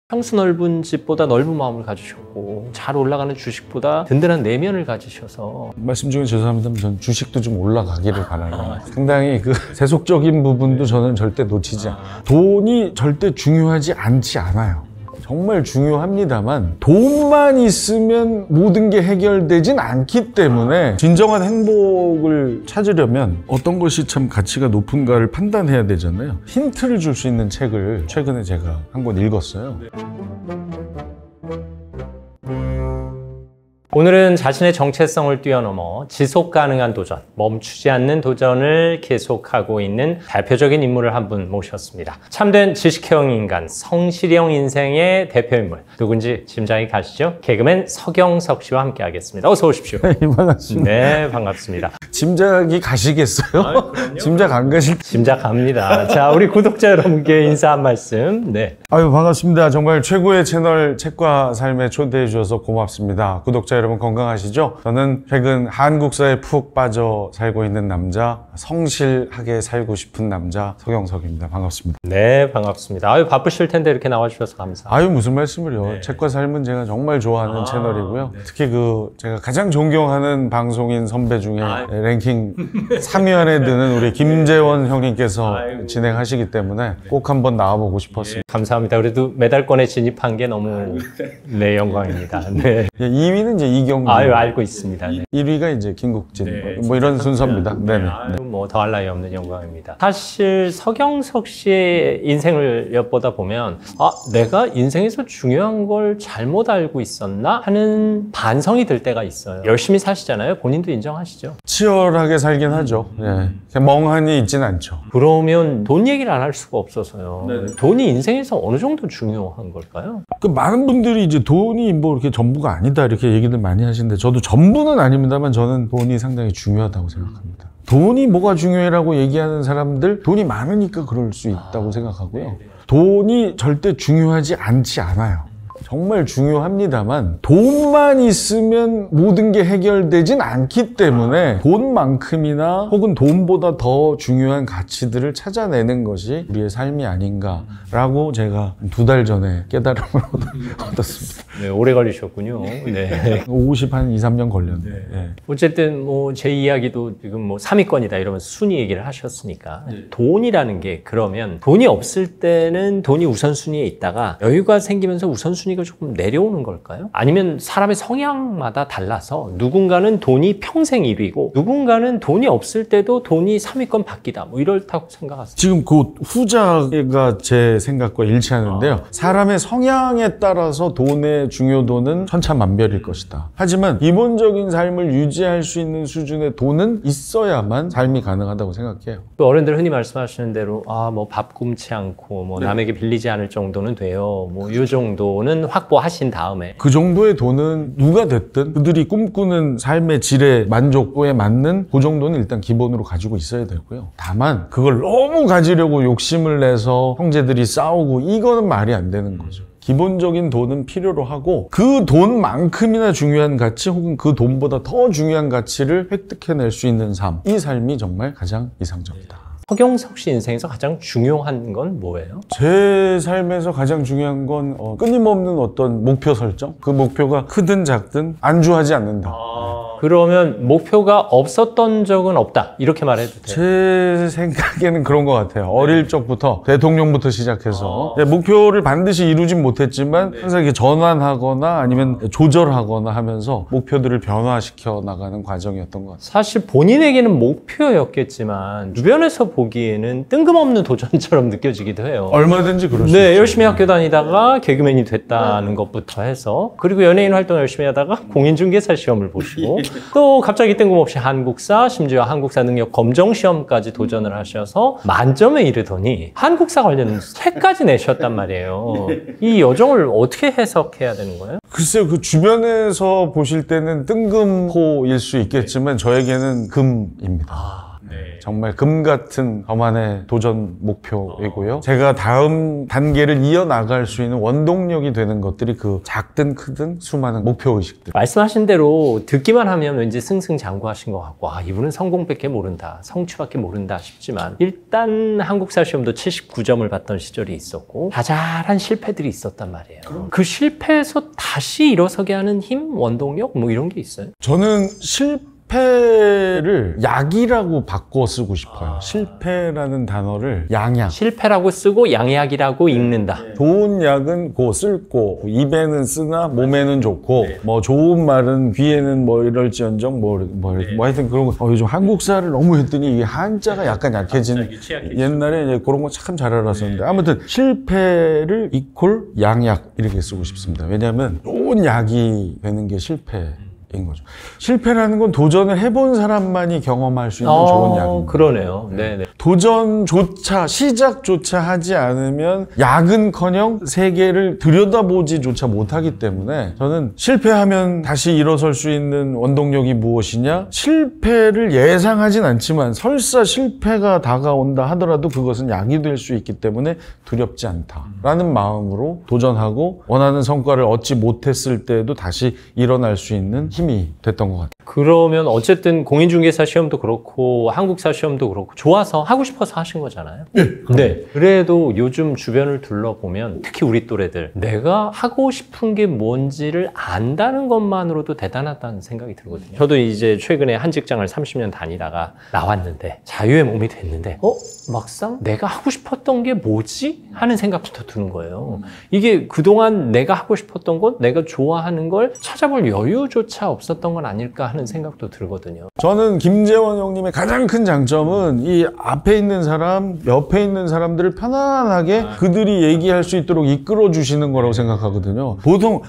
평수 넓은 집보다 넓은 마음을 가지셨고 잘 올라가는 주식보다 든든한 내면을 가지셔서. 말씀 중에 죄송합니다만 전 주식도 좀 올라가기를 바라요. 상당히 그 세속적인 부분도 저는 절대 놓치지 않아요. 돈이 절대 중요하지 않지 않아요. 정말 중요합니다만 돈만 있으면 모든 게 해결되진 않기 때문에 진정한 행복을 찾으려면 어떤 것이 참 가치가 높은가를 판단해야 되잖아요. 힌트를 줄 수 있는 책을 최근에 제가 한 권 읽었어요. 오늘은 자신의 정체성을 뛰어넘어 지속 가능한 도전, 멈추지 않는 도전을 계속하고 있는 대표적인 인물을 한 분 모셨습니다. 참된 지식형 인간, 성실형 인생의 대표인물, 누군지 짐작이 가시죠? 개그맨 서경석 씨와 함께 하겠습니다. 어서 오십시오. 네, 반갑습니다. 네, 반갑습니다. 짐작이 가시겠어요? 짐작 안 가실? 짐작합니다. 자, 우리 구독자 여러분께 인사 한 말씀. 네. 아유, 반갑습니다. 정말 최고의 채널 책과 삶에 초대해 주셔서 고맙습니다. 구독자 여러분 건강하시죠? 저는 최근 한국사에 푹 빠져 살고 있는 남자, 성실하게 살고 싶은 남자 서경석입니다. 반갑습니다. 네, 반갑습니다. 아유, 바쁘실 텐데 이렇게 나와주셔서 감사합니다. 아유, 무슨 말씀을요. 네. 책과 삶은 제가 정말 좋아하는 채널이고요. 네. 특히 제가 가장 존경하는 방송인 선배 중에 랭킹 3위 안에 드는 우리 김재원 형님께서 진행하시기 때문에 꼭 한번 나와보고 싶었습니다. 감사합니다. 그래도 메달권에 진입한 게 너무 네, 영광입니다. 네. 2위는 이제 이경규. 아유, 알고 있습니다. 네. 1위가 이제 김국진. 네, 뭐 이런 순서입니다. 네네. 뭐 더할 나위 없는 영광입니다. 사실 서경석 씨의 인생을 엿보다 보면 내가 인생에서 중요한 걸 잘못 알고 있었나 하는 반성이 들 때가 있어요. 열심히 사시잖아요. 본인도 인정하시죠? 치열하게 살긴 하죠. 예. 그냥 멍하니 있진 않죠. 그러면 돈 얘기를 안 할 수가 없어서요. 돈이 인생에서 어느 정도 중요한 걸까요? 많은 분들이 이제 돈이 뭐 이렇게 전부가 아니다 이렇게 얘기들 많이 하시는데 저도 전부는 아닙니다만 저는 돈이 상당히 중요하다고 생각합니다. 돈이 뭐가 중요해라고 얘기하는 사람들 돈이 많으니까 그럴 수 있다고 생각하고요. 돈이 절대 중요하지 않지 않아요. 정말 중요합니다만 돈만 있으면 모든 게 해결되진 않기 때문에 돈만큼이나 혹은 돈보다 더 중요한 가치들을 찾아내는 것이 우리의 삶이 아닌가라고 제가 2달 전에 깨달음을 얻었습니다. 네, 오래 걸리셨군요. 네. 2~3년 걸렸네요. 네. 어쨌든 뭐 제 이야기도 지금 뭐 3위권이다 이러면서 순위 얘기를 하셨으니까 돈이라는 게 그러면 돈이 없을 때는 돈이 우선순위에 있다가 여유가 생기면서 우선순위가 조금 내려오는 걸까요? 아니면 사람의 성향마다 달라서 누군가는 돈이 평생 1위고 누군가는 돈이 없을 때도 돈이 3위권 바뀌다 뭐 이렇다고 생각하세요? 지금 그 후자가 제 생각과 일치하는데요. 사람의 성향에 따라서 돈의 중요도는 천차만별일 것이다. 하지만 기본적인 삶을 유지할 수 있는 수준의 돈은 있어야만 삶이 가능하다고 생각해요. 어른들 흔히 말씀하시는 대로 뭐 밥 굶지 않고 뭐 남에게 빌리지 않을 정도는 돼요. 뭐 이 정도는 확보하신 다음에 그 정도의 돈은 누가 됐든 그들이 꿈꾸는 삶의 질의 만족도에 맞는 그 정도는 일단 기본으로 가지고 있어야 되고요. 다만 그걸 너무 가지려고 욕심을 내서 형제들이 싸우고 이거는 말이 안 되는 거죠. 기본적인 돈은 필요로 하고 그 돈만큼이나 중요한 가치 혹은 그 돈보다 더 중요한 가치를 획득해낼 수 있는 삶, 이 삶이 정말 가장 이상적이다. 서경석 씨 인생에서 가장 중요한 건 뭐예요? 제 삶에서 가장 중요한 건 끊임없는 어떤 목표 설정? 그 목표가 크든 작든 안주하지 않는다. 그러면 목표가 없었던 적은 없다 이렇게 말해도 돼요? 제 생각에는 그런 것 같아요. 어릴 적부터 대통령부터 시작해서 목표를 반드시 이루진 못했지만 항상 이렇게 전환하거나 아니면 조절하거나 하면서 목표들을 변화시켜 나가는 과정이었던 것 같아요. 사실 본인에게는 목표였겠지만 주변에서 보기에는 뜬금없는 도전처럼 느껴지기도 해요. 얼마든지 그럴 수 있죠. 네, 열심히 학교 다니다가 개그맨이 됐다는 것부터 해서 그리고 연예인 활동 열심히 하다가 공인중개사 시험을 보시고 또 갑자기 뜬금없이 한국사, 심지어 한국사 능력 검정 시험까지 도전을 하셔서 만점에 이르더니 한국사 관련 책까지 내셨단 말이에요. 이 여정을 어떻게 해석해야 되는 거예요? 글쎄요, 그 주변에서 보실 때는 뜬금호일 수 있겠지만 저에게는 금입니다. 정말 금 같은 저만의 도전 목표이고요. 제가 다음 단계를 이어나갈 수 있는 원동력이 되는 것들이 그 작든 크든 수많은 목표의식들. 말씀하신 대로 듣기만 하면 왠지 승승장구하신 것 같고 이분은 성공밖에 모른다, 성취밖에 모른다 싶지만 일단 한국사 시험도 79점을 받던 시절이 있었고 자잘한 실패들이 있었단 말이에요. 그 실패에서 다시 일어서게 하는 힘, 원동력 뭐 이런 게 있어요? 저는 실패를 약이라고 바꿔 쓰고 싶어요. 실패라는 단어를 양약. 실패라고 쓰고 양약이라고 읽는다. 좋은 약은 고 쓸고 입에는 쓰나 몸에는 좋고 뭐 좋은 말은 귀에는 뭐 이럴지언정 뭐 하여튼 그런 거 요즘 한국사를 너무 했더니 이게 한자가 약간 약해진 옛날에 이제 그런 거 참 잘 알았었는데 아무튼 실패를 이퀄 양약 이렇게 쓰고 싶습니다. 왜냐하면 좋은 약이 되는 게 실패 인 거죠. 실패라는 건 도전을 해본 사람만이 경험할 수 있는 좋은 약입니다. 그러네요. 네네. 도전조차 시작조차 하지 않으면 약은커녕 세계를 들여다보지조차 못하기 때문에 저는 실패하면 다시 일어설 수 있는 원동력이 무엇이냐? 실패를 예상하진 않지만 설사 실패가 다가온다 하더라도 그것은 약이 될 수 있기 때문에 두렵지 않다라는 마음으로 도전하고 원하는 성과를 얻지 못했을 때에도 다시 일어날 수 있는 힘이 됐던 것 같아요. 그러면 어쨌든 공인중개사 시험도 그렇고 한국사 시험도 그렇고 좋아서 하고 싶어서 하신 거잖아요. 네. 그래도 요즘 주변을 둘러보면 특히 우리 또래들 내가 하고 싶은 게 뭔지를 안다는 것만으로도 대단하다는 생각이 들거든요. 저도 이제 최근에 한 직장을 30년 다니다가 나왔는데 자유의 몸이 됐는데 막상 내가 하고 싶었던 게 뭐지? 하는 생각부터 드는 거예요. 이게 그동안 내가 하고 싶었던 것, 내가 좋아하는 걸 찾아볼 여유조차 없었던 건 아닐까 하는 생각도 들거든요. 저는 김재원 형님의 가장 큰 장점은 이 앞에 있는 사람, 옆에 있는 사람들을 편안하게 그들이 얘기할 수 있도록 이끌어 주시는 거라고 생각하거든요. 보통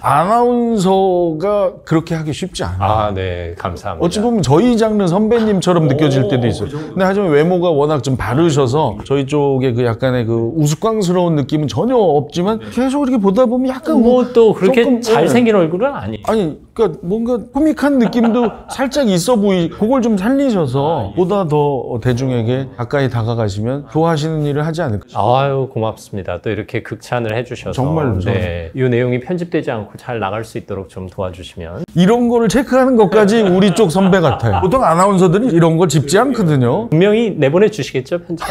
아나운서가 그렇게 하기 쉽지 않아요. 네. 감사합니다. 어찌 보면 저희 장르 선배님처럼 느껴질 때도 있어요. 근데 하지만 외모가 워낙 좀 바르셔서 저희 쪽에 그 약간의 그 우스꽝스러운 느낌은 전혀 없지만 계속 이렇게 보다 보면 약간 뭐 또 그렇게 조금, 잘생긴 얼굴은 아니에요. 아니 그러니까 뭔가 코믹한 느낌도 살짝 있어 그걸 좀 살리셔서 보다 더 대중에게 가까이 다가가시면 좋아하시는 일을 하지 않을까. 아유, 고맙습니다. 또 이렇게 극찬을 해주셔서. 정말로. 네. 이 내용이 편집되지 않고 잘 나갈 수 있도록 좀 도와주시면. 이런 거를 체크하는 것까지 우리 쪽 선배 같아요. 보통 아나운서들이 이런 거 짚지 않거든요. 분명히 내보내 주시겠죠, 편집.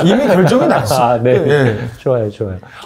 이미 결정이 났어. 네. 네. 좋아요.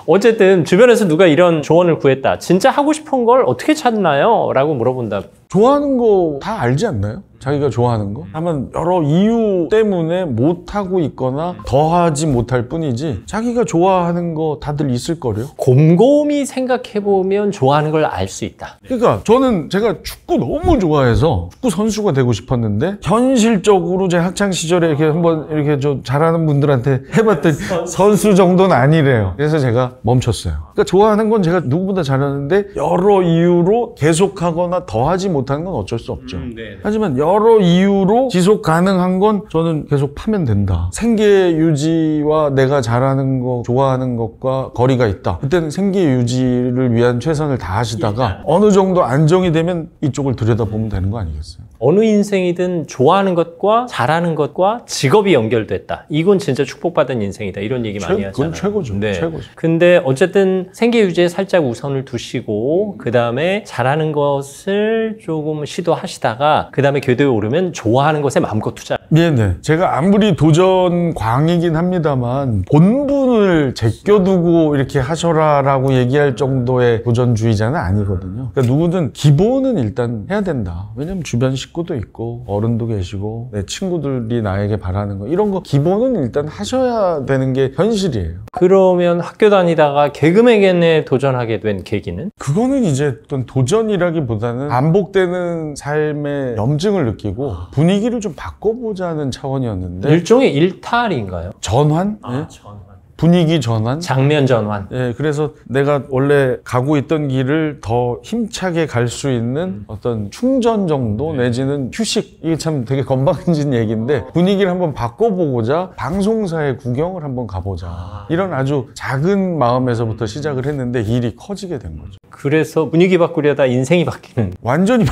어쨌든 주변에서 누가 이런 조언을 구했다. 진짜 하고 싶은 걸 어떻게 찾나요? 라고 물어본다. 좋아하는 거 다 알지 않나요? 자기가 좋아하는 거? 다만 여러 이유 때문에 못하고 있거나 더하지 못할 뿐이지 자기가 좋아하는 거 다들 있을 거래요. 곰곰이 생각해보면 좋아하는 걸 알 수 있다. 그러니까 저는 제가 축구 너무 좋아해서 축구 선수가 되고 싶었는데 현실적으로 제 학창 시절에 이렇게 한번 이렇게 좀 잘하는 분들한테 해봤더니 선수 정도는 아니래요. 그래서 제가 멈췄어요. 그러니까 좋아하는 건 제가 누구보다 잘하는데 여러 이유로 계속하거나 더하지 못하는 건 어쩔 수 없죠. 하지만 여러 이유로 지속 가능한 건 저는 계속 파면 된다. 생계 유지와 내가 잘하는 거, 좋아하는 것과 거리가 있다. 그때는 생계 유지를 위한 최선을 다하시다가 어느 정도 안정이 되면 이쪽을 들여다보면 되는 거 아니겠어요? 어느 인생이든 좋아하는 것과 잘하는 것과 직업이 연결됐다. 이건 진짜 축복받은 인생이다. 이런 얘기 많이 하잖아요. 그건 최고죠. 네. 최고죠. 근데 어쨌든 생계 유지에 살짝 우선을 두시고 그 다음에 잘하는 것을 조금 시도하시다가 그 다음에 궤도에 오르면 좋아하는 것에 마음껏 투자. 네네. 제가 아무리 도전광이긴 합니다만 본분을 제껴두고 이렇게 하셔라라고 얘기할 정도의 도전주의자는 아니거든요. 그러니까 누구든 기본은 일단 해야 된다. 왜냐면 주변 식구도 있고 어른도 계시고 내 친구들이 나에게 바라는 거 이런 거 기본은 일단 하셔야 되는 게 현실이에요. 그러면 학교 다니다가 개그맨에 도전하게 된 계기는? 그거는 이제 어떤 도전이라기보다는 반복되는 삶의 염증을 느끼고 분위기를 좀 바꿔보자는 차원이었는데 일종의 일탈인가요? 전환? 네? 전환. 분위기 전환? 장면 전환. 예, 그래서 내가 원래 가고 있던 길을 더 힘차게 갈 수 있는 어떤 충전 정도 내지는 휴식. 이게 참 되게 건방진 얘기인데 분위기를 한번 바꿔보고자 방송사에 구경을 한번 가보자. 이런 아주 작은 마음에서부터 시작을 했는데 일이 커지게 된 거죠. 그래서 분위기 바꾸려다 인생이 바뀌는. 완전히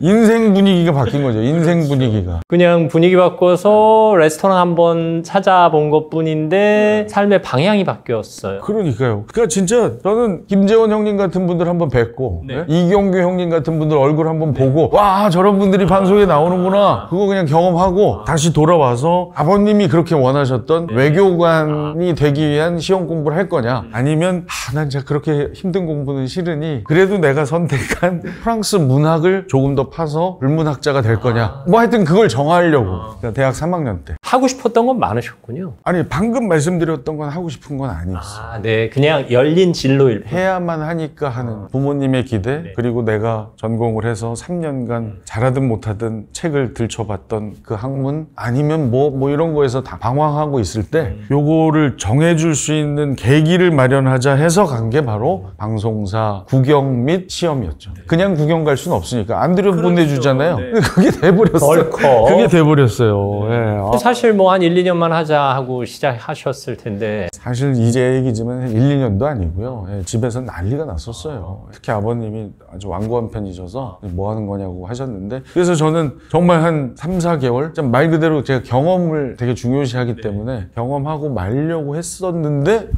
인생 분위기가 바뀐 거죠. 인생 분위기가. 그냥 분위기 바꿔서 레스토랑 한번 찾아본 것뿐인데 삶의 방향이 바뀌었어요. 그러니까요. 그러니까 진짜 저는 김재원 형님 같은 분들 한번 뵙고 예? 이경규 형님 같은 분들 얼굴 한번 보고 와 저런 분들이 방송에 나오는구나. 그거 그냥 경험하고 다시 돌아와서 아버님이 그렇게 원하셨던 외교관이 되기 위한 시험 공부를 할 거냐 아니면 난 진짜 그렇게 힘든 공부는 싫으니 그래도 내가 선택한 프랑스 문학을 조금 더 파서 불문학자가 될 거냐 뭐 하여튼 그걸 정하려고 그러니까 대학 3학년 때 하고 싶었던 건 많으셨군요. 아니 방금 말씀드렸던 건 하고 싶은 건 아니었어요. 네. 그냥 열린 진로일 뿐. 해야만 하니까 하는 부모님의 기대 그리고 내가 전공을 해서 3년간 잘하든 못하든 책을 들춰봤던 그 학문 아니면 뭐 이런 거에서 다 방황하고 있을 때 요거를 정해줄 수 있는 계기를 마련하자 해서 간 게 바로 방송사 구경 및 시험이었죠. 그냥 구경 갈 수는 없으니까 안 들여보내주잖아요. 그게 돼버렸어요. 그게 돼버렸어요. 예. 사실 뭐 한 1, 2년만 하자 하고 시작하셨을 텐데 사실 이제 얘기지만 1, 2년도 아니고요. 예, 집에서 난리가 났었어요. 특히 아버님이 아주 완고한 편이셔서 뭐 하는 거냐고 하셨는데 그래서 저는 정말 한 3, 4개월 말 그대로 제가 경험을 되게 중요시하기 때문에 경험하고 말려고 했었는데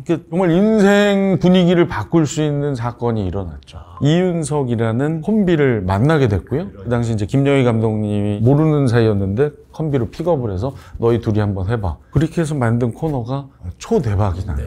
이렇게 정말 인생 분위기를 바꿀 수 있는 사건이 일어났죠. 이윤석이라는 콤비를 만나게 됐고요. 그 당시 이제 김영희 감독님이 모르는 사이였는데 콤비로 픽업을 해서 너희 둘이 한번 해봐. 그렇게 해서 만든 코너가 초대박이 나요.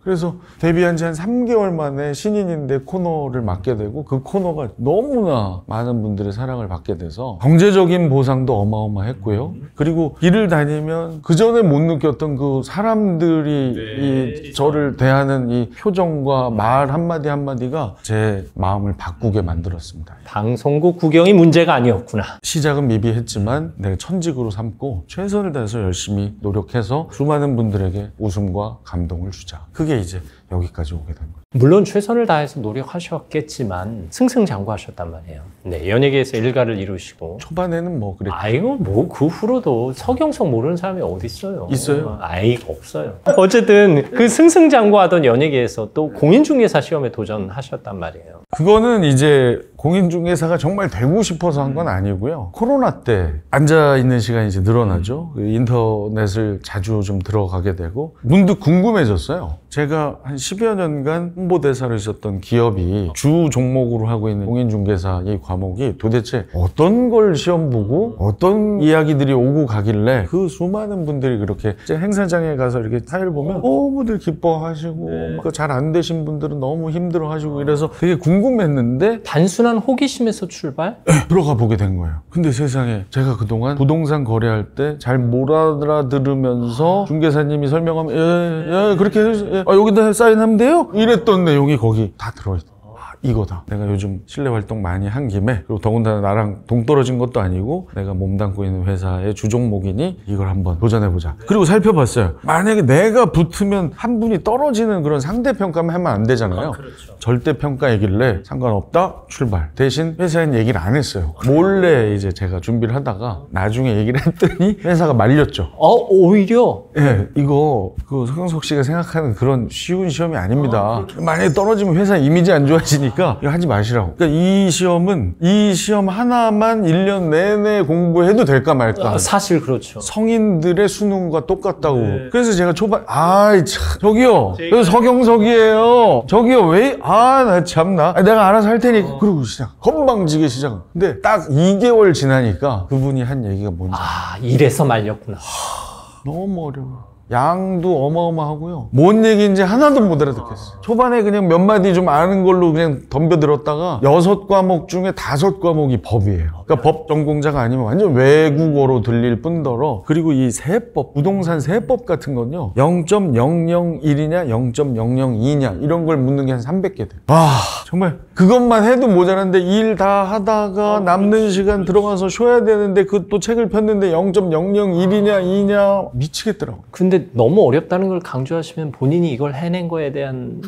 그래서 데뷔한 지 한 3개월 만에 신인인데 코너를 맡게 되고 그 코너가 너무나 많은 분들의 사랑을 받게 돼서 경제적인 보상도 어마어마했고요. 그리고 길을 다니면 그전에 못 느꼈던 그 사람들이 저를 대하는 이 표정과 말 한마디 한마디가 제 마음을 바꾸게 만들었습니다. 방송국 구경이 문제가 아니었구나. 시작은 미비했지만 내가 천직으로 삼고 최선을 다해서 열심히 노력해서 수많은 분들에게 웃음과 감동을 주자. 그게 이제 여기까지 오게 된 거예요. 물론 최선을 다해서 노력하셨겠지만 승승장구하셨단 말이에요. 네, 연예계에서 일가를 이루시고 초반에는 뭐 그랬죠. 아이고 뭐 그 후로도 서경석 모르는 사람이 어디 있어요? 있어요? 없어요. 어쨌든 그 승승장구하던 연예계에서 또 공인중개사 시험에 도전하셨단 말이에요. 그거는 이제 공인중개사가 정말 되고 싶어서 한 건 아니고요. 코로나 때 앉아있는 시간이 이제 늘어나죠. 인터넷을 자주 좀 들어가게 되고 문득 궁금해졌어요. 제가 한 10여 년간 홍보대사로 있었던 기업이 주 종목으로 하고 있는 공인중개사 이 과목이 도대체 어떤 걸 시험 보고 어떤 이야기들이 오고 가길래 그 수많은 분들이 그렇게 행사장에 가서 이렇게 사회를 보면 너무들 기뻐하시고 잘 안 되신 분들은 너무 힘들어하시고 이래서 되게 궁금했는데 단순한 호기심에서 출발? 들어가 보게 된 거예요. 근데 세상에 제가 그동안 부동산 거래할 때 잘 못 알아들으면서 중개사님이 설명하면 예 그렇게 해주세요. 여기다 사인하면 돼요? 이랬던 내용이 거기 다 들어있어. 이거다. 내가 요즘 실내 활동 많이 한 김에 그리고 더군다나 나랑 동떨어진 것도 아니고 내가 몸담고 있는 회사의 주종목이니 이걸 한번 도전해보자. 그리고 살펴봤어요. 만약에 내가 붙으면 한 분이 떨어지는 그런 상대평가만 하면 안 되잖아요. 그렇죠. 절대평가이길래 상관없다 출발. 대신 회사엔 얘기를 안 했어요. 몰래 이제 제가 준비를 하다가 나중에 얘기를 했더니 회사가 말렸죠. 오히려? 예, 이거 그 서경석 씨가 생각하는 그런 쉬운 시험이 아닙니다. 만약에 떨어지면 회사 이미지 안 좋아지니까 이거 하지 마시라고. 그러니까 이 시험 하나만 1년 내내 공부해도 될까 말까. 사실 그렇죠. 성인들의 수능과 똑같다고. 그래서 제가 초반 저기요 서경석이에요. 저기요 왜 나 참나 내가 알아서 할 테니까. 그러고 건방지게 시작. 근데 딱 2개월 지나니까 그분이 한 얘기가 뭔지 이래서 말렸구나. 너무 어려워. 양도 어마어마하고요. 뭔 얘기인지 하나도 못 알아듣겠어요. 초반에 그냥 몇 마디 좀 아는 걸로 그냥 덤벼들었다가 6과목 중에 5과목이 법이에요. 그러니까 법 전공자가 아니면 완전 외국어로 들릴 뿐더러 그리고 이 세법, 부동산 세법 같은 건요. 0.001이냐 0.002냐 이런 걸 묻는 게 한 300개 돼요. 정말 그것만 해도 모자란데 일 다 하다가 남는 시간 들어가서 쉬어야 되는데 그 또 책을 폈는데 0.001이냐 2냐 미치겠더라고요. 근데 근데 너무 어렵다는 걸 강조하시면 본인이 이걸 해낸 거에 대한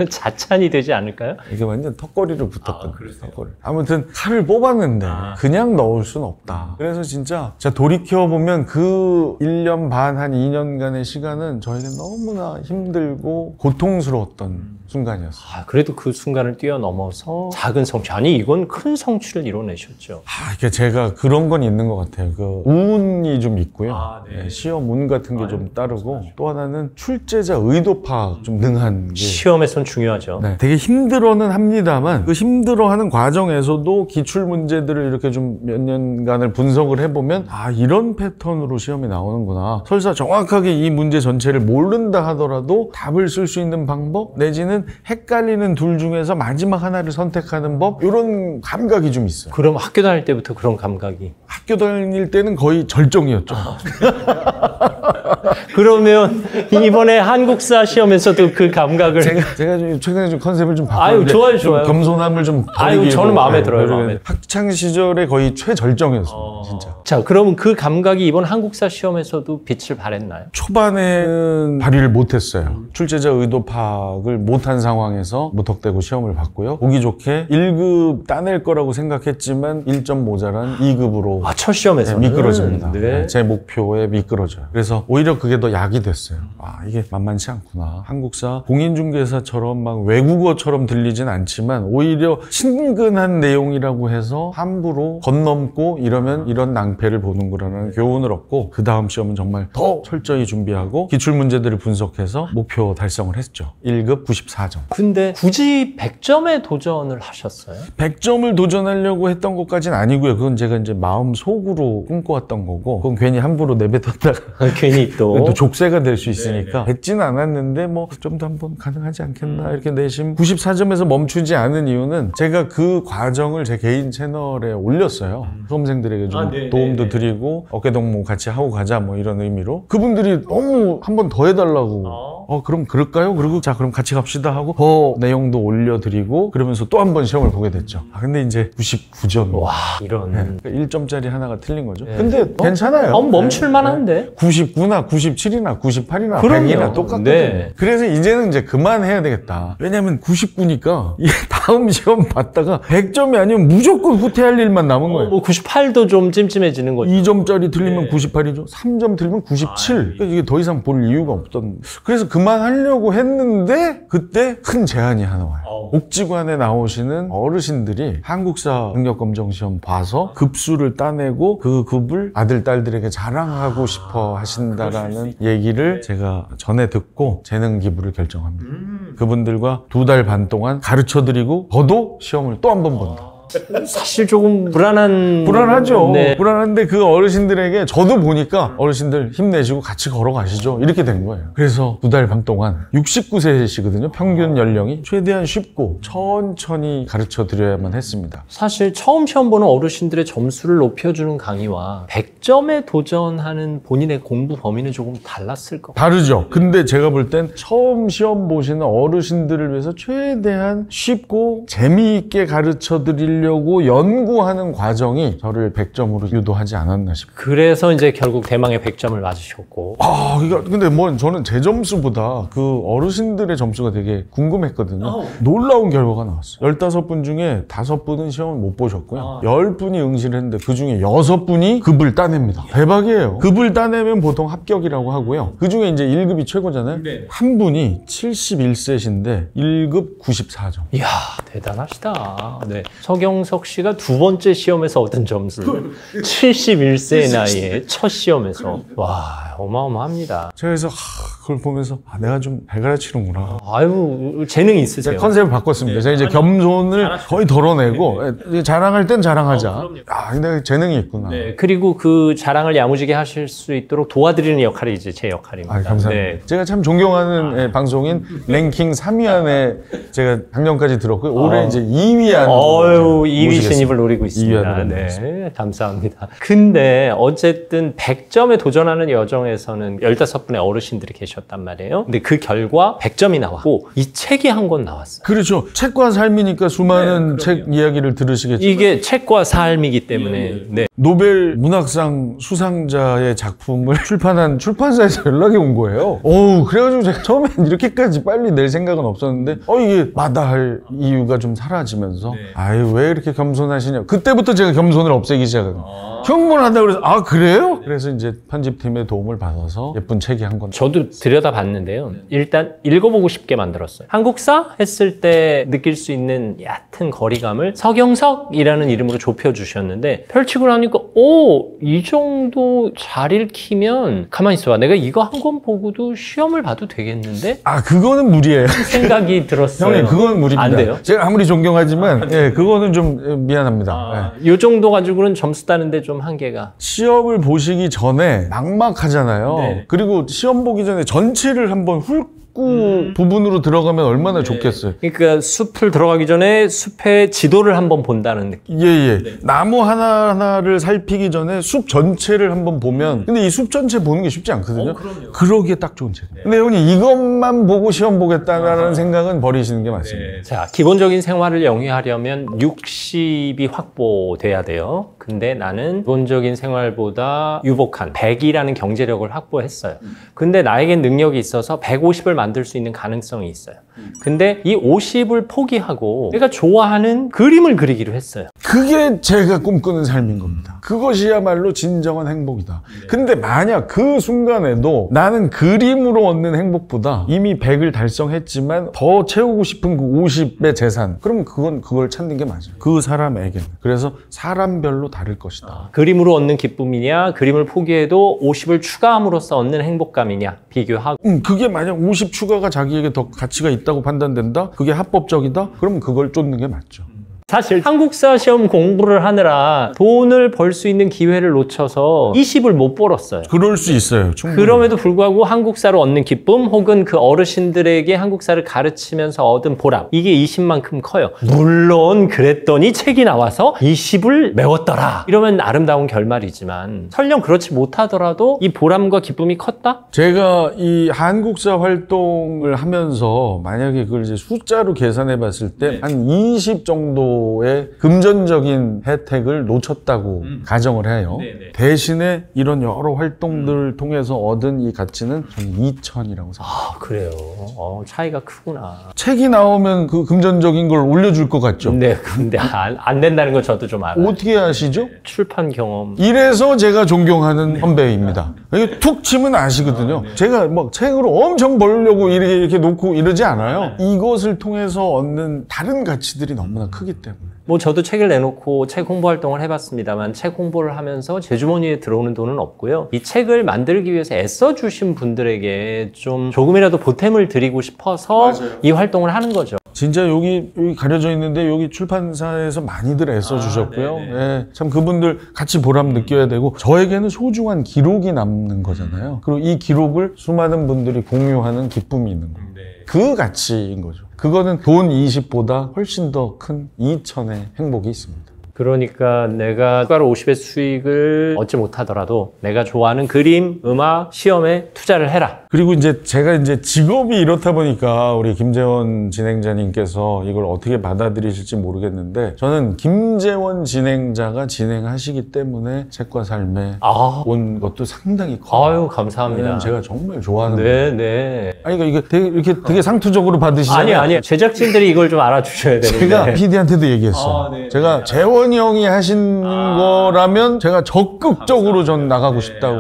자찬이 되지 않을까요? 이게 완전 턱걸이를 붙었거든요. 턱걸이. 아무튼 칼을 뽑았는데 그냥 넣을 수는 없다. 그래서 진짜 제가 돌이켜보면 그 1년 반, 한 2년간의 시간은 저에게 너무나 힘들고 고통스러웠던 순간이었어요. 그래도 그 순간을 뛰어넘어서 작은 성취. 아니 이건 큰 성취를 이뤄내셨죠. 이게 제가 그런 건 있는 것 같아요. 그 운이 좀 있고요. 네, 시험 운 같은 게 좀 따르고 또 하나는 출제자 의도 파악 좀 능한 게 시험에선 중요하죠. 네, 되게 힘들어는 합니다만 그 힘들어하는 과정에서도 기출 문제들을 이렇게 좀 몇 년간을 분석을 해보면 이런 패턴으로 시험이 나오는구나. 설사 정확하게 이 문제 전체를 모른다 하더라도 답을 쓸 수 있는 방법 내지는 헷갈리는 둘 중에서 마지막 하나를 선택하는 법 이런 감각이 좀 있어요. 그럼 학교 다닐 때부터 그런 감각이? 학교 다닐 때는 거의 절정이었죠. 그러면 이번에 한국사 시험에서도 그 감각을 제가 좀 최근에 좀 컨셉을 좀 바꿨는데 좋아요. 좀 겸손함을 좀 버리기 저는 마음에 들어요. 학창 시절에 거의 최절정이었어요. 진짜. 자, 그러면 그 감각이 이번 한국사 시험에서도 빛을 발했나요? 초반에는 발휘를 못했어요. 출제자 의도 파악을 못한 상황에서 무턱대고 시험을 봤고요. 보기 좋게 1급 따낼 거라고 생각했지만 1점 모자란 2급으로 첫 시험에서는? 미끄러집니다. 네. 제 목표에 미끄러져요. 그래서 오히려 그게 더 약이 됐어요. 이게 만만치 않구나. 한국사 공인중개사처럼 막 외국어처럼 들리진 않지만 오히려 친근한 내용이라고 해서 함부로 건넘고 이러면 이런 낭패를 보는구나라는 교훈을 얻고 그 다음 시험은 정말 더 철저히 준비하고 기출문제들을 분석해서 목표 달성을 했죠. 1급 94점. 근데 굳이 100점에 도전을 하셨어요? 100점을 도전하려고 했던 것까지는 아니고요. 그건 제가 이제 마음 속으로 꿈꿔왔던 거고 그건 괜히 함부로 내뱉었다가 괜히 또 족쇄가 될 수 있으니까 뱉지는 않았는데 뭐 100점도 한번 가능하지 않겠나 이렇게 내심 94점에서 멈추지 않은 이유는 제가 그 과정을 제 개인 채널에 올렸어요. 수험생들에게 좀 도움도 드리고 어깨동무 같이 하고 가자 뭐 이런 의미로 그분들이 너무 한 번 더 해달라고 그럼 그럴까요? 그리고 자 그럼 같이 갑시다 하고 더 내용도 올려드리고 그러면서 또 한 번 시험을 보게 됐죠. 근데 이제 99점. 와 이런 1점짜리 하나가 틀린 거죠. 근데 괜찮아요. 멈출만 한데 99나 97이나 98이나 그럼요. 100이나 똑같거든요. 그래서 이제는 이제 그만해야 되겠다. 왜냐면 99니까 다음 시험 봤다가 100점이 아니면 무조건 후퇴할 일만 남은 거예요. 98도 좀 찜찜해지는 거죠. 2점짜리 틀리면 98이죠. 3점 틀리면 97. 그러니까 이게 더 이상 볼 이유가 없던. 그래서 그만하려고 했는데 그때 큰 제안이 하나 와요. 복지관에 나오시는 어르신들이 한국사 능력검정 시험 봐서 급수를 따내고 그 급을 아들, 딸들에게 자랑하고 싶어 하신다라는 얘기를 제가 전에 듣고 재능 기부를 결정합니다. 그분들과 2달 반 동안 가르쳐드리고 저도 시험을 또 한 번 본다. 사실 조금 불안하죠. 불안한데 그 어르신들에게 저도 보니까 어르신들 힘내시고 같이 걸어가시죠. 이렇게 된 거예요. 그래서 2달 반 동안 69세시거든요. 평균 연령이. 최대한 쉽고 천천히 가르쳐 드려야만 했습니다. 사실 처음 시험 보는 어르신들의 점수를 높여주는 강의와 100점에 도전하는 본인의 공부 범위는 조금 달랐을 것 같아요. 다르죠. 근데 제가 볼 땐 처음 시험 보시는 어르신들을 위해서 최대한 쉽고 재미있게 가르쳐 드리려고 연구하는 과정이 저를 100점으로 유도하지 않았나 싶어요. 그래서 이제 결국 대망의 100점을 맞으셨고. 근데 뭐 저는 제 점수보다 그 어르신들의 점수가 되게 궁금했거든요. 놀라운 결과가 나왔어요. 15분 중에 5분은 시험을 못 보셨고요. 10분이 응시를 했는데 그 중에 6분이 급을 따냅니다. 대박이에요. 급을 따내면 보통 합격이라고 하고요. 그 중에 이제 1급이 최고잖아요. 한 분이 71세신데 1급 94점. 이야, 대단하시다. 네. 서경석 씨가 2번째 시험에서 얻은 점수. 71세의 나이에 첫 시험에서. 와, 어마어마합니다. 제가 그래서 그걸 보면서 내가 좀 잘 가르치는구나. 아유, 재능이 있으세요. 컨셉을 바꿨습니다. 제가 이제 겸손을 거의 덜어내고 자랑할 땐 자랑하자. 내가 재능이 있구나. 그리고 그 자랑을 야무지게 하실 수 있도록 도와드리는 역할이 이제 제 역할입니다. 감사합니다. 제가 참 존경하는 방송인 랭킹 3위 안에 제가 작년까지 들었고요. 올해 이제 2위 안에 아유, 2위 모시겠습니다. 진입을 노리고 2위 있습니다. 하도록 네, 감사합니다. 근데 어쨌든 100점에 도전하는 여정에서는 15분의 어르신들이 계셨단 말이에요. 근데 그 결과 100점이 나왔고 이 책이 한 권 나왔어요. 그렇죠. 책과 삶이니까 수많은 책 이야기를 들으시겠지만 이게 책과 삶이기 때문에 네. 노벨 문학상 수상자의 작품을 출판한 출판사에서 연락이 온 거예요. 어우, 그래가지고 제가 처음엔 이렇게까지 빨리 낼 생각은 없었는데, 이게 마다할 이유가 좀 사라지면서, 아유, 왜 이렇게 겸손하시냐. 그때부터 제가 겸손을 없애기 시작합니다. 형문하다고 그래서, 아, 그래요? 그래서 이제 편집팀의 도움을 받아서 예쁜 책이 한 권. 저도 들여다봤는데요. 일단 읽어보고 싶게 만들었어요. 한국사 했을 때 느낄 수 있는 얕은 거리감을 서경석이라는 이름으로 좁혀주셨는데 펼치고 나니까 이 정도 잘 읽히면 가만히 있어봐. 내가 이거 한 권 보고도 시험을 봐도 되겠는데? 아, 그거는 무리예요. 생각이 들었어요. 형님, 그건 무리입니다. 안 돼요? 제가 아무리 존경하지만, 예, 그거는 좀 미안합니다. 예. 이 정도 가지고는 점수 따는데 좀 한계가. 시험을 보시기 전에 막막하잖아요. 네. 그리고 시험 보기 전에 전체를 한번 훑고 부분으로 들어가면 얼마나 좋겠어요. 그러니까 숲을 들어가기 전에 숲의 지도를 한번 본다는 느낌. 예. 나무 하나하나를 살피기 전에 숲 전체를 한번 보면, 근데 이 숲 전체 보는 게 쉽지 않거든요. 그러기에 딱 좋은 책. 근데 형님, 이것만 보고 시험 보겠다라는 생각은 버리시는 게 맞습니다. 자, 기본적인 생활을 영위하려면 60이 확보돼야 돼요. 근데 나는 기본적인 생활보다 유복한 100이라는 경제력을 확보했어요. 근데 나에겐 능력이 있어서 150을 만들 수 있는 가능성이 있어요. 근데 이 50을 포기하고 내가 좋아하는 그림을 그리기로 했어요. 그게 제가 꿈꾸는 삶인 겁니다. 그것이야말로 진정한 행복이다. 근데 만약 그 순간에도 나는 그림으로 얻는 행복보다 이미 100을 달성했지만 더 채우고 싶은 그 50의 재산, 그러면 그걸 찾는 게 맞아요. 그 사람에게는. 그래서 사람별로 다를 것이다. 그림으로 얻는 기쁨이냐, 그림을 포기해도 50을 추가함으로써 얻는 행복감이냐 비교하고. 그게 만약 50 추가가 자기에게 더 가치가 있다고 판단된다? 그게 합법적이다? 그러면 그걸 쫓는 게 맞죠. 사실 한국사 시험 공부를 하느라 돈을 벌 수 있는 기회를 놓쳐서 20을 못 벌었어요. 그럴 수 있어요. 충분히. 그럼에도 불구하고 한국사로 얻는 기쁨 혹은 그 어르신들에게 한국사를 가르치면서 얻은 보람, 이게 20만큼 커요. 물론 그랬더니 책이 나와서 20을 메웠더라 이러면 아름다운 결말이지만 설령 그렇지 못하더라도 이 보람과 기쁨이 컸다? 제가 이 한국사 활동을 하면서 만약에 그걸 이제 숫자로 계산해 봤을 때 한 20 정도의 금전적인 혜택을 놓쳤다고 가정을 해요. 대신에 이런 여러 활동들을 통해서 얻은 이 가치는 저는 2,000이라고 생각합니다. 아, 그래요. 차이가 크구나. 책이 나오면 그 금전적인 걸 올려줄 것 같죠? 네, 근데 안 된다는 걸 저도 좀 알아요. 어떻게 아시죠? 출판 경험. 이래서 제가 존경하는 선배입니다. 이게 툭 치면 아시거든요. 제가 막 책으로 엄청 벌려고 이렇게 놓고 이러지 않아요. 이것을 통해서 얻는 다른 가치들이 너무나 크기 때문에. 뭐 저도 책을 내놓고 책 홍보 활동을 해봤습니다만 책 홍보를 하면서 제 주머니에 들어오는 돈은 없고요. 이 책을 만들기 위해서 애써주신 분들에게 좀 조금이라도 보탬을 드리고 싶어서 이 활동을 하는 거죠. 진짜 여기 가려져 있는데 여기 출판사에서 많이들 애써주셨고요. 예, 참 그분들 같이 보람 느껴야 되고 저에게는 소중한 기록이 남는 거잖아요. 그리고 이 기록을 수많은 분들이 공유하는 기쁨이 있는 거예요. 그 가치인 거죠. 그거는 돈 20보다 훨씬 더 큰 2,000의 행복이 있습니다. 그러니까 내가 추가로 50의 수익을 얻지 못하더라도 내가 좋아하는 그림, 음악, 시험에 투자를 해라. 그리고 이제 제가 이제 직업이 이렇다 보니까 우리 김재원 진행자님께서 이걸 어떻게 받아들이실지 모르겠는데 저는 김재원 진행자가 진행하시기 때문에 책과 삶에 온 것도 상당히 커요. 아유, 감사합니다. 왜냐면 제가 정말 좋아하는 거예요. 네. 아니 그러니까 이게 되게 상투적으로 받으시잖아요. 아니요. 제작진들이 이걸 좀 알아주셔야 되는데. 제가 PD한테도 얘기했어요. 제가 재원이 형이 하신 거라면 제가 적극적으로 전 나가고 싶다고.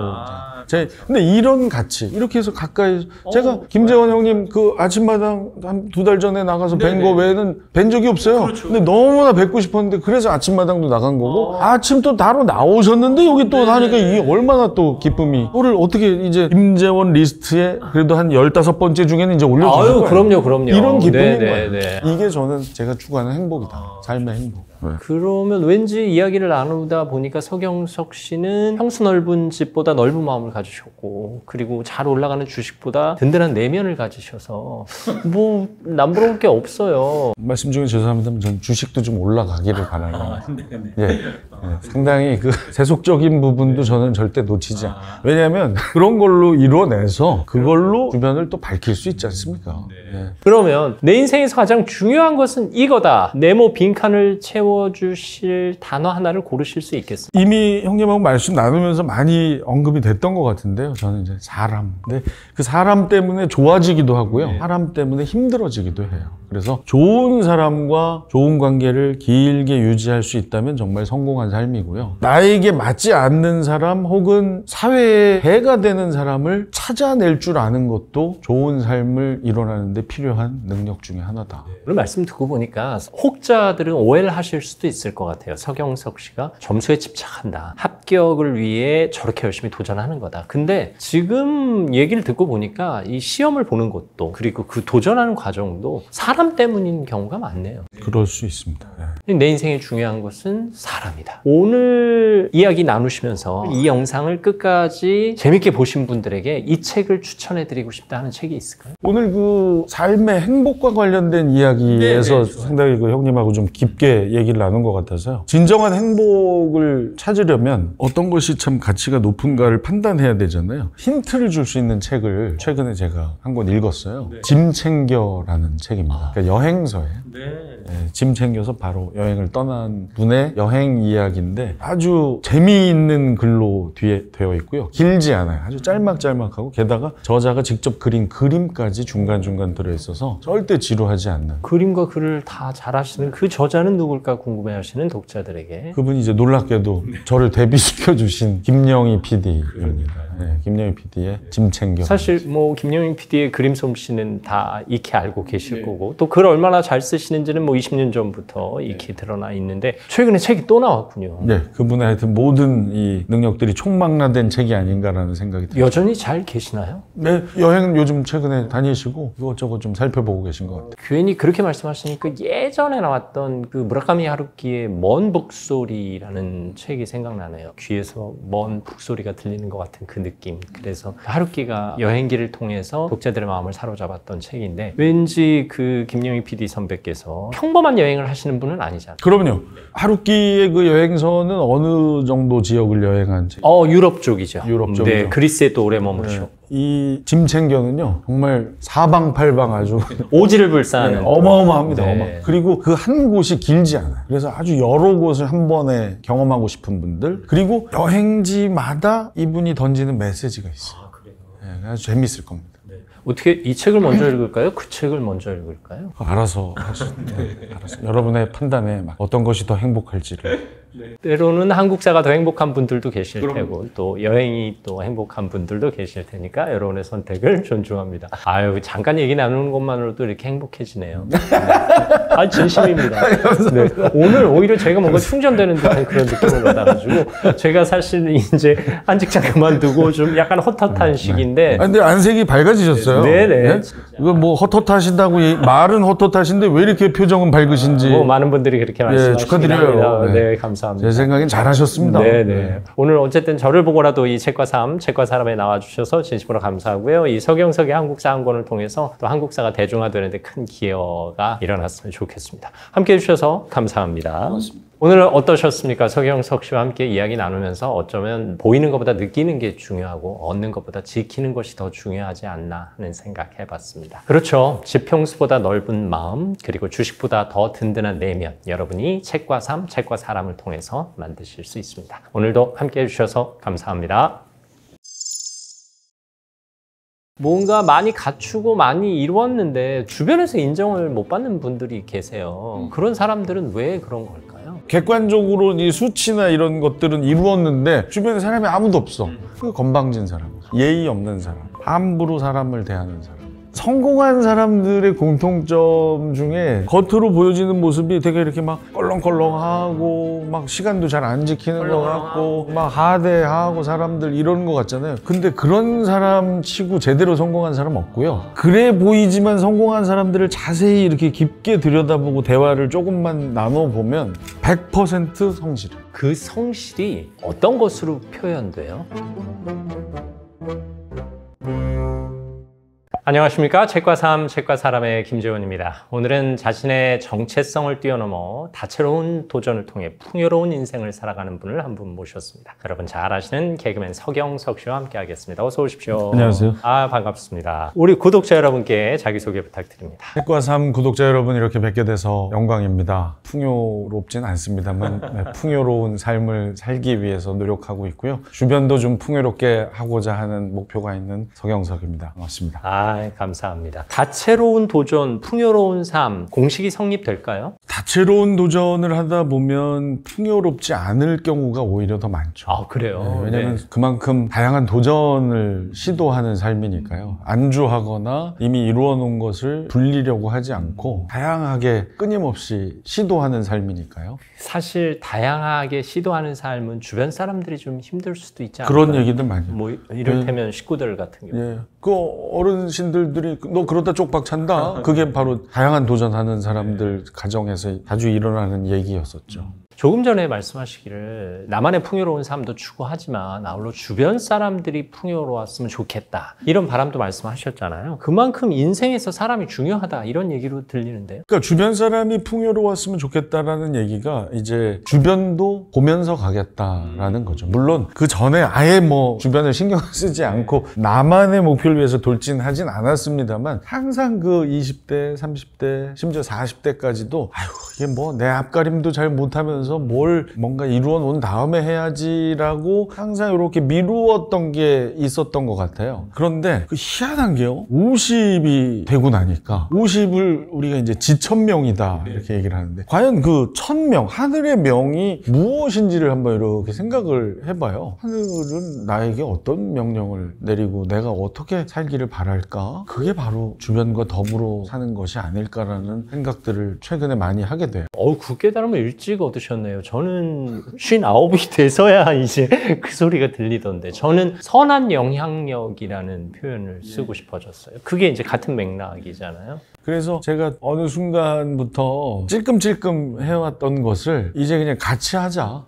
근데 이런 가치 이렇게 해서 가까이 제가 김재원 형님 그 아침마당 한 2달 전에 나가서 뵌 거 외에는 뵌 적이 없어요. 근데 너무나 뵙고 싶었는데 그래서 아침마당도 나간 거고 아침 또 따로 나오셨는데 여기 또 하니까 이게 얼마나 또 기쁨이. 그거를 어떻게 이제 김재원 리스트에 그래도 한 15번째 중에는 이제 올려주실 거예요. 그럼요. 이런 기쁨인 거예요. 네. 이게 저는 제가 추구하는 행복이다. 삶의 행복. 네. 그러면 왠지 이야기를 나누다 보니까 서경석 씨는 평수 넓은 집보다 넓은 마음을 가지셨고, 그리고 잘 올라가는 주식보다 든든한 내면을 가지셔서 뭐 남부러울 게 없어요. 말씀 중에 죄송합니다만 전 주식도 좀 올라가기를 바라요. 예. 상당히 그 세속적인 부분도 저는 절대 놓치지 않아요. 왜냐하면 그런 걸로 이뤄내서 그걸로 주변을 또 밝힐 수 있지 않습니까? 예. 그러면 내 인생에서 가장 중요한 것은 이거다. 네모 빈칸을 채워주실 단어 하나를 고르실 수 있겠어요? 이미 형님하고 말씀 나누면서 많이 언급이 됐던 것 같은데요. 저는 이제 사람. 근데 그 사람 때문에 좋아지기도 하고요. 사람 때문에 힘들어지기도 해요. 그래서 좋은 사람과 좋은 관계를 길게 유지할 수 있다면 정말 성공한 삶이고요. 나에게 맞지 않는 사람 혹은 사회에 해가 되는 사람을 찾아낼 줄 아는 것도 좋은 삶을 이뤄내는데 필요한 능력 중에 하나다. 오늘 말씀 듣고 보니까 혹자들은 오해를 하실 수도 있을 것 같아요. 서경석 씨가 점수에 집착한다. 합격을 위해 저렇게 열심히 도전하는 거다. 근데 지금 얘기를 듣고 보니까 이 시험을 보는 것도 그리고 그 도전하는 과정도 사람 때문인 경우가 많네요. 그럴 수 있습니다. 내 인생에 중요한 것은 사람이다. 오늘 이야기 나누시면서 이 영상을 끝까지 재밌게 보신 분들에게 이 책을 추천해드리고 싶다 하는 책이 있을까요? 오늘 그 삶의 행복과 관련된 이야기에서 상당히 그 형님하고 좀 깊게 얘기를 나눈 것 같아서요. 진정한 행복을 찾으려면 어떤 것이 참 가치가 높은가를 판단해야 되잖아요. 힌트를 줄 수 있는 책을 최근에 제가 한 권 읽었어요. 짐 챙겨라는 책입니다. 그러니까 여행서예요. 짐 챙겨서 바로 여행을 떠난 분의 여행 이야기인데 아주 재미있는 글로 뒤에 되어 있고요. 길지 않아요. 아주 짤막짤막하고 게다가 저자가 직접 그린 그림까지 중간중간 들어있어서 절대 지루하지 않는. 그림과 글을 다 잘하시는 그 저자는 누굴까 궁금해하시는 독자들에게 그분이 이제 놀랍게도 저를 데뷔시켜 주신 김영희 PD입니다. 네, 김영희 PD의 짐 챙겨. 사실 뭐 김영희 PD의 그림 솜씨는 다 익히 알고 계실 거고 또 글 얼마나 잘 쓰시는지는 뭐 20년 전부터 익히 드러나 있는데 최근에 책이 또 나왔군요. 네, 그분의 하여튼 모든 이 능력들이 총망라된 책이 아닌가라는 생각이 듭니다. 여전히 잘 계시나요? 네, 여행 요즘 최근에 다니시고 이것저것 좀 살펴보고 계신 것 같아요. 괜히 그렇게 말씀하시니까 예전에 나왔던 그 무라카미 하루키의 먼 북소리라는 책이 생각나네요. 귀에서 먼 북소리가 들리는 것 같은 그 느낌. 그래서 하루키가 여행기를 통해서 독자들의 마음을 사로잡았던 책인데 왠지 그 김영희 PD 선배께서 평범한 여행을 하시는 분은 아니잖아요. 그럼요. 하루키의 그 여행서는 어느 정도 지역을 여행한 책? 유럽 쪽이죠. 유럽 쪽이죠. 네, 그리스에 또 오래 머무르셨고. 이 짐 챙겨는요 정말 사방팔방 아주 오지를 불사하는 어마어마합니다. 네. 그리고 그 한 곳이 길지 않아요. 그래서 아주 여러 곳을 한 번에 경험하고 싶은 분들, 그리고 여행지마다 이분이 던지는 메시지가 있어요. 그래요? 네, 아주 재밌을 겁니다. 어떻게 이 책을 먼저 읽을까요? 그 책을 먼저 읽을까요? 알아서 하시죠. 알아서. 여러분의 판단에 어떤 것이 더 행복할지를. 때로는 한국사가 더 행복한 분들도 계실 테고 또 여행이 또 행복한 분들도 계실 테니까 여러분의 선택을 존중합니다. 아유, 잠깐 얘기 나누는 것만으로도 이렇게 행복해지네요. 아, 진심입니다. 네. 오늘 오히려 제가 뭔가 충전되는 듯한 그런 느낌을 받아가지고 제가 사실 이제 한 직장 그만두고 좀 약간 헛헛한 시기인데 근데 안색이 밝아지셨어요. 네네. 네? 이거 뭐 헛헛하신다고 말은 헛헛하신데 왜 이렇게 표정은 밝으신지. 뭐 많은 분들이 그렇게 말씀하십니다. 축하드려요. 네, 감사합니다. 제 생각엔 잘하셨습니다. 네네. 오늘 어쨌든 저를 보고라도 이 책과 삶, 책과 사람에 나와주셔서 진심으로 감사하고요. 이 서경석의 한국사 한 권을 통해서 또 한국사가 대중화되는데 큰 기여가 일어났으면 좋겠습니다. 함께해 주셔서 감사합니다. 고맙습니다. 오늘 어떠셨습니까? 서경석 씨와 함께 이야기 나누면서 어쩌면 보이는 것보다 느끼는 게 중요하고 얻는 것보다 지키는 것이 더 중요하지 않나 하는 생각 해봤습니다. 그렇죠. 지평수보다 넓은 마음, 그리고 주식보다 더 든든한 내면, 여러분이 책과 삶, 책과 사람을 통해서 만드실 수 있습니다. 오늘도 함께 해주셔서 감사합니다. 뭔가 많이 갖추고 많이 이루었는데 주변에서 인정을 못 받는 분들이 계세요. 그런 사람들은 왜 그런 걸까요? 객관적으로 이 수치나 이런 것들은 이루었는데 주변에 사람이 아무도 없어. 그 건방진 사람, 예의 없는 사람, 함부로 사람을 대하는 사람. 성공한 사람들의 공통점 중에 겉으로 보여지는 모습이 되게 이렇게 막 껄렁껄렁하고 막 시간도 잘 안 지키는 것 같고 막 하대하고 사람들 이러는 것 같잖아요. 근데 그런 사람 치고 제대로 성공한 사람 없고요. 그래 보이지만 성공한 사람들을 자세히 이렇게 깊게 들여다보고 대화를 조금만 나눠보면 100% 성실. 그 성실이 어떤 것으로 표현돼요? 안녕하십니까. 책과 삶, 책과 사람의 김재원입니다. 오늘은 자신의 정체성을 뛰어넘어 다채로운 도전을 통해 풍요로운 인생을 살아가는 분을 한 분 모셨습니다. 여러분 잘 아시는 개그맨 서경석 씨와 함께 하겠습니다. 어서 오십시오. 안녕하세요. 반갑습니다. 우리 구독자 여러분께 자기소개 부탁드립니다. 책과 삶 구독자 여러분 이렇게 뵙게 돼서 영광입니다. 풍요롭진 않습니다만 네, 풍요로운 삶을 살기 위해서 노력하고 있고요. 주변도 좀 풍요롭게 하고자 하는 목표가 있는 서경석입니다. 반갑습니다. 감사합니다. 다채로운 도전, 풍요로운 삶, 공식이 성립될까요? 다채로운 도전을 하다 보면 풍요롭지 않을 경우가 오히려 더 많죠. 아, 그래요? 왜냐하면 네. 그만큼 다양한 도전을 시도하는 삶이니까요. 안주하거나 이미 이루어 놓은 것을 불리려고 하지 않고 다양하게 끊임없이 시도하는 삶이니까요. 사실 다양하게 시도하는 삶은 주변 사람들이 좀 힘들 수도 있지 않을까요? 그런 얘기들 많이 해요. 뭐 이를테면 식구들 같은 경우. 예. 그 어르신들이 너 그러다 쪽박 찬다. 그게 바로 다양한 도전하는 사람들 가정에서 자주 일어나는 얘기였었죠. 조금 전에 말씀하시기를 나만의 풍요로운 삶도 추구하지만 아울러 주변 사람들이 풍요로웠으면 좋겠다. 이런 바람도 말씀하셨잖아요. 그만큼 인생에서 사람이 중요하다. 이런 얘기로 들리는데요. 그러니까 주변 사람이 풍요로웠으면 좋겠다라는 얘기가 이제 주변도 보면서 가겠다라는 거죠. 물론 그 전에 아예 뭐 주변을 신경 쓰지 않고 나만의 목표를 위해서 돌진하진 않았습니다만 항상 그 20대, 30대, 심지어 40대까지도 아유 이게 뭐 내 앞가림도 잘 못하면서 뭘 뭔가 이루어 놓은 다음에 해야지라고 항상 이렇게 미루었던 게 있었던 것 같아요. 그런데 그 희한한 게요. 50이 되고 나니까 50을 우리가 이제 지천명이다 이렇게 얘기를 하는데 과연 그 천명, 하늘의 명이 무엇인지를 한번 이렇게 생각을 해봐요. 하늘은 나에게 어떤 명령을 내리고 내가 어떻게 살기를 바랄까? 그게 바로 주변과 더불어 사는 것이 아닐까라는 생각들을 최근에 많이 하게 돼요. 그 깨달음을 일찍 얻으셨네요. 저는 59이 돼서야 이제 그 소리가 들리던데 저는 선한 영향력이라는 표현을 쓰고 싶어졌어요. 그게 이제 같은 맥락이잖아요. 그래서 제가 어느 순간부터 찔끔찔끔 해왔던 것을 이제 그냥 같이 하자.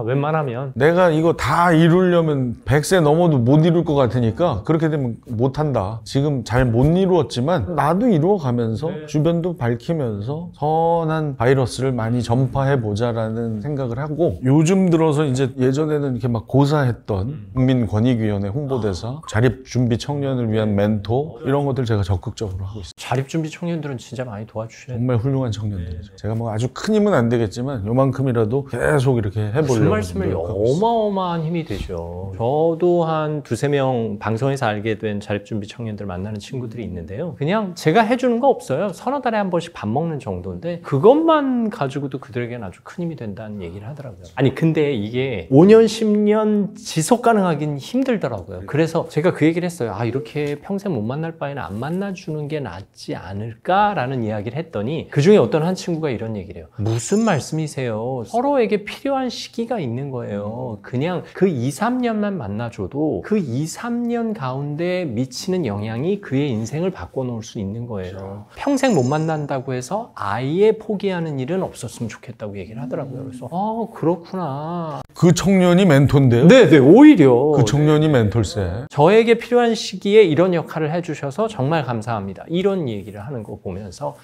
웬만하면. 내가 이거 다 이루려면 100세 넘어도 못 이룰 것 같으니까 그렇게 되면 못한다. 지금 잘 못 이루었지만 나도 이루어가면서 주변도 밝히면서 선한 바이러스를 많이 전파해보자라는 생각을 하고 요즘 들어서 이제 예전에는 이렇게 막 고사했던 국민권익위원회 홍보대사, 자립준비 청년을 위한 멘토 이런 것들 제가 적극적으로 하고 있습니다. 자립준비 청년들은 진짜 많이 도와주셔야 돼요. 정말 훌륭한 청년들이죠. 제가 뭐 아주 큰 힘은 안 되겠지만 요만큼이라도 계속 이렇게 해보려고. 무슨 말씀을 어마어마한 힘이 되죠. 저도 한 두세 명 방송에서 알게 된 자립준비 청년들 만나는 친구들이 있는데요. 그냥 제가 해주는 거 없어요. 서너 달에 한 번씩 밥 먹는 정도인데 그것만 가지고도 그들에게는 아주 큰 힘이 된다는 얘기를 하더라고요. 아니 근데 이게 5년, 10년 지속 가능하긴 힘들더라고요. 그래서 제가 그 얘기를 했어요. 이렇게 평생 못 만날 바에는 안 만나주는 게 낫지 않을까라는 이야기를 했더니 그중에 어떤 한 친구가 이런 얘기를 해요. 무슨 말씀이세요? 서로에게 필요한 시기가 있는 거예요. 그냥 그 2, 3년만 만나줘도 그 2, 3년 가운데 미치는 영향이 그의 인생을 바꿔놓을 수 있는 거예요. 평생 못 만난다고 해서 아예 포기하는 일은 없었으면 좋겠다고 얘기를 하더라고요. 그래서 그렇구나. 그 청년이 멘토인데요? 네, 오히려 그 청년이 멘토일세. 저에게 필요한 시기에 이런 역할을 해주셔서 정말 감사합니다. 이런 얘기를 하는 거 보면서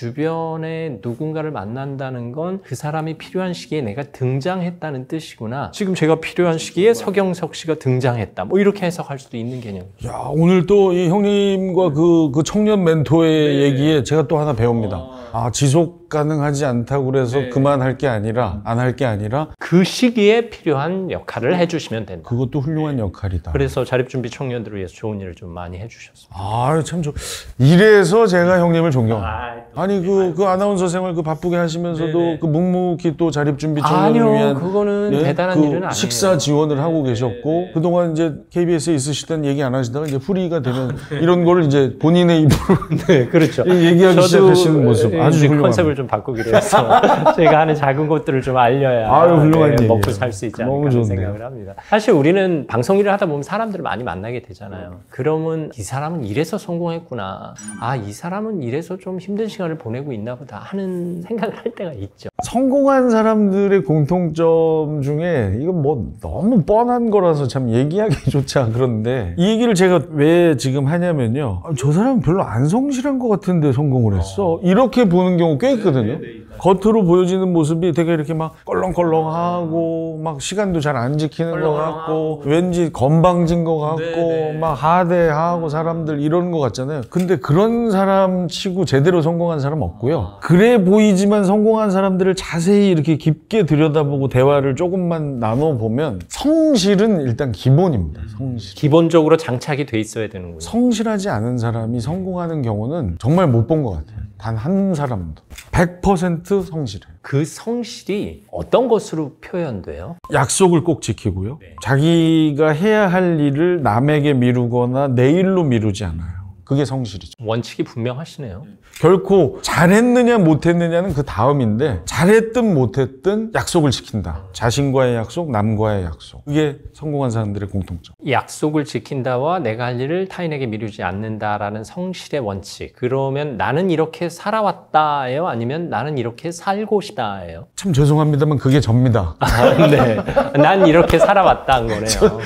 주변에 누군가를 만난다는 건 그 사람이 필요한 시기에 내가 등장했다는 뜻이구나. 지금 제가 필요한 시기에 서경석 씨가 등장했다. 뭐 이렇게 해석할 수도 있는 개념이죠. 야, 오늘 또 이 형님과 그 청년 멘토의 얘기에 제가 또 하나 배웁니다. 지속 지속 가능하지 않다고 그래서 그만할 게 아니라 안 할 게 아니라 그 시기에 필요한 역할을 해주시면 된다. 그것도 훌륭한 역할이다. 그래서 자립준비 청년들을 위해서 좋은 일을 좀 많이 해주셨습니다. 아, 참 이래서 제가 형님을 아니 그 아나운서 생활 그 바쁘게 하시면서도 그 묵묵히 또 자립준비 청년을 아니요, 위한 그거는 대단한 일은 아니에요. 식사 지원을 하고 계셨고 그동안 이제 KBS에 있으실 때는 얘기 안 하시다가 이제 프리가 되면 이런 걸 이제 본인의 입으로 네, 그렇죠. 얘기하기 시작하시는 모습 아주 훌륭합니다. 컨셉을 좀 바꾸기로 해서 저희가 하는 작은 것들을 좀 알려야 훌륭한 얘기예요. 먹고 살 수 있지 않을까 하는 생각을 합니다. 사실 우리는 방송 일을 하다 보면 사람들을 많이 만나게 되잖아요. 그러면 이 사람은 이래서 성공했구나. 아, 이 사람은 이래서 좀 힘든 시간을 보내고 있나 보다 하는 생각을 할 때가 있죠. 성공한 사람들의 공통점 중에 이건 뭐 너무 뻔한 거라서 참 얘기하기조차 그런데 이 얘기를 제가 왜 지금 하냐면요. 저 사람은 별로 안 성실한 것 같은데 성공을 했어. 이렇게 보는 경우 꽤 있거든요. 겉으로 보여지는 모습이 되게 이렇게 막 껄렁껄렁하고 막 시간도 잘 안 지키는 것 같고 왠지 건방진 것 같고 막 하대하고 사람들 이러는 것 같잖아요. 근데 그런 사람 치고 제대로 성공한 사람 없고요. 그래 보이지만 성공한 사람들을 자세히 이렇게 깊게 들여다보고 대화를 조금만 나눠보면 성실은 일단 기본입니다. 성실. 기본적으로 장착이 돼 있어야 되는군요. 성실하지 않은 사람이 성공하는 경우는 정말 못 본 것 같아요. 단 한 사람도. 100% 성실해요. 그 성실이 어떤 것으로 표현돼요? 약속을 꼭 지키고요. 자기가 해야 할 일을 남에게 미루거나 내일로 미루지 않아요. 그게 성실이죠. 원칙이 분명하시네요. 결코 잘했느냐 못했느냐는 그 다음인데 잘했든 못했든 약속을 지킨다. 자신과의 약속, 남과의 약속. 그게 성공한 사람들의 공통점. 약속을 지킨다와 내가 할 일을 타인에게 미루지 않는다라는 성실의 원칙. 그러면 나는 이렇게 살아왔다예요? 아니면 나는 이렇게 살고 싶다예요? 참 죄송합니다만 그게 접니다. 네. 난 이렇게 살아왔다는 거네요.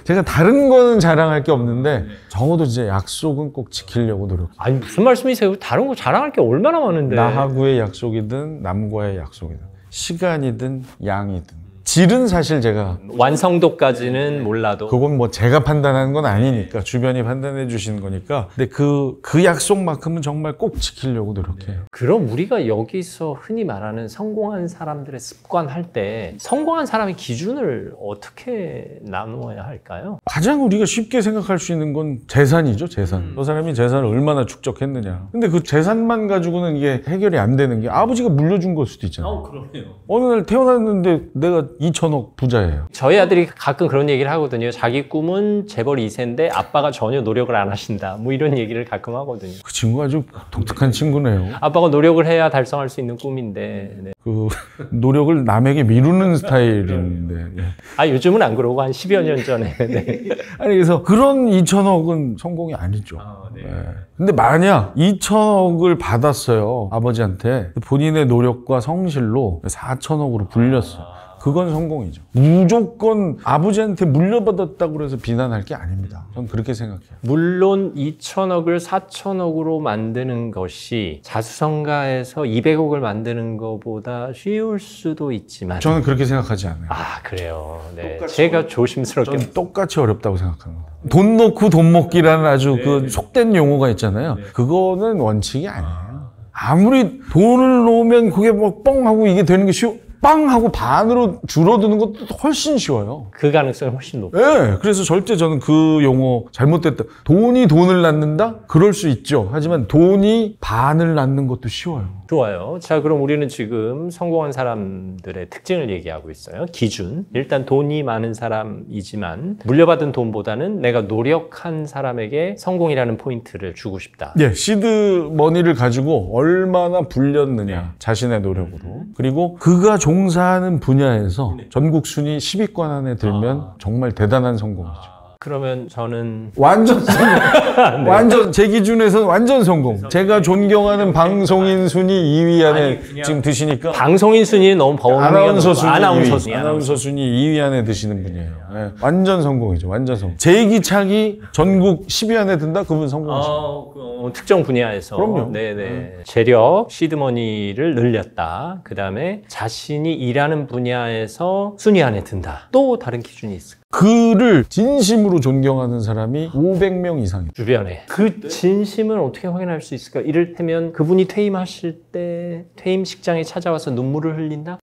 제가 다른 거는 자랑할 게 없는데 적어도 이제 약속은 꼭 지키려고 노력해요. 아니, 무슨 말씀이세요? 다른 거 자랑할 게 얼마나 많은데. 나하고의 약속이든 남과의 약속이든 시간이든 양이든 질은 사실 제가 완성도까지는 몰라도 그건 뭐 제가 판단하는 건 아니니까 주변이 판단해 주시는 거니까 근데 그 약속만큼은 정말 꼭 지키려고 노력해요. 그럼 우리가 여기서 흔히 말하는 성공한 사람들의 습관 할 때 성공한 사람의 기준을 어떻게 나누어야 할까요? 가장 우리가 쉽게 생각할 수 있는 건 재산이죠. 재산. 저 사람이 재산을 얼마나 축적했느냐. 근데 그 재산만 가지고는 이게 해결이 안 되는 게 아버지가 물려준 걸 수도 있잖아요. 그럼요. 어느 날 태어났는데 내가 2천억 부자예요. 저희 아들이 가끔 그런 얘기를 하거든요. 자기 꿈은 재벌 2세인데 아빠가 전혀 노력을 안 하신다. 뭐 이런 얘기를 가끔 하거든요. 그 친구가 아주 독특한 친구네요. 아빠가 노력을 해야 달성할 수 있는 꿈인데. 네. 그 노력을 남에게 미루는 스타일인데. 예. 아, 요즘은 안 그러고 한 10여 년 전에. 네. 아니 그래서 그런 2천억은 성공이 아니죠. 네. 예. 근데 만약 2천억을 받았어요. 아버지한테 본인의 노력과 성실로 4천억으로 불렸어. 그건 성공이죠. 무조건 아버지한테 물려받았다고 해서 비난할 게 아닙니다. 저는 그렇게 생각해요. 물론 2천억을 4천억으로 만드는 것이 자수성가해서 200억을 만드는 것보다 쉬울 수도 있지만 저는 그렇게 생각하지 않아요. 아, 그래요. 네. 제가 조심스럽게 저는 똑같이 어렵다고 생각합니다. 돈 놓고 돈 먹기라는 아주 그 속된 용어가 있잖아요. 그거는 원칙이 아니에요. 아무리 돈을 놓으면 그게 뭐 뻥 하고 이게 되는 게 빵 하고 반으로 줄어드는 것도 훨씬 쉬워요. 그 가능성이 훨씬 높아요. 네, 그래서 절대 저는 그 용어 잘못됐다. 돈이 돈을 낳는다? 그럴 수 있죠. 하지만 돈이 반을 낳는 것도 쉬워요. 좋아요. 자, 그럼 우리는 지금 성공한 사람들의 특징을 얘기하고 있어요. 기준. 일단 돈이 많은 사람이지만 물려받은 돈보다는 내가 노력한 사람에게 성공이라는 포인트를 주고 싶다. 네, 시드 머니를 가지고 얼마나 불렸느냐. 자신의 노력으로. 그리고 그가 종사하는 분야에서 전국 순위 10위권 안에 들면 정말 대단한 성공이죠. 그러면 저는 완전 성공. 네. 완전 제 기준에서는 완전 성공. 제가 존경하는 방송인 순위 2위 안에 지금 드시니까 방송인 순위는 너무 버거운데 아나운서 순위 아나운서 2위. 순위. 아나운서 순위 2위 안에 드시는 분이에요. 네. 완전 성공이죠. 완전 성공. 제기차기 전국 10위 안에 든다? 그분 성공이죠. 특정 분야에서. 그럼요. 네네. 재력, 시드머니를 늘렸다. 그 다음에 자신이 일하는 분야에서 순위 안에 든다. 또 다른 기준이 있을까요? 그를 진심으로 존경하는 사람이 500명 이상이에요. 주변에. 그 진심을 어떻게 확인할 수 있을까? 이를테면 그분이 퇴임하실 때 퇴임식장에 찾아와서 눈물을 흘린다?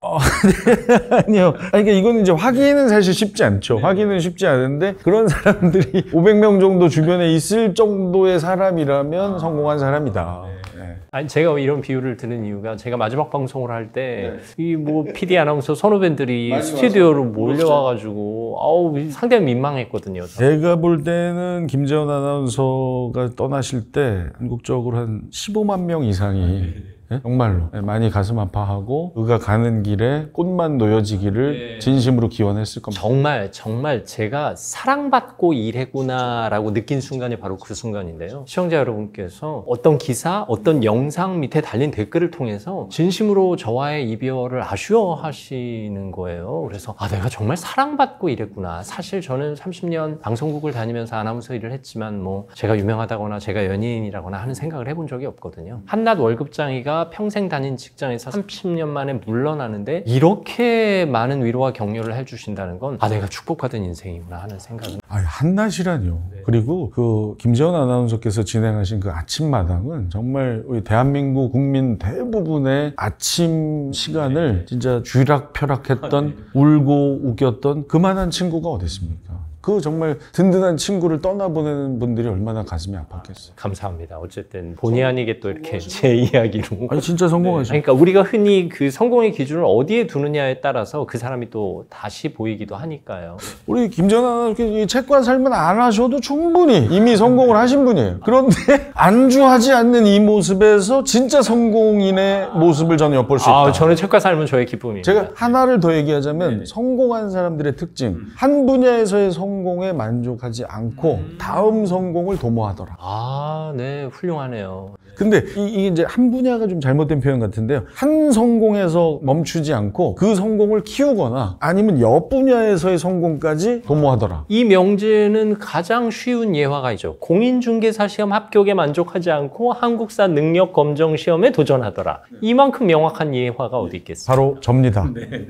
아니요. 그러니까 이거는 이제 확인은 사실 쉽지 않죠. 확인은 쉽지 않은데 그런 사람들이 500명 정도 주변에 있을 정도의 사람이라면 성공한 사람이다. 네. 아니, 제가 이런 비유를 드는 이유가 제가 마지막 방송을 할 때 이 뭐 PD 아나운서 선후배들이 스튜디오로 몰려와가지고 아우 상당히 민망했거든요. 제가 볼 때는 김재원 아나운서가 떠나실 때 전국적으로 한 15만 명 이상이 정말로 많이 가슴 아파하고 그가 가는 길에 꽃만 놓여지기를 진심으로 기원했을 겁니다. 정말 제가 사랑받고 일했구나라고 느낀 순간이 바로 그 순간인데요. 시청자 여러분께서 어떤 기사, 어떤 영상 밑에 달린 댓글을 통해서 진심으로 저와의 이별을 아쉬워하시는 거예요. 그래서 내가 정말 사랑받고 일했구나. 사실 저는 30년 방송국을 다니면서 아나운서 일을 했지만 뭐 제가 유명하다거나 제가 연예인이라거나 하는 생각을 해본 적이 없거든요. 한낮 월급장이가 평생 다닌 직장에서 30년 만에 물러나는데 이렇게 많은 위로와 격려를 해주신다는 건 내가 축복받은 인생이구나 하는 생각은. 한낮이라뇨. 그리고 그 김재원 아나운서께서 진행하신 그 아침마당은 정말 우리 대한민국 국민 대부분의 아침 시간을 진짜 쥐락펴락했던 울고 웃겼던 그만한 친구가 어디 있습니까? 그 정말 든든한 친구를 떠나보내는 분들이 얼마나 가슴이 아팠겠어요. 감사합니다. 어쨌든 본의 아니게 또 이렇게 제 이야기로. 아니 진짜 성공하셨어요. 그러니까 우리가 흔히 그 성공의 기준을 어디에 두느냐에 따라서 그 사람이 또 다시 보이기도 하니까요. 우리 김재원 아나운서 책과 삶은 안 하셔도 충분히 이미 성공을 하신 분이에요. 그런데 안주하지 않는 이 모습에서 진짜 성공인의 모습을 저는 엿볼 수 있다. 저는 책과 삶은 저의 기쁨입니다. 제가 하나를 더 얘기하자면 성공한 사람들의 특징, 한 분야에서의 성공에 만족하지 않고 다음 성공을 도모하더라. 네, 훌륭하네요. 근데 이게 이제 한 분야가 좀 잘못된 표현 같은데요. 한 성공에서 멈추지 않고 그 성공을 키우거나 아니면 옆 분야에서의 성공까지 도모하더라. 이 명제는 가장 쉬운 예화가 있죠. 공인중개사 시험 합격에 만족하지 않고 한국사 능력 검정 시험에 도전하더라. 이만큼 명확한 예화가 어디 있겠어요? 바로 접니다.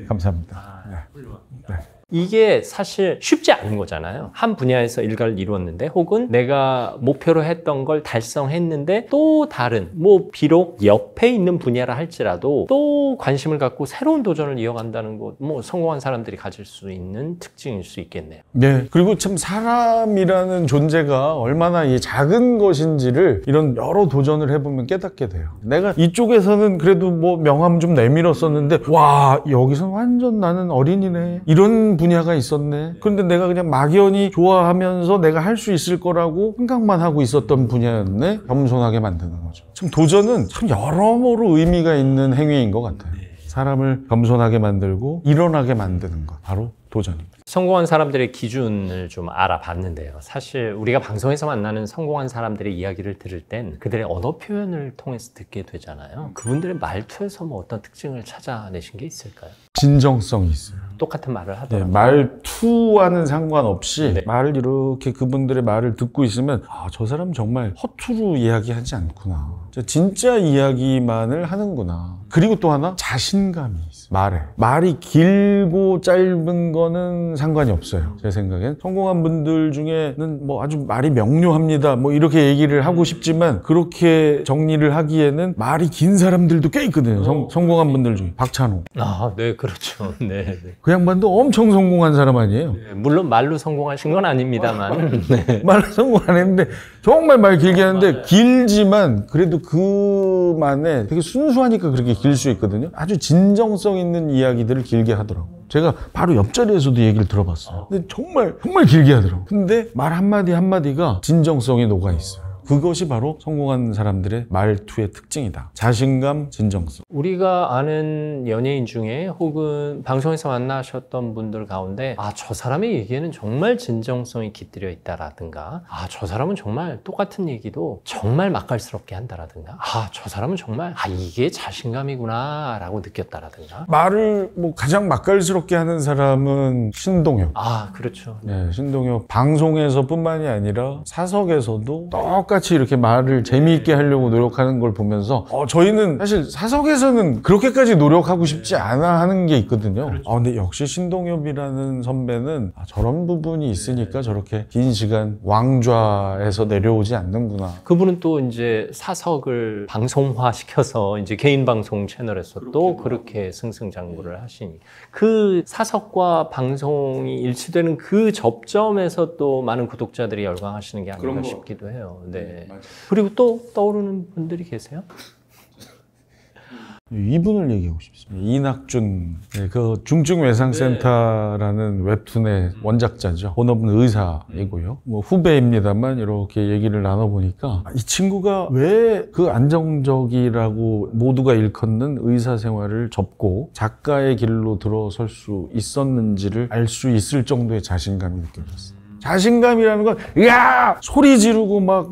감사합니다. 이게 사실 쉽지 않은 거잖아요. 한 분야에서 일가를 이루었는데 혹은 내가 목표로 했던 걸 달성했는데 또 다른 비록 옆에 있는 분야라 할지라도 또 관심을 갖고 새로운 도전을 이어간다는 것 성공한 사람들이 가질 수 있는 특징일 수 있겠네요. 네. 그리고 참 사람이라는 존재가 얼마나 이 작은 것인지를 이런 여러 도전을 해보면 깨닫게 돼요. 내가 이쪽에서는 그래도 명함 좀 내밀었었는데 와 여기서는 완전 나는 어린이네. 이런 분야가 있었네. 그런데 내가 그냥 막연히 좋아하면서 내가 할 수 있을 거라고 생각만 하고 있었던 분야였네. 겸손하게 만드는 거죠. 참 도전은 참 여러모로 의미가 있는 행위인 것 같아요. 사람을 겸손하게 만들고 일어나게 만드는 것. 바로 도전입니다. 성공한 사람들의 기준을 좀 알아봤는데요. 사실 우리가 방송에서 만나는 성공한 사람들의 이야기를 들을 땐 그들의 언어 표현을 통해서 듣게 되잖아요. 그분들의 말투에서 어떤 특징을 찾아내신 게 있을까요? 진정성이 있어요. 똑같은 말을 하더라고요. 말투와는 상관없이 말을 이렇게 그분들의 말을 듣고 있으면 저 사람 정말 허투루 이야기하지 않구나. 진짜 이야기만을 하는구나. 그리고 또 하나 자신감이 있어요. 말이 길고 짧은 거는 상관이 없어요. 제 생각엔 성공한 분들 중에는 아주 말이 명료합니다. 이렇게 얘기를 하고 싶지만 그렇게 정리를 하기에는 말이 긴 사람들도 꽤 있거든요. 성공한 분들 중에 박찬호. 네, 그렇죠. 네. 그 양반도 엄청 성공한 사람 아니에요? 물론 말로 성공하신 건 아닙니다만. 네. 말로 성공 안 했는데 정말 말 길게 하는데 길지만 그래도 그만에 되게 순수하니까 그렇게 길 수 있거든요. 아주 진정성 있는 이야기들을 길게 하더라고요. 제가 바로 옆자리에서도 얘기를 들어봤어요. 근데 정말 길게 하더라고요. 근데 말 한마디 한마디가 진정성이 녹아있어요. 그것이 바로 성공한 사람들의 말투의 특징이다. 자신감, 진정성. 우리가 아는 연예인 중에 혹은 방송에서 만나셨던 분들 가운데 저 사람의 얘기에는 정말 진정성이 깃들여 있다라든가 저 사람은 정말 똑같은 얘기도 정말 맛깔스럽게 한다라든가 저 사람은 정말 이게 자신감이구나 라고 느꼈다라든가. 말을 가장 맛깔스럽게 하는 사람은 신동엽. 그렇죠. 네, 신동엽 방송에서뿐만이 아니라 사석에서도 똑같이 똑같이 이렇게 말을 재미있게 하려고 노력하는 걸 보면서 저희는 사실 사석에서는 그렇게까지 노력하고 싶지 않아 하는 게 있거든요. 근데 역시 신동엽이라는 선배는 저런 부분이 있으니까 저렇게 긴 시간 왕좌에서 내려오지 않는구나. 그분은 또 이제 사석을 방송화 시켜서 이제 개인 방송 채널에서 또 그렇게 승승장구를 하시니 그 사석과 방송이 일치되는 그 접점에서 또 많은 구독자들이 열광하시는 게 아닌가 싶기도 해요. 네. 그리고 또 떠오르는 분들이 계세요? 이분을 얘기하고 싶습니다. 이낙준, 그 중증외상센터라는 웹툰의 원작자죠. 본업은 의사이고요. 뭐 후배입니다만 이렇게 얘기를 나눠보니까 이 친구가 왜 그 안정적이라고 모두가 일컫는 의사 생활을 접고 작가의 길로 들어설 수 있었는지를 알 수 있을 정도의 자신감이 느껴졌어요. 자신감이라는 건, 야! 소리 지르고 막,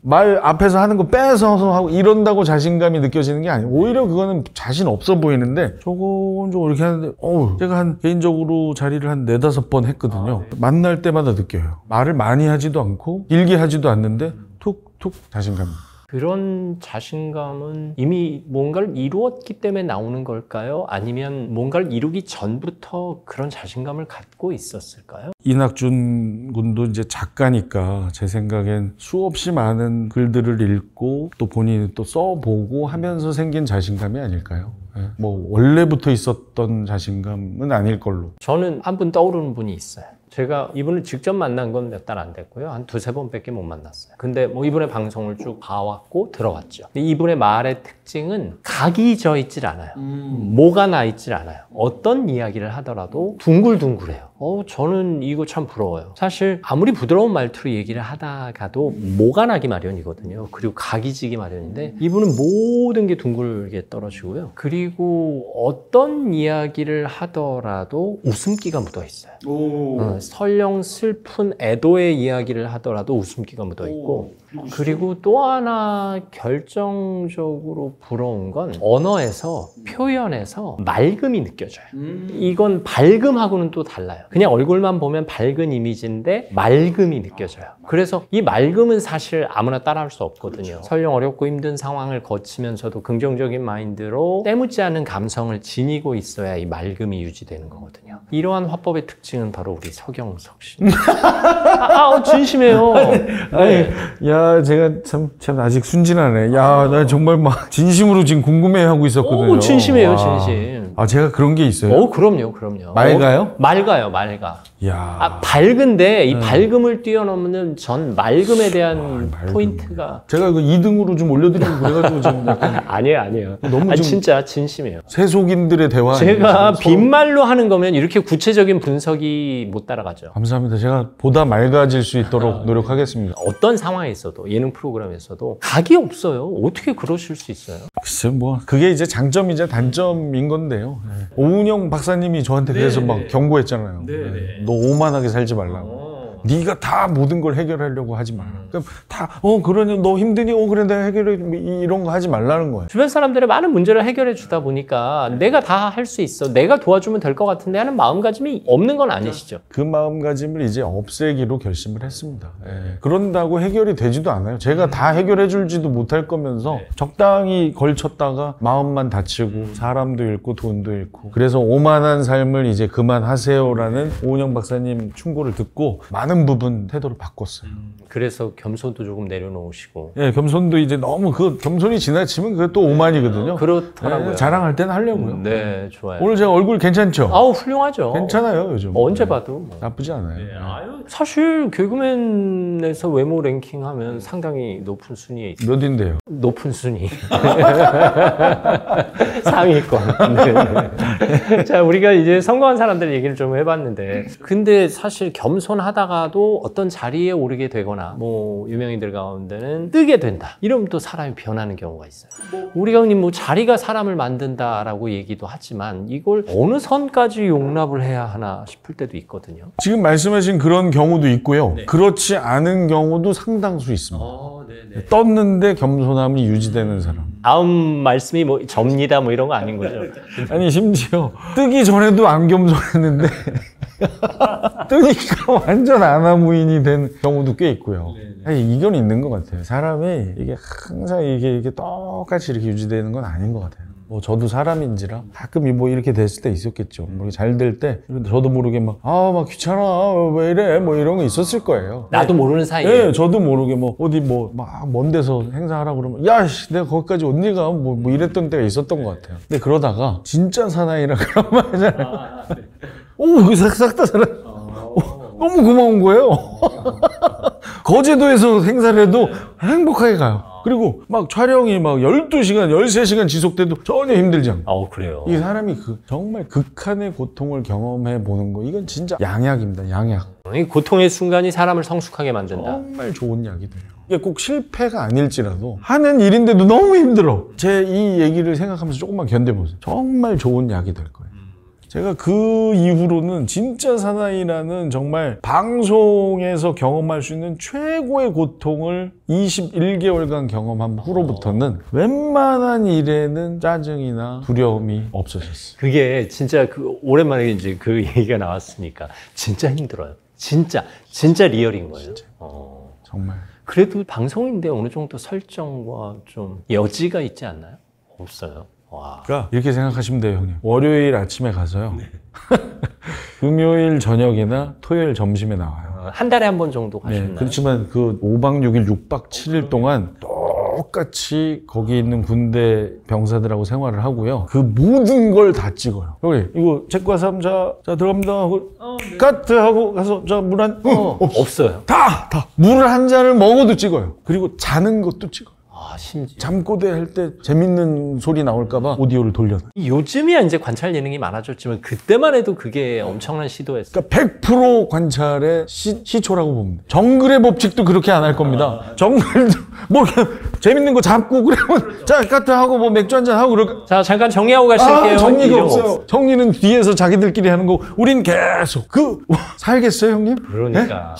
말 앞에서 하는 거 뺏어서 하고 이런다고 자신감이 느껴지는 게 아니에요. 오히려 그거는 자신 없어 보이는데, 조금 이렇게 하는데, 제가 개인적으로 자리를 한 4-5번 했거든요. 만날 때마다 느껴요. 말을 많이 하지도 않고, 길게 하지도 않는데, 툭툭 자신감이. 그런 자신감은 이미 뭔가를 이루었기 때문에 나오는 걸까요? 아니면 뭔가를 이루기 전부터 그런 자신감을 갖고 있었을까요? 이낙준 군도 이제 작가니까 제 생각엔 수없이 많은 글들을 읽고 또 본인이 또 써보고 하면서 생긴 자신감이 아닐까요? 뭐 원래부터 있었던 자신감은 아닐 걸로. 저는 한 분 떠오르는 분이 있어요. 제가 이분을 직접 만난 건 몇 달 안 됐고요. 한 2-3번밖에 못 만났어요. 근데 뭐 이분의 방송을 쭉 봐왔고 들어갔죠. 근데 이분의 말의 특징은 각이 져 있질 않아요. 뭐가 나 있질 않아요. 어떤 이야기를 하더라도 둥글둥글해요. 저는 이거 참 부러워요. 사실 아무리 부드러운 말투로 얘기를 하다가도 뭐가 나기 마련이거든요. 그리고 각이 지기 마련인데 이분은 모든 게 둥글게 떨어지고요. 그리고 어떤 이야기를 하더라도 웃음기가 묻어 있어요. 설령 슬픈 애도의 이야기를 하더라도 웃음기가 묻어 있고, 그리고 또 하나 결정적으로 부러운 건 언어에서, 표현에서 맑음이 느껴져요. 이건 밝음하고는 또 달라요. 그냥 얼굴만 보면 밝은 이미지인데 맑음이 느껴져요. 그래서 이 맑음은 사실 아무나 따라할 수 없거든요. 설령 어렵고 힘든 상황을 거치면서도 긍정적인 마인드로 때묻지 않은 감성을 지니고 있어야 이 맑음이 유지되는 거거든요. 이러한 화법의 특징은 바로 우리 서경석 씨. 진심해요. 네. 야, 제가 참 아직 순진하네. 야, 나 정말 막 진심으로 지금 궁금해하고 있었거든요. 진심이에요, 진심. 제가 그런 게 있어요? 그럼요. 맑아요? 맑아. 야. 밝은데 이 밝음을 뛰어넘는 전 맑음에 대한 포인트가. 제가 이거 2등으로 좀 올려드리고 그래가지고 지금 약간. 아니에요. 너무 진짜 진심이에요. 세속인들의 대화. 제가 빈말로 하는 거면 이렇게 구체적인 분석이 못 따라가죠. 감사합니다. 제가 보다 맑아질 수 있도록 노력하겠습니다. 어떤 상황에 있어도, 예능 프로그램에서도 각이 없어요. 어떻게 그러실 수 있어요? 글쎄, 그게 이제 장점이자 단점인 건데요. 오은영 박사님이 저한테 그래서 막 경고했잖아요. 너 오만하게 살지 말라고. 네가 다 모든 걸 해결하려고 하지 마라. 그럼 다 그러니 너 힘드니? 그래 내가 해결해 이런 거 하지 말라는 거예요. 주변 사람들의 많은 문제를 해결해 주다 보니까 내가 다 할 수 있어, 내가 도와주면 될 것 같은데 하는 마음가짐이 없는 건 아니시죠? 그 마음가짐을 이제 없애기로 결심을 했습니다. 그런다고 해결이 되지도 않아요. 제가 다 해결해 줄지도 못할 거면서 적당히 걸쳤다가 마음만 다치고 사람도 잃고 돈도 잃고, 그래서 오만한 삶을 이제 그만하세요라는 오은영 박사님 충고를 듣고 많은 부분 태도를 바꿨어요. 그래서 겸손도 조금 내려놓으시고. 겸손도 이제 너무 겸손이 지나치면 그게 또 오만이거든요. 그렇더라고요. 자랑할 때는 하려고요. 네, 좋아요. 오늘 제가 얼굴 괜찮죠? 훌륭하죠. 괜찮아요, 요즘. 언제 봐도. 나쁘지 않아요. 사실 개그맨에서 외모 랭킹하면 상당히 높은 순위에 있어요. 몇인데요? 높은 순위. 상위권. 네. 자, 우리가 이제 성공한 사람들 얘기를 좀 해봤는데, 근데 사실 겸손하다가도 어떤 자리에 오르게 되거나 뭐 유명인들 가운데는 뜨게 된다, 이러면 또 사람이 변하는 경우가 있어요. 우리가 흔히 뭐 자리가 사람을 만든다라고 얘기도 하지만 이걸 어느 선까지 용납을 해야 하나 싶을 때도 있거든요. 지금 말씀하신 그런 경우도 있고요. 그렇지 않은 경우도 상당수 있습니다. 떴는데 겸손함이 유지되는 사람. 다음 말씀이 뭐 접니다 뭐 이런 거 아닌 거죠? 아니 심지어 뜨기 전에도 안 겸손했는데 뜨니까 완전 아나무인이 된 경우도 꽤 있고요. 아니, 이건 있는 것 같아요. 사람이 이게 항상 이게 똑같이 이렇게 유지되는 건 아닌 것 같아요. 뭐 저도 사람인지라 가끔 뭐 이렇게 됐을 때 있었겠죠. 뭐 잘 될 때 저도 모르게 막 귀찮아 왜 이래 뭐 이런 거 있었을 거예요. 나도 모르는 사이에. 네, 저도 모르게 뭐 어디 뭐 막 먼 데서 행사하라고 그러면 야씨 내가 거기까지 언니 가 뭐 이랬던 때가 있었던 것 같아요. 근데 그러다가 진짜 사나이라 그런 말 하잖아요. 오, 싹 다 사나이. 너무 고마운 거예요. 거제도에서 행사를 해도 행복하게 가요. 그리고 막 촬영이 막 12시간, 13시간 지속돼도 전혀 힘들지 않고. 그래요. 이 사람이 정말 극한의 고통을 경험해 보는 거, 이건 진짜 양약입니다, 양약. 이 고통의 순간이 사람을 성숙하게 만든다. 정말 좋은 약이 돼요. 이게 꼭 실패가 아닐지라도 하는 일인데도 너무 힘들어. 제 이 얘기를 생각하면서 조금만 견뎌보세요. 정말 좋은 약이 될 거예요. 제가 그 이후로는 진짜 사나이라는 정말 방송에서 경험할 수 있는 최고의 고통을 21개월간 경험한 후로부터는 웬만한 일에는 짜증이나 두려움이 없어졌어요. 그게 진짜 오랜만에 이제 그 얘기가 나왔으니까 진짜 힘들어요. 진짜 리얼인 거예요. 정말. 그래도 방송인데 어느 정도 설정과 좀 여지가 있지 않나요? 없어요. 와. 그러니까 이렇게 생각하시면 돼요, 형님. 월요일 아침에 가서요. 금요일 저녁이나 토요일 점심에 나와요. 한 달에 한 번 정도 가셨나요? 네, 그렇지만 그 5박 6일, 6박 7일 동안 똑같이 거기 있는 군대 병사들하고 생활을 하고요. 그 모든 걸 다 찍어요. 여기 이거 체크가 3자 자 들어갑니다 하고 카트 하고 가서 자 물 한 없어요. 다 물을 한 잔을 먹어도 찍어요. 그리고 자는 것도 찍어요. 심지어. 잠꼬대 할 때 재밌는 소리 나올까봐 오디오를 돌려놔요. 요즘이야 이제 관찰 예능이 많아졌지만 그때만 해도 그게 엄청난 시도였어요. 그러니까 100% 관찰의 시초라고 봅니다. 정글의 법칙도 그렇게 안 할 겁니다. 정글도 뭐 재밌는 거 잡고 그러면 자 카트 하고 뭐 맥주 한잔 하고 그럴까. 자 잠깐 정리하고 가실게요. 정리가 없어요. 정리는 뒤에서 자기들끼리 하는 거. 우린 계속 살겠어요 형님? 그러니까.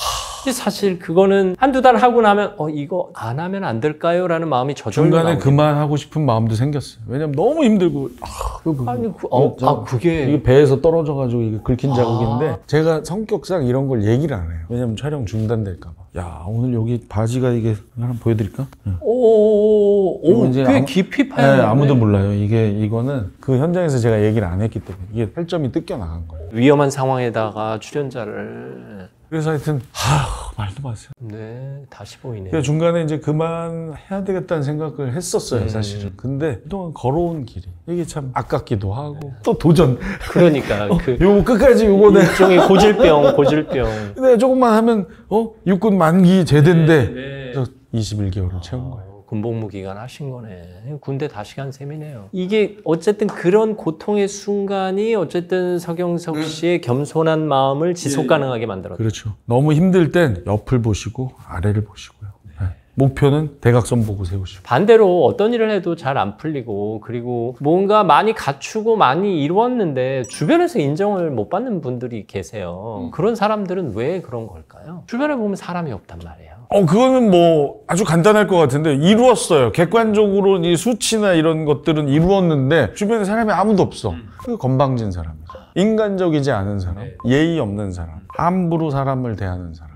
사실 그거는 한두 달 하고 나면 이거 안 하면 안 될까요? 라는 마음이 저절로 중간에 나오게. 그만하고 싶은 마음도 생겼어요. 왜냐면 너무 힘들고 그게 이게 배에서 떨어져가지고 이게 긁힌 자국인데 제가 성격상 이런 걸 얘기를 안 해요. 왜냐면 촬영 중단될까 봐. 야 오늘 여기 바지가 이게 하나 보여드릴까? 꽤 깊이 파요. 네, 아무도 몰라요. 이거는 그 현장에서 제가 얘기를 안 했기 때문에 이게 8점이 뜯겨 나간 거예요. 위험한 상황에다가 출연자를. 그래서 하여튼 말도 마세요. 네, 다시 보이네요. 그래서 중간에 이제 그만해야 되겠다는 생각을 했었어요, 사실은. 근데 그동안 걸어온 길이 이게 참 아깝기도 하고 또 도전. 그러니까 요거 끝까지 요거 내가 일종의 고질병. 내가 조금만 하면 육군 만기 제대인데 그래서 21개월을 채운 거예요. 군복무 기간 하신 거네. 군대 다시 간 셈이네요. 이게 어쨌든 그런 고통의 순간이 어쨌든 서경석 씨의 겸손한 마음을 지속 가능하게 만들었다. 그렇죠. 너무 힘들 땐 옆을 보시고 아래를 보시고요. 네. 목표는 대각선 보고 세우시고. 반대로 어떤 일을 해도 잘 안 풀리고 그리고 뭔가 많이 갖추고 많이 이루었는데 주변에서 인정을 못 받는 분들이 계세요. 그런 사람들은 왜 그런 걸까요? 주변에 보면 사람이 없단 말이에요. 그거는 뭐 아주 간단할 것 같은데 이루었어요. 객관적으로 이 수치나 이런 것들은 이루었는데 주변에 사람이 아무도 없어. 그 건방진 사람이죠. 인간적이지 않은 사람, 예의 없는 사람, 함부로 사람을 대하는 사람.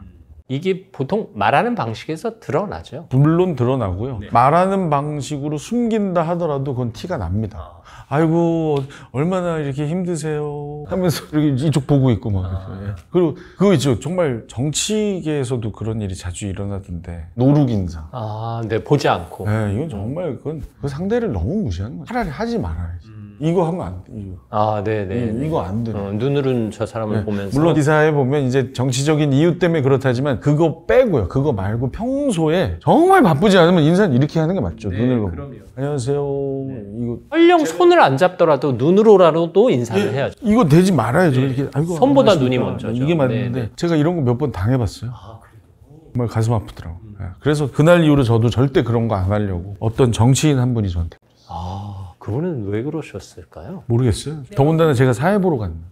이게 보통 말하는 방식에서 드러나죠. 물론 드러나고요. 말하는 방식으로 숨긴다 하더라도 그건 티가 납니다. 아이고 얼마나 이렇게 힘드세요 하면서 이렇게 이쪽 보고 있고 막 이렇게. 그리고 그거 있죠. 정말 정치계에서도 그런 일이 자주 일어나던데 노룩 인사. 네, 보지 않고. 네, 이건 정말 그 상대를 너무 무시하는 거예요. 차라리 하지 말아야지. 이거 하면 안 돼. 네네. 이거 안 돼. 눈으로는 저 사람을 보면서. 물론 기사에 보면 이제 정치적인 이유 때문에 그렇다지만 그거 빼고요. 그거 말고 평소에 정말 바쁘지 않으면 인사는 이렇게 하는 게 맞죠. 눈을 보고. 안녕하세요. 이거 설령 손을 안 잡더라도 눈으로라도 인사를 해야죠. 이거 대지 말아야죠. 이렇게 아이고, 손보다 안녕하십니까. 눈이 먼저죠. 이게 맞는데 제가 이런 거 몇 번 당해봤어요. 정말 가슴 아프더라고. 그래서 그날 이후로 저도 절대 그런 거 안 하려고 어떤 정치인 한 분이 저한테 그분은 왜 그러셨을까요? 모르겠어요. 더군다나 제가 사회 보러 갔는데.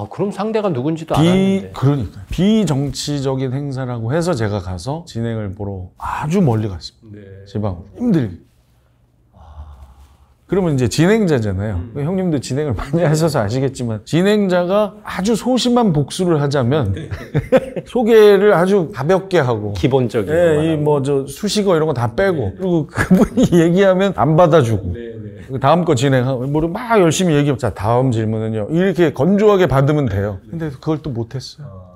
그럼 상대가 누군지도 알았는데. 그러니까 비정치적인 행사라고 해서 제가 가서 진행을 보러 아주 멀리 갔습니다. 지방 힘들게. 그러면 이제 진행자잖아요. 형님도 진행을 많이 하셔서 아시겠지만 진행자가 아주 소심한 복수를 하자면 소개를 아주 가볍게 하고 기본적인 이 뭐 저 수식어 이런 거 다 빼고 그리고 그분이 얘기하면 안 받아주고 다음 거 진행하고 막 열심히 얘기하면 자 다음 질문은요 이렇게 건조하게 받으면 돼요. 근데 그걸 또 못했어요.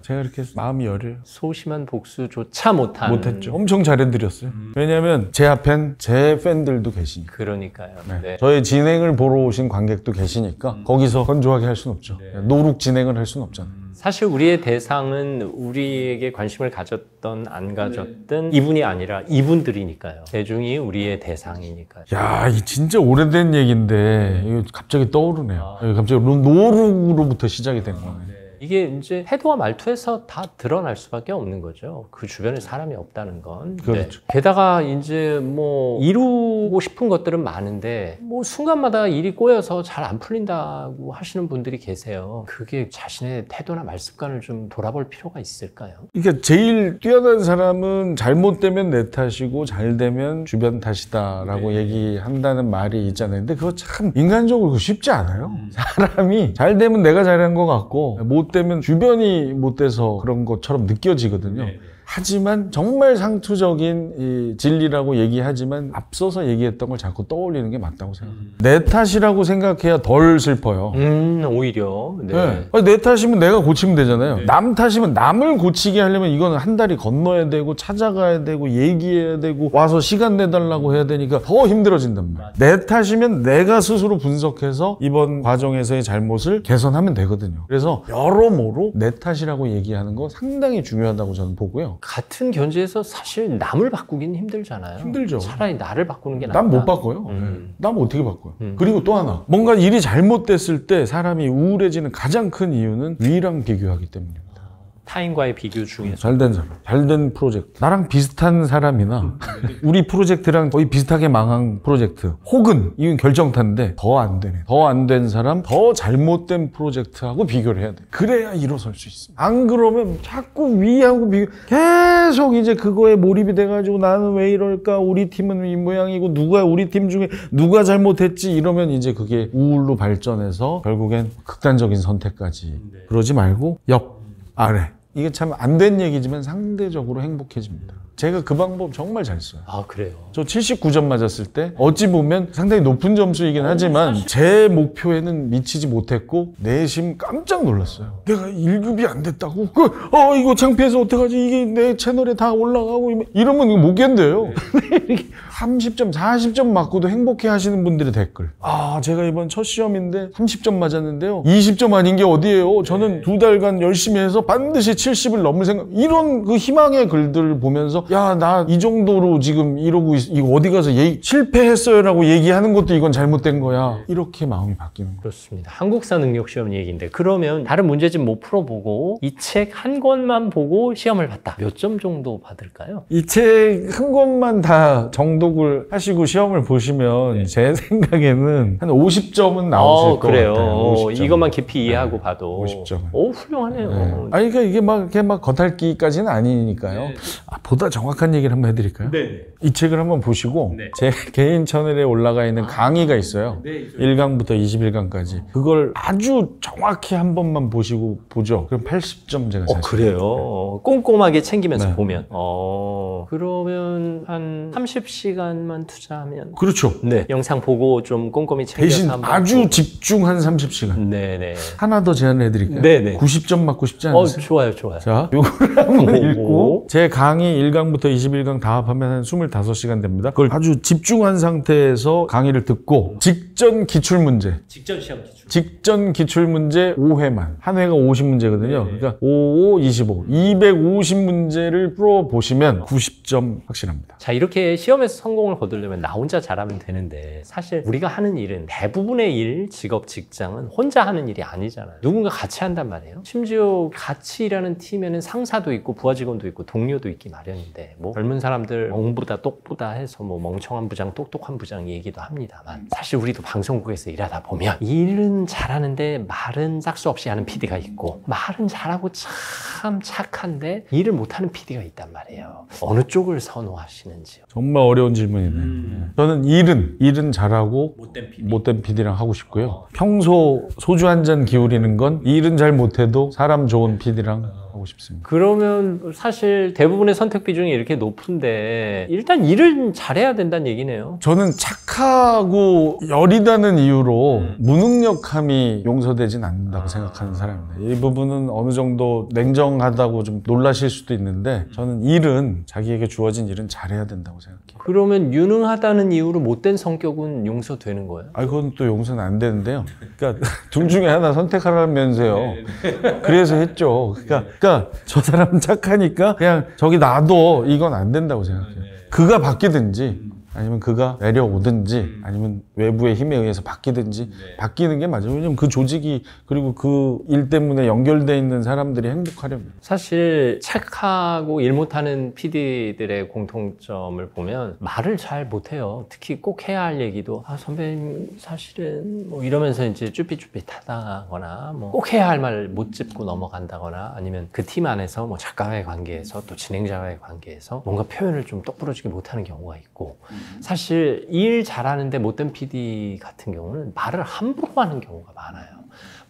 제가 이렇게 마음이 여려요. 소심한 복수조차 못했죠. 엄청 잘해드렸어요. 왜냐하면 제 앞엔 제 팬들도 계시니까. 그러니까요. 네. 저의 진행을 보러 오신 관객도 계시니까 거기서 건조하게 할 수는 없죠. 노룩 진행을 할 수는 없잖아요. 사실 우리의 대상은 우리에게 관심을 가졌던 안 가졌던 이분이 아니라 이분들이니까요. 대중이 우리의 대상이니까요. 야, 이 진짜 오래된 얘기인데 이거 갑자기 떠오르네요. 갑자기 노룩으로부터 시작이 된 거예요. 이게 이제 태도와 말투에서 다 드러날 수밖에 없는 거죠. 그 주변에 사람이 없다는 건. 그렇죠. 게다가 이제 뭐 이루고 싶은 것들은 많은데 뭐 순간마다 일이 꼬여서 잘 안 풀린다고 하시는 분들이 계세요. 그게 자신의 태도나 말 습관을 좀 돌아볼 필요가 있을까요? 그러니까 제일 뛰어난 사람은 잘못되면 내 탓이고 잘 되면 주변 탓이다라고 얘기한다는 말이 있잖아요. 근데 그거 참 인간적으로 쉽지 않아요. 사람이 잘 되면 내가 잘한 것 같고 못 되면 주변이 못 돼서 그런 것처럼 느껴지거든요. 하지만 정말 상투적인 이 진리라고 얘기하지만 앞서서 얘기했던 걸 자꾸 떠올리는 게 맞다고 생각합니다. 내 탓이라고 생각해야 덜 슬퍼요. 오히려. 네. 내 탓이면 내가 고치면 되잖아요. 남 탓이면 남을 고치게 하려면 이거는 한 다리 건너야 되고 찾아가야 되고 얘기해야 되고 와서 시간 내달라고 해야 되니까 더 힘들어진단 말이에요. 내 탓이면 내가 스스로 분석해서 이번 과정에서의 잘못을 개선하면 되거든요. 그래서 여러모로 내 탓이라고 얘기하는 거 상당히 중요하다고 저는 보고요. 같은 견지에서 사실 남을 바꾸기는 힘들잖아요. 힘들죠. 차라리 나를 바꾸는 게 낫다. 난 못 바꿔요. 남 어떻게 바꿔요? 그리고 또 하나 뭔가 일이 잘못됐을 때 사람이 우울해지는 가장 큰 이유는 위랑 비교하기 때문입니다. 타인과의 비교 중에서 잘된 사람, 잘된 프로젝트, 나랑 비슷한 사람이나 우리 프로젝트랑 거의 비슷하게 망한 프로젝트 혹은 이건 결정타인데 더 안 되네, 더 안 된 사람, 더 잘못된 프로젝트하고 비교를 해야 돼. 그래야 일어설 수 있습니다. 안 그러면 자꾸 위하고 비교 계속 이제 그거에 몰입이 돼가지고 나는 왜 이럴까, 우리 팀은 이 모양이고 누가 우리 팀 중에 누가 잘못했지 이러면 이제 그게 우울로 발전해서 결국엔 극단적인 선택까지. 그러지 말고 옆, 아래. 이게 참 안 된 얘기지만 상대적으로 행복해집니다. 제가 그 방법 정말 잘 써요. 아, 그래요? 저 79점 맞았을 때 어찌 보면 상당히 높은 점수이긴 하지만 제 목표에는 미치지 못했고 내심 깜짝 놀랐어요. 내가 1급이 안 됐다고? 이거 창피해서 어떡하지? 이게 내 채널에 다 올라가고 이러면 이거 못 견뎌요. 30점, 40점 맞고도 행복해 하시는 분들의 댓글. 제가 이번 첫 시험인데 30점 맞았는데요. 20점 아닌 게 어디예요? 저는 2달간 열심히 해서 반드시 70을 넘을 생각. 이런 그 희망의 글들을 보면서 야, 나 이 정도로 지금 이러고 이거 어디 가서 실패했어요라고 얘기하는 것도 이건 잘못된 거야. 이렇게 마음이 바뀌는 거예요. 그렇습니다. 한국사 능력 시험 얘기인데 그러면 다른 문제집 못 풀어보고 이 책 한 권만 보고 시험을 봤다. 몇 점 정도 받을까요? 이 책 한 권만 다 정독을 하시고 시험을 보시면 제 생각에는 한 50점은 나오실 것 그래요. 같아요. 50점. 이것만 깊이 이해하고 봐도 50점. 훌륭하네요. 아니, 그러니까 이게 막 겉핥기까지는 아니니까요. 보다 정확한 얘기를 한번 해드릴까요? 네. 이 책을 한번 보시고 제 개인 채널에 올라가 있는 강의가 있어요. 1강부터 21강까지. 그걸 아주 정확히 한 번만 보죠. 그럼 80점 제가 잘 그래요? 꼼꼼하게 챙기면서 보면. 그러면 한 30시간만 투자하면. 그렇죠. 네. 영상 보고 좀 꼼꼼히 챙겨서 대신 한번 아주 보고. 집중한 30시간. 네네. 하나 더 제안을 해드릴까요? 네네. 90점 맞고 싶지 않으세요? 좋아요. 자, 요거를 한번 읽고 제 강의 1강부터 21강 다 합하면 한 25시간 됩니다. 그걸 아주 집중한 상태에서 강의를 듣고 직전 기출문제. 직전 시험 기출. 직전 기출문제 5회만. 한 회가 50문제거든요. 그러니까 5, 25. 250문제를 풀어보시면 90점 확실합니다. 자, 이렇게 시험에서 성공을 거두려면 나 혼자 잘하면 되는데 사실 우리가 하는 일은 대부분의 일, 직업, 직장은 혼자 하는 일이 아니잖아요. 누군가 같이 한단 말이에요. 심지어 같이 일하는 팀에는 상사도 있고 부하 직원도 있고 동료도 있기 마련인데 얘기인데 뭐 젊은 사람들 멍보다 똑보다 해서 뭐 멍청한 부장, 똑똑한 부장 얘기도 합니다만 사실 우리도 방송국에서 일하다 보면 일은 잘하는데 말은 짝수 없이 하는 PD가 있고 말은 잘하고 참 착한데 일을 못하는 PD가 있단 말이에요. 어느 쪽을 선호하시는지요? 정말 어려운 질문이네요. 저는 일은 잘하고 못된 PD랑 하고 싶고요. 평소 소주 한 잔 기울이는 건 일은 잘 못해도 사람 좋은 PD랑 하고 싶습니다. 그러면 사실 대부분의 선택 비중이 이렇게 높은데 일단 일을 잘해야 된다는 얘기네요. 저는 착하고 여리다는 이유로 무능력함이 용서되진 않는다고 생각하는 사람입니다. 이 부분은 어느 정도 냉정하다고 좀 놀라실 수도 있는데 저는 일은 자기에게 주어진 일은 잘해야 된다고 생각해요. 그러면 유능하다는 이유로 못된 성격은 용서되는 거예요? 그건 또 용서는 안 되는데요. 그러니까 둘 중에 하나 선택하라면서요. 그래서 했죠. 그러니까 저 사람은 착하니까 그냥 저기 놔둬, 이건 안 된다고 생각해요. 그가 바뀌든지 아니면 그가 내려오든지 아니면 외부의 힘에 의해서 바뀌든지 바뀌는 게 맞아요. 왜냐면 그 조직이 그리고 그 일 때문에 연결돼 있는 사람들이 행복하려면. 사실 착하고 일 못하는 PD들의 공통점을 보면 말을 잘 못해요. 특히 꼭 해야 할 얘기도 선배님 사실은 뭐 이러면서 이제 쭈삣쭈삣하다거나 뭐 꼭 해야 할 말 못 짚고 넘어간다거나 아니면 그 팀 안에서 뭐 작가와의 관계에서 또 진행자와의 관계에서 뭔가 표현을 좀 똑부러지게 못하는 경우가 있고 사실 일 잘하는데 못된 PD 같은 경우는 말을 함부로 하는 경우가 많아요.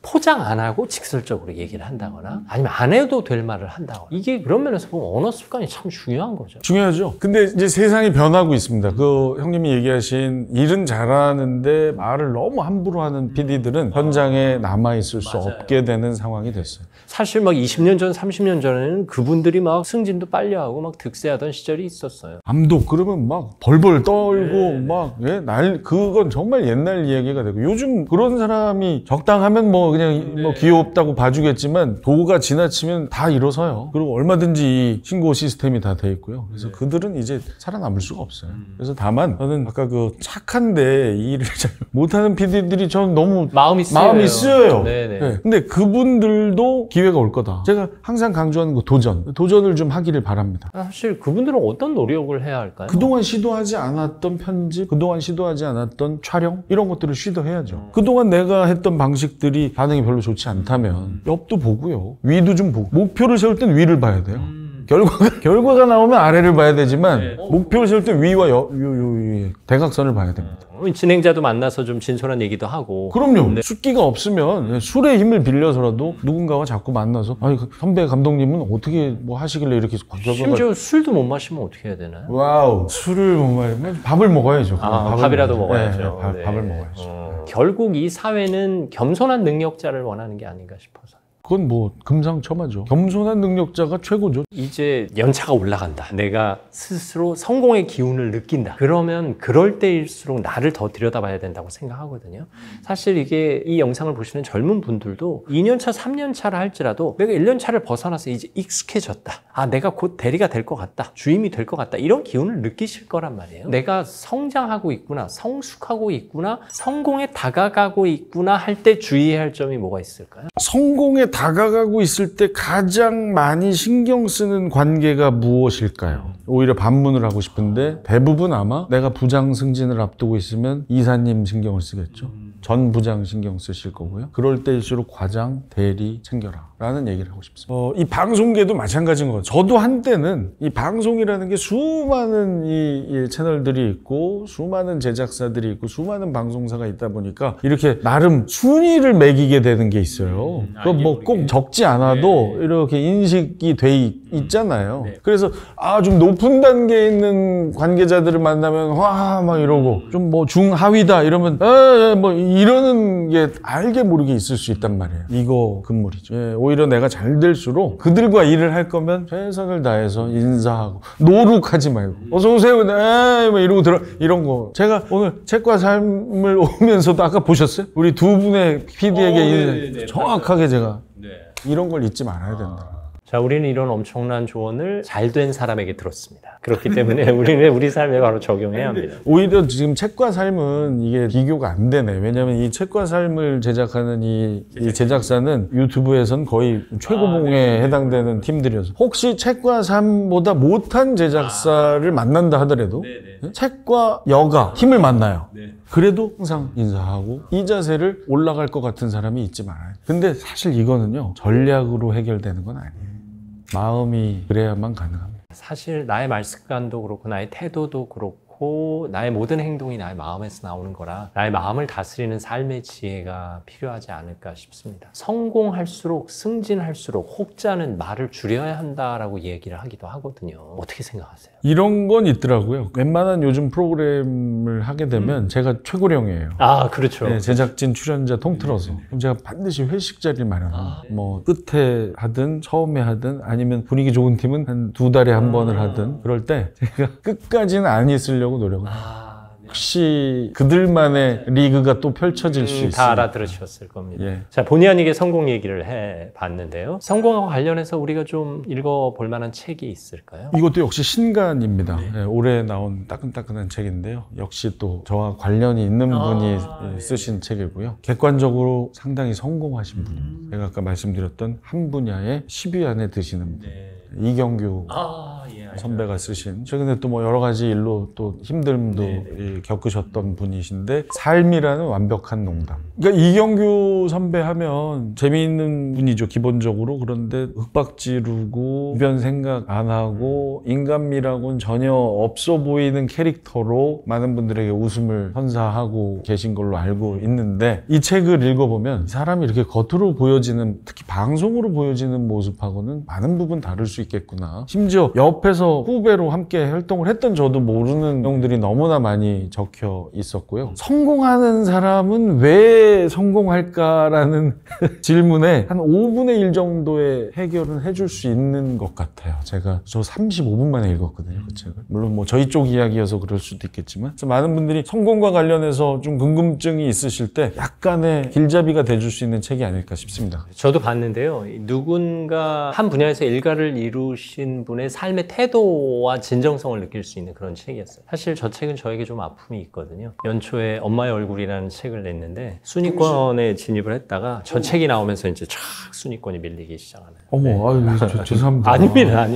포장 안 하고 직설적으로 얘기를 한다거나 아니면 안 해도 될 말을 한다거나 이게 그런 면에서 보면 언어 습관이 참 중요한 거죠. 중요하죠. 근데 이제 세상이 변하고 있습니다. 그 형님이 얘기하신 일은 잘하는데 말을 너무 함부로 하는 PD들은 현장에 남아있을 수 없게 되는 상황이 됐어요. 사실 막 20년 전, 30년 전에는 그분들이 막 승진도 빨리 하고 막 득세하던 시절이 있었어요. 감독 그러면 막 벌벌 떨고 막 그건 정말 옛날 이야기가 되고 요즘 그런 사람이 적당하면 뭐 그냥 뭐 귀엽다고 봐주겠지만 도가 지나치면 다 일어서요. 그리고 얼마든지 이 신고 시스템이 다 돼 있고요. 그래서 그들은 이제 살아남을 수가 없어요. 그래서 다만 저는 아까 그 착한데 이 일을 잘 못하는 PD들이 저는 너무 마음이 쓰여요. 네. 근데 그분들도 기회가 올 거다. 제가 항상 강조하는 거 도전을 좀 하기를 바랍니다. 사실 그분들은 어떤 노력을 해야 할까요? 그동안 시도하지 않았던 편집, 그동안 시도하지 않았던 촬영 이런 것들을 시도해야죠. 그동안 내가 했던 방식들이 반응이 별로 좋지 않다면 옆도 보고요. 위도 좀 보고. 목표를 세울 땐 위를 봐야 돼요. 결과가 나오면 아래를 봐야 되지만 목표를 세울 땐 위와 대각선을 봐야 됩니다. 진행자도 만나서 좀 진솔한 얘기도 하고. 그럼요. 숫기가 없으면 술의 힘을 빌려서라도 누군가와 자꾸 만나서 선배 감독님은 어떻게 뭐 하시길래 이렇게 심지어 술도 못 마시면 어떻게 해야 되나요? 와우. 술을 못 마시면 밥을 먹어야죠. 밥이라도 먹어야죠. 밥을 먹어야죠. 결국 이 사회는 겸손한 능력자를 원하는 게 아닌가 싶어서. 그건 뭐 금상첨화죠. 겸손한 능력자가 최고죠. 이제 연차가 올라간다. 내가 스스로 성공의 기운을 느낀다. 그러면 그럴 때일수록 나를 더 들여다봐야 된다고 생각하거든요. 사실 이게 이 영상을 보시는 젊은 분들도 2년차, 3년차를 할지라도 내가 1년차를 벗어나서 이제 익숙해졌다. 내가 곧 대리가 될 것 같다. 주임이 될 것 같다. 이런 기운을 느끼실 거란 말이에요. 내가 성장하고 있구나. 성숙하고 있구나. 성공에 다가가고 있구나 할 때 주의해야 할 점이 뭐가 있을까요? 성공에 다가가고 있을 때 가장 많이 신경 쓰는 관계가 무엇일까요? 오히려 반문을 하고 싶은데 대부분 아마 내가 부장 승진을 앞두고 있으면 이사님 신경을 쓰겠죠. 전 부장 신경 쓰실 거고요. 그럴 때일수록 과장, 대리 챙겨라 라는 얘기를 하고 싶습니다. 이 방송계도 마찬가지인 것 같아요. 저도 한때는 이 방송이라는 게 수많은 이 채널들이 있고 수많은 제작사들이 있고 수많은 방송사가 있다 보니까 이렇게 나름 순위를 매기게 되는 게 있어요. 뭐 꼭 적지 않아도 이렇게 인식이 돼 있잖아요. 그래서 좀 높은 단계에 있는 관계자들을 만나면 와 막 이러고 좀 뭐 중하위다 이러면 뭐 이러는 게 알게 모르게 있을 수 있단 말이에요. 이거 금물이죠. 오히려 내가 잘 될수록 그들과 일을 할 거면 최선을 다해서 인사하고 노룩하지 말고 어서 오세요. 뭐 이러고 이런 거. 제가 오늘 책과 삶을 오면서도 아까 보셨어요? 우리 두 분의 PD에게 정확하게 제가 이런 걸 잊지 말아야 된다. 자, 우리는 이런 엄청난 조언을 잘된 사람에게 들었습니다. 그렇기 때문에 우리는 우리 삶에 바로 적용해야 합니다. 오히려 지금 책과 삶은 이게 비교가 안 되네. 왜냐하면 이 책과 삶을 제작하는 이 제작사는 유튜브에선 거의 최고봉에 해당되는 팀들이어서 혹시 책과 삶보다 못한 제작사를 만난다 하더라도 책과 여가 팀을 만나요. 그래도 항상 인사하고 이 자세를 올라갈 것 같은 사람이 있지 말아요. 근데 사실 이거는요, 전략으로 해결되는 건 아니에요. 마음이 그래야만 가능합니다. 사실 나의 말 습관도 그렇고 나의 태도도 그렇고 나의 모든 행동이 나의 마음에서 나오는 거라 나의 마음을 다스리는 삶의 지혜가 필요하지 않을까 싶습니다. 성공할수록 승진할수록 혹자는 말을 줄여야 한다라고 얘기를 하기도 하거든요. 어떻게 생각하세요? 이런 건 있더라고요. 웬만한 요즘 프로그램을 하게 되면 제가 최고령이에요. 아, 그렇죠. 네, 제작진, 출연자 통틀어서. 그럼 제가 반드시 회식 자리를 마련합니다. 뭐 끝에 하든 처음에 하든 아니면 분위기 좋은 팀은 한 2달에 한 번을 하든 그럴 때 제가 끝까지는 안 있으려고 노력을 해요. 혹시 그들만의 리그가 또 펼쳐질 수 있어요. 다 알아들으셨을 겁니다. 예. 자, 본의 아니게 성공 얘기를 해봤는데요. 성공하고 관련해서 우리가 좀 읽어볼 만한 책이 있을까요? 이것도 역시 신간입니다. 예, 올해 나온 따끈따끈한 책인데요. 역시 또 저와 관련이 있는 분이 쓰신 책이고요. 객관적으로 상당히 성공하신 분입니다. 제가 아까 말씀드렸던 한 분야에 10위 안에 드시는 분. 이경규 선배가 쓰신, 최근에 또 뭐 여러 가지 일로 또 힘듦도 겪으셨던 분이신데 삶이라는 완벽한 농담. 그러니까 이경규 선배 하면 재미있는 분이죠, 기본적으로. 그런데 윽박지르고 주변 생각 안 하고 인간미라고는 전혀 없어 보이는 캐릭터로 많은 분들에게 웃음을 선사하고 계신 걸로 알고 있는데, 이 책을 읽어보면 사람이 이렇게 겉으로 보여지는, 특히 방송으로 보여지는 모습하고는 많은 부분 다를 수 있겠구나. 심지어 옆에서 후배로 함께 활동을 했던 저도 모르는 내용들이 너무나 많이 적혀 있었고요. 성공하는 사람은 왜 성공할까라는 질문에 한 5분의 1 정도의 해결은 해줄 수 있는 것 같아요. 저 35분 만에 읽었거든요, 그 책을. 물론 뭐 저희 쪽 이야기여서 그럴 수도 있겠지만, 그래서 많은 분들이 성공과 관련해서 좀 궁금증이 있으실 때 약간의 길잡이가 돼줄 수 있는 책이 아닐까 싶습니다. 저도 봤는데요. 누군가 한 분야에서 일가를 이루신 분의 삶의 태도와 진정성을 느낄 수 있는 그런 책이었어요. 사실 저 책은 저에게 좀 아픔이 있거든요. 연초에 엄마의 얼굴이라는 책을 냈는데 순위권에 진입을 했다가 저 책이 나오면서 이제 촥 순위권이 밀리기 시작하는. 어머, 아유, 죄송합니다. 아닙니다.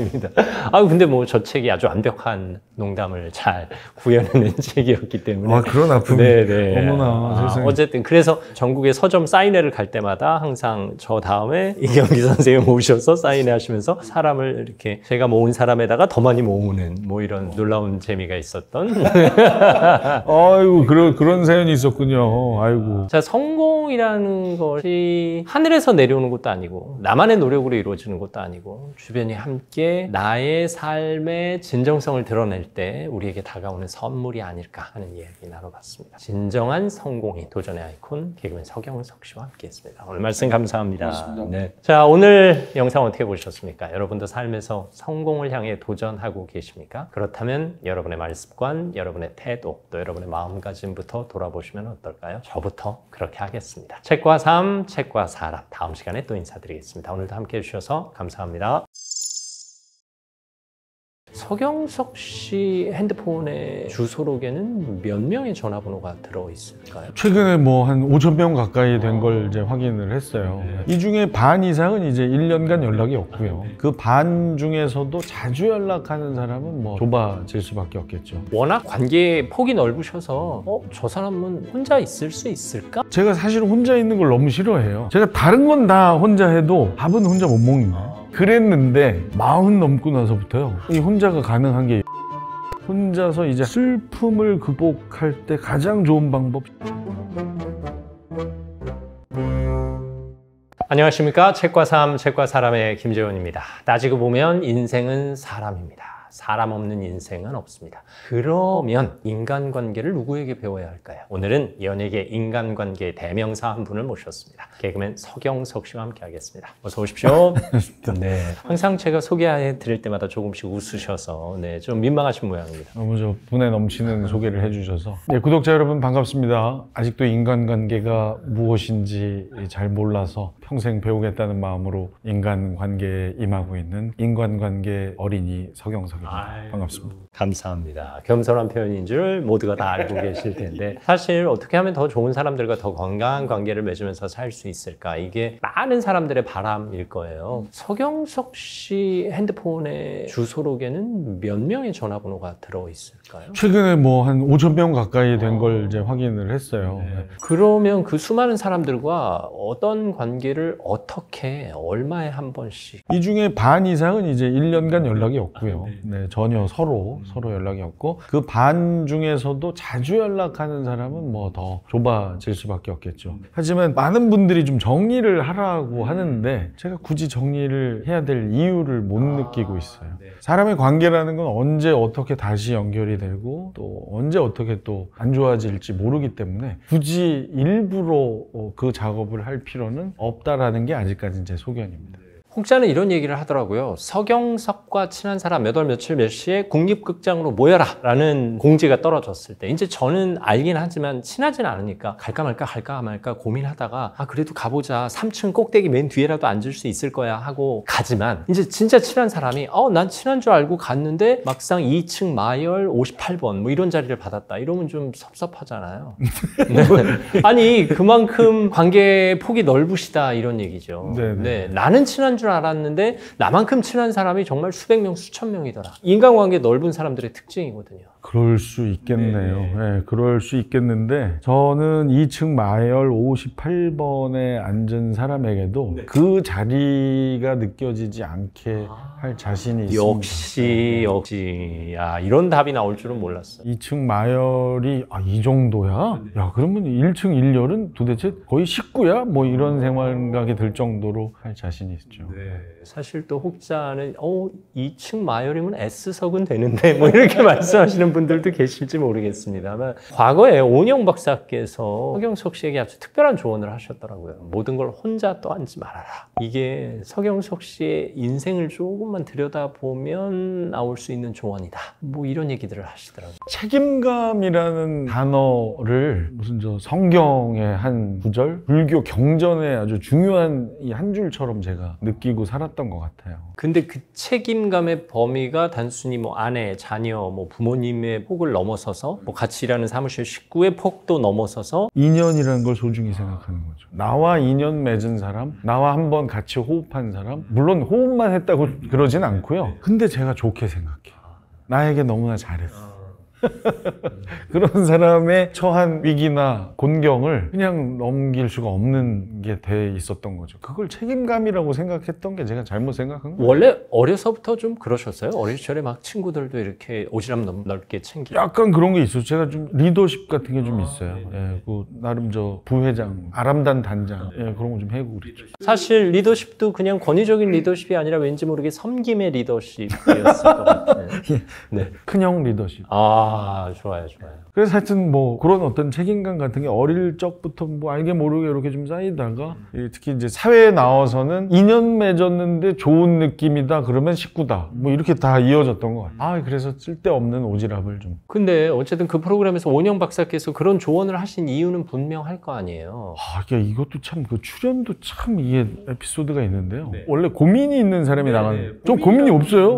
근데 뭐 저 책이 아주 완벽한 농담을 잘 구현해낸 책이었기 때문에. 그런 아픔이. 네네. 어머나, 세상에. 어쨌든 그래서 전국의 서점 사인회를 갈 때마다 항상 저 다음에 이경규 선생님 모셔서 사인회 하시면서 사람을 이렇게 제가 모은 사람에다가 더 많이 모으는 뭐 이런 놀라운 재미가 있었던. 아이고, 그런 사연이 있었군요. 아이고. 자, 성공이라는 것이 하늘에서 내려오는 것도 아니고 나만의 노력으로 이루어지는 것도 아니고 주변이 함께 나의 삶의 진정성을 드러낼 때 우리에게 다가오는 선물이 아닐까 하는 이야기 나눠봤습니다. 진정한 성공이 도전의 아이콘 개그맨 서경석 씨와 함께했습니다. 오늘 말씀 감사합니다. 네. 자, 오늘 영상 어떻게 보셨습니까? 여러분도 삶에서 성공을 향해 도전하고 계십니까? 그렇다면 여러분의 말습관, 여러분의 태도, 또 여러분의 마음가짐부터 돌아보시면 어떨까요? 저부터 그렇게 하겠습니다. 책과 삶, 책과 사람. 다음 시간에 또 인사드리겠습니다. 오늘도 함께해 주셔서 감사합니다. 서경석 씨 핸드폰의 주소록에는 몇 명의 전화번호가 들어있을까요? 최근에 뭐 한 5,000명 가까이 된 걸 이제 확인을 했어요. 이 중에 반 이상은 이제 1년간 연락이 없고요. 그 반 중에서도 자주 연락하는 사람은 뭐 좁아질 수밖에 없겠죠. 워낙 관계 폭이 넓으셔서 저 사람은 혼자 있을 수 있을까? 제가 사실 혼자 있는 걸 너무 싫어해요. 제가 다른 건 다 혼자 해도 밥은 혼자 못 먹는다. 그랬는데 40 넘고 나서부터요, 이 혼자가 가능한 게, 혼자서 이제 슬픔을 극복할 때 가장 좋은 방법. 안녕하십니까. 책과 삶, 책과 사람의 김재원입니다. 따지고 보면 인생은 사람입니다. 사람 없는 인생은 없습니다. 그러면 인간관계를 누구에게 배워야 할까요? 오늘은 연예계 인간관계의 대명사 한 분을 모셨습니다. 개그맨 서경석 씨와 함께 하겠습니다. 어서 오십시오. 네, 항상 제가 소개해 드릴 때마다 조금씩 웃으셔서 네, 좀 민망하신 모양입니다. 너무 저 분에 넘치는 소개를 해주셔서. 네, 구독자 여러분 반갑습니다. 아직도 인간관계가 무엇인지 잘 몰라서 평생 배우겠다는 마음으로 인간관계에 임하고 있는 인간관계 어린이 서경석입니다. 반갑습니다. 감사합니다. 겸손한 표현인 줄 모두가 다 알고 계실 텐데 사실 어떻게 하면 더 좋은 사람들과 더 건강한 관계를 맺으면서 살 수 있을까? 이게 많은 사람들의 바람일 거예요. 서경석 씨 핸드폰의 주소록에는 몇 명의 전화번호가 들어있을까요? 최근에 뭐 한 5,000명 가까이 된 걸 이제 확인을 했어요. 네. 그러면 그 수많은 사람들과 어떤 관계를 어떻게 얼마에 한 번씩? 이 중에 반 이상은 이제 1년간 연락이 없고요. 네, 전혀 서로 연락이 없고 그 반 중에서도 자주 연락하는 사람은 뭐 더 좁아질 수밖에 없겠죠. 하지만 많은 분들이 좀 정리를 하라고 하는데 제가 굳이 정리를 해야 될 이유를 못 느끼고 있어요. 사람의 관계라는 건 언제 어떻게 다시 연결이 되고 또 언제 어떻게 또 안 좋아질지 모르기 때문에 굳이 일부러 그 작업을 할 필요는 없다라는 게 아직까지는 제 소견입니다. 혹자는 이런 얘기를 하더라고요. 서경석과 친한 사람 몇 월 며칠 몇 시에 국립극장으로 모여라 라는 공지가 떨어졌을 때 이제 저는 알긴 하지만 친하진 않으니까 갈까 말까 고민하다가 그래도 가보자. 3층 꼭대기 맨 뒤에라도 앉을 수 있을 거야 하고 가지만 이제 진짜 친한 사람이 난 친한 줄 알고 갔는데 막상 2층 마열 58번 뭐 이런 자리를 받았다. 이러면 좀 섭섭하잖아요. 네. 아니 그만큼 관계 폭이 넓으시다 이런 얘기죠. 네, 나는 친한 줄 알았는데 나만큼 친한 사람이 정말 수백 명, 수천 명이더라. 인간관계 넓은 사람들의 특징이거든요. 그럴 수 있겠네요. 네, 그럴 수 있겠는데 저는 2층 마열 58번에 앉은 사람에게도 그 자리가 느껴지지 않게 할 자신이 있습니다. 역시 야, 이런 답이 나올 줄은 몰랐어. 2층 마열이 이 정도야? 야, 그러면 1층 1열은 도대체 거의 식구야? 뭐 이런 생각이 들 정도로 할 자신이 있죠. 사실 또 혹자는 2층 마열이면 S석은 되는데 뭐 이렇게 말씀하시는 분들도 계실지 모르겠습니다만 과거에 오은영 박사께서 서경석 씨에게 아주 특별한 조언을 하셨더라고요. 모든 걸 혼자 떠안지 말아라. 이게 서경석 씨의 인생을 조금만 들여다보면 나올 수 있는 조언이다. 뭐 이런 얘기들을 하시더라고요. 책임감이라는 단어를 무슨 성경의 한 구절, 불교 경전의 아주 중요한 이 한 줄처럼 제가 느끼고 살았던 것 같아요. 근데 그 책임감의 범위가 단순히 뭐 아내, 자녀, 뭐 부모님의 폭을 넘어서서 뭐 같이 일하는 사무실 식구의 폭도 넘어서서 인연이라는 걸 소중히 생각하는 거죠. 나와 인연 맺은 사람, 나와 한번 같이 호흡한 사람, 물론 호흡만 했다고 그러진 않고요. 근데 제가 좋게 생각해요. 나에게 너무나 잘했어. 그런 사람의 처한 위기나 곤경을 그냥 넘길 수가 없는 게 돼 있었던 거죠. 그걸 책임감이라고 생각했던 게 제가 잘못 생각한 거예요. 원래 어려서부터 좀 그러셨어요? 어릴 시절에 막 친구들도 이렇게 오지랖 넓게 챙기고 약간 그런 게 있어요. 제가 좀 리더십 같은 게 좀 있어요. 예, 나름 부회장, 아람단 단장 그런 거 좀 해고 그랬죠. 사실 리더십도 그냥 권위적인 리더십이 아니라 왠지 모르게 섬김의 리더십이었을 것 같아요. 네. 큰형 리더십. 좋아요. 그래서 하여튼 뭐 그런 어떤 책임감 같은 게 어릴 적부터 뭐 알게 모르게 이렇게 좀 쌓이다가 특히 이제 사회에 나와서는 인연 맺었는데 좋은 느낌이다 그러면 식구다 뭐 이렇게 다 이어졌던 것 같아요. 그래서 쓸데없는 오지랖을 좀. 근데 어쨌든 그 프로그램에서 오은영 박사께서 그런 조언을 하신 이유는 분명할 거 아니에요. 이것도 참 그 출연도 참 이게 에피소드가 있는데요. 원래 고민이 있는 사람이 나가는 좀 고민이 없어요.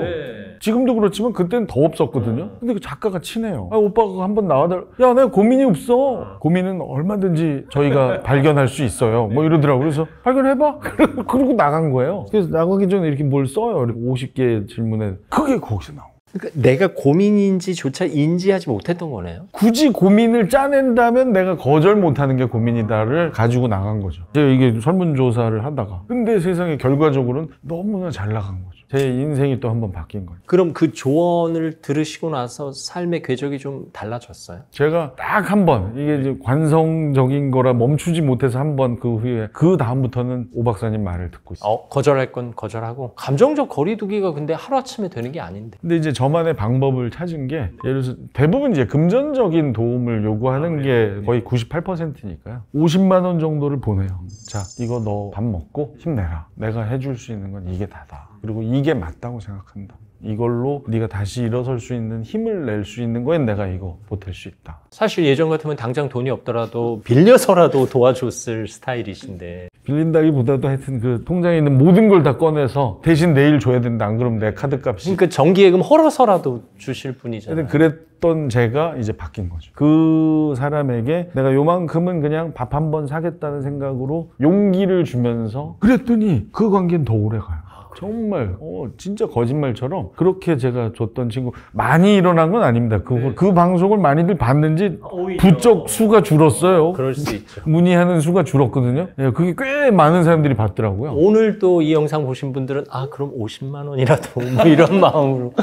지금도 그렇지만 그때는 더 없었거든요. 근데 그 작가가 친해요. 오빠가 한번 나와달라. 야, 내가 고민이 없어. 고민은 얼마든지 저희가 발견할 수 있어요. 뭐 이러더라고요. 그래서 발견해봐. 그러고 나간 거예요. 그래서 나가기 전에 이렇게 뭘 써요. 50개 질문에. 그게 거기서 나와요. 그러니까 내가 고민인지조차 인지하지 못했던 거네요. 굳이 고민을 짜낸다면 내가 거절 못하는 게 고민이다를 가지고 나간 거죠. 제가 이게 설문조사를 하다가 근데 세상에 결과적으로는 너무나 잘 나간 거죠. 제 인생이 또 한번 바뀐 거죠. 그럼 그 조언을 들으시고 나서 삶의 궤적이 좀 달라졌어요? 제가 딱 한 번, 이게 이제 관성적인 거라 멈추지 못해서 한 번 그 후에 그 다음부터는 오 박사님 말을 듣고 있어요. 거절할 건 거절하고 감정적 거리두기가 근데 하루아침에 되는 게 아닌데. 근데 이제 저만의 방법을 찾은 게 예를 들어서 대부분 이제 금전적인 도움을 요구하는 게 거의 98%니까요. 50만 원 정도를 보내요. 자, 이거 너 밥 먹고 힘내라. 내가 해줄 수 있는 건 이게 다다. 그리고 이게 맞다고 생각한다. 이걸로 네가 다시 일어설 수 있는 힘을 낼 수 있는 거엔 내가 이거 보탤 수 있다. 사실 예전 같으면 당장 돈이 없더라도 빌려서라도 도와줬을 스타일이신데. 빌린다기보다도 하여튼 그 통장에 있는 모든 걸 다 꺼내서 대신 내일 줘야 된다. 안 그러면 내 카드값이. 그러니까 정기예금 헐어서라도 주실 분이잖아요. 그랬던 제가 이제 바뀐 거죠. 그 사람에게 내가 요만큼은 그냥 밥 한 번 사겠다는 생각으로 용기를 주면서 그랬더니 그 관계는 더 오래 가요. 정말 진짜 거짓말처럼 그렇게 제가 줬던 친구 많이 일어난 건 아닙니다. 그 방송을 많이들 봤는지 부쩍 수가 줄었어요. 그럴 수 있죠. 문의하는 수가 줄었거든요. 네, 그게 꽤 많은 사람들이 봤더라고요. 오늘 또 이 영상 보신 분들은 그럼 50만 원이라도 뭐 이런 마음으로.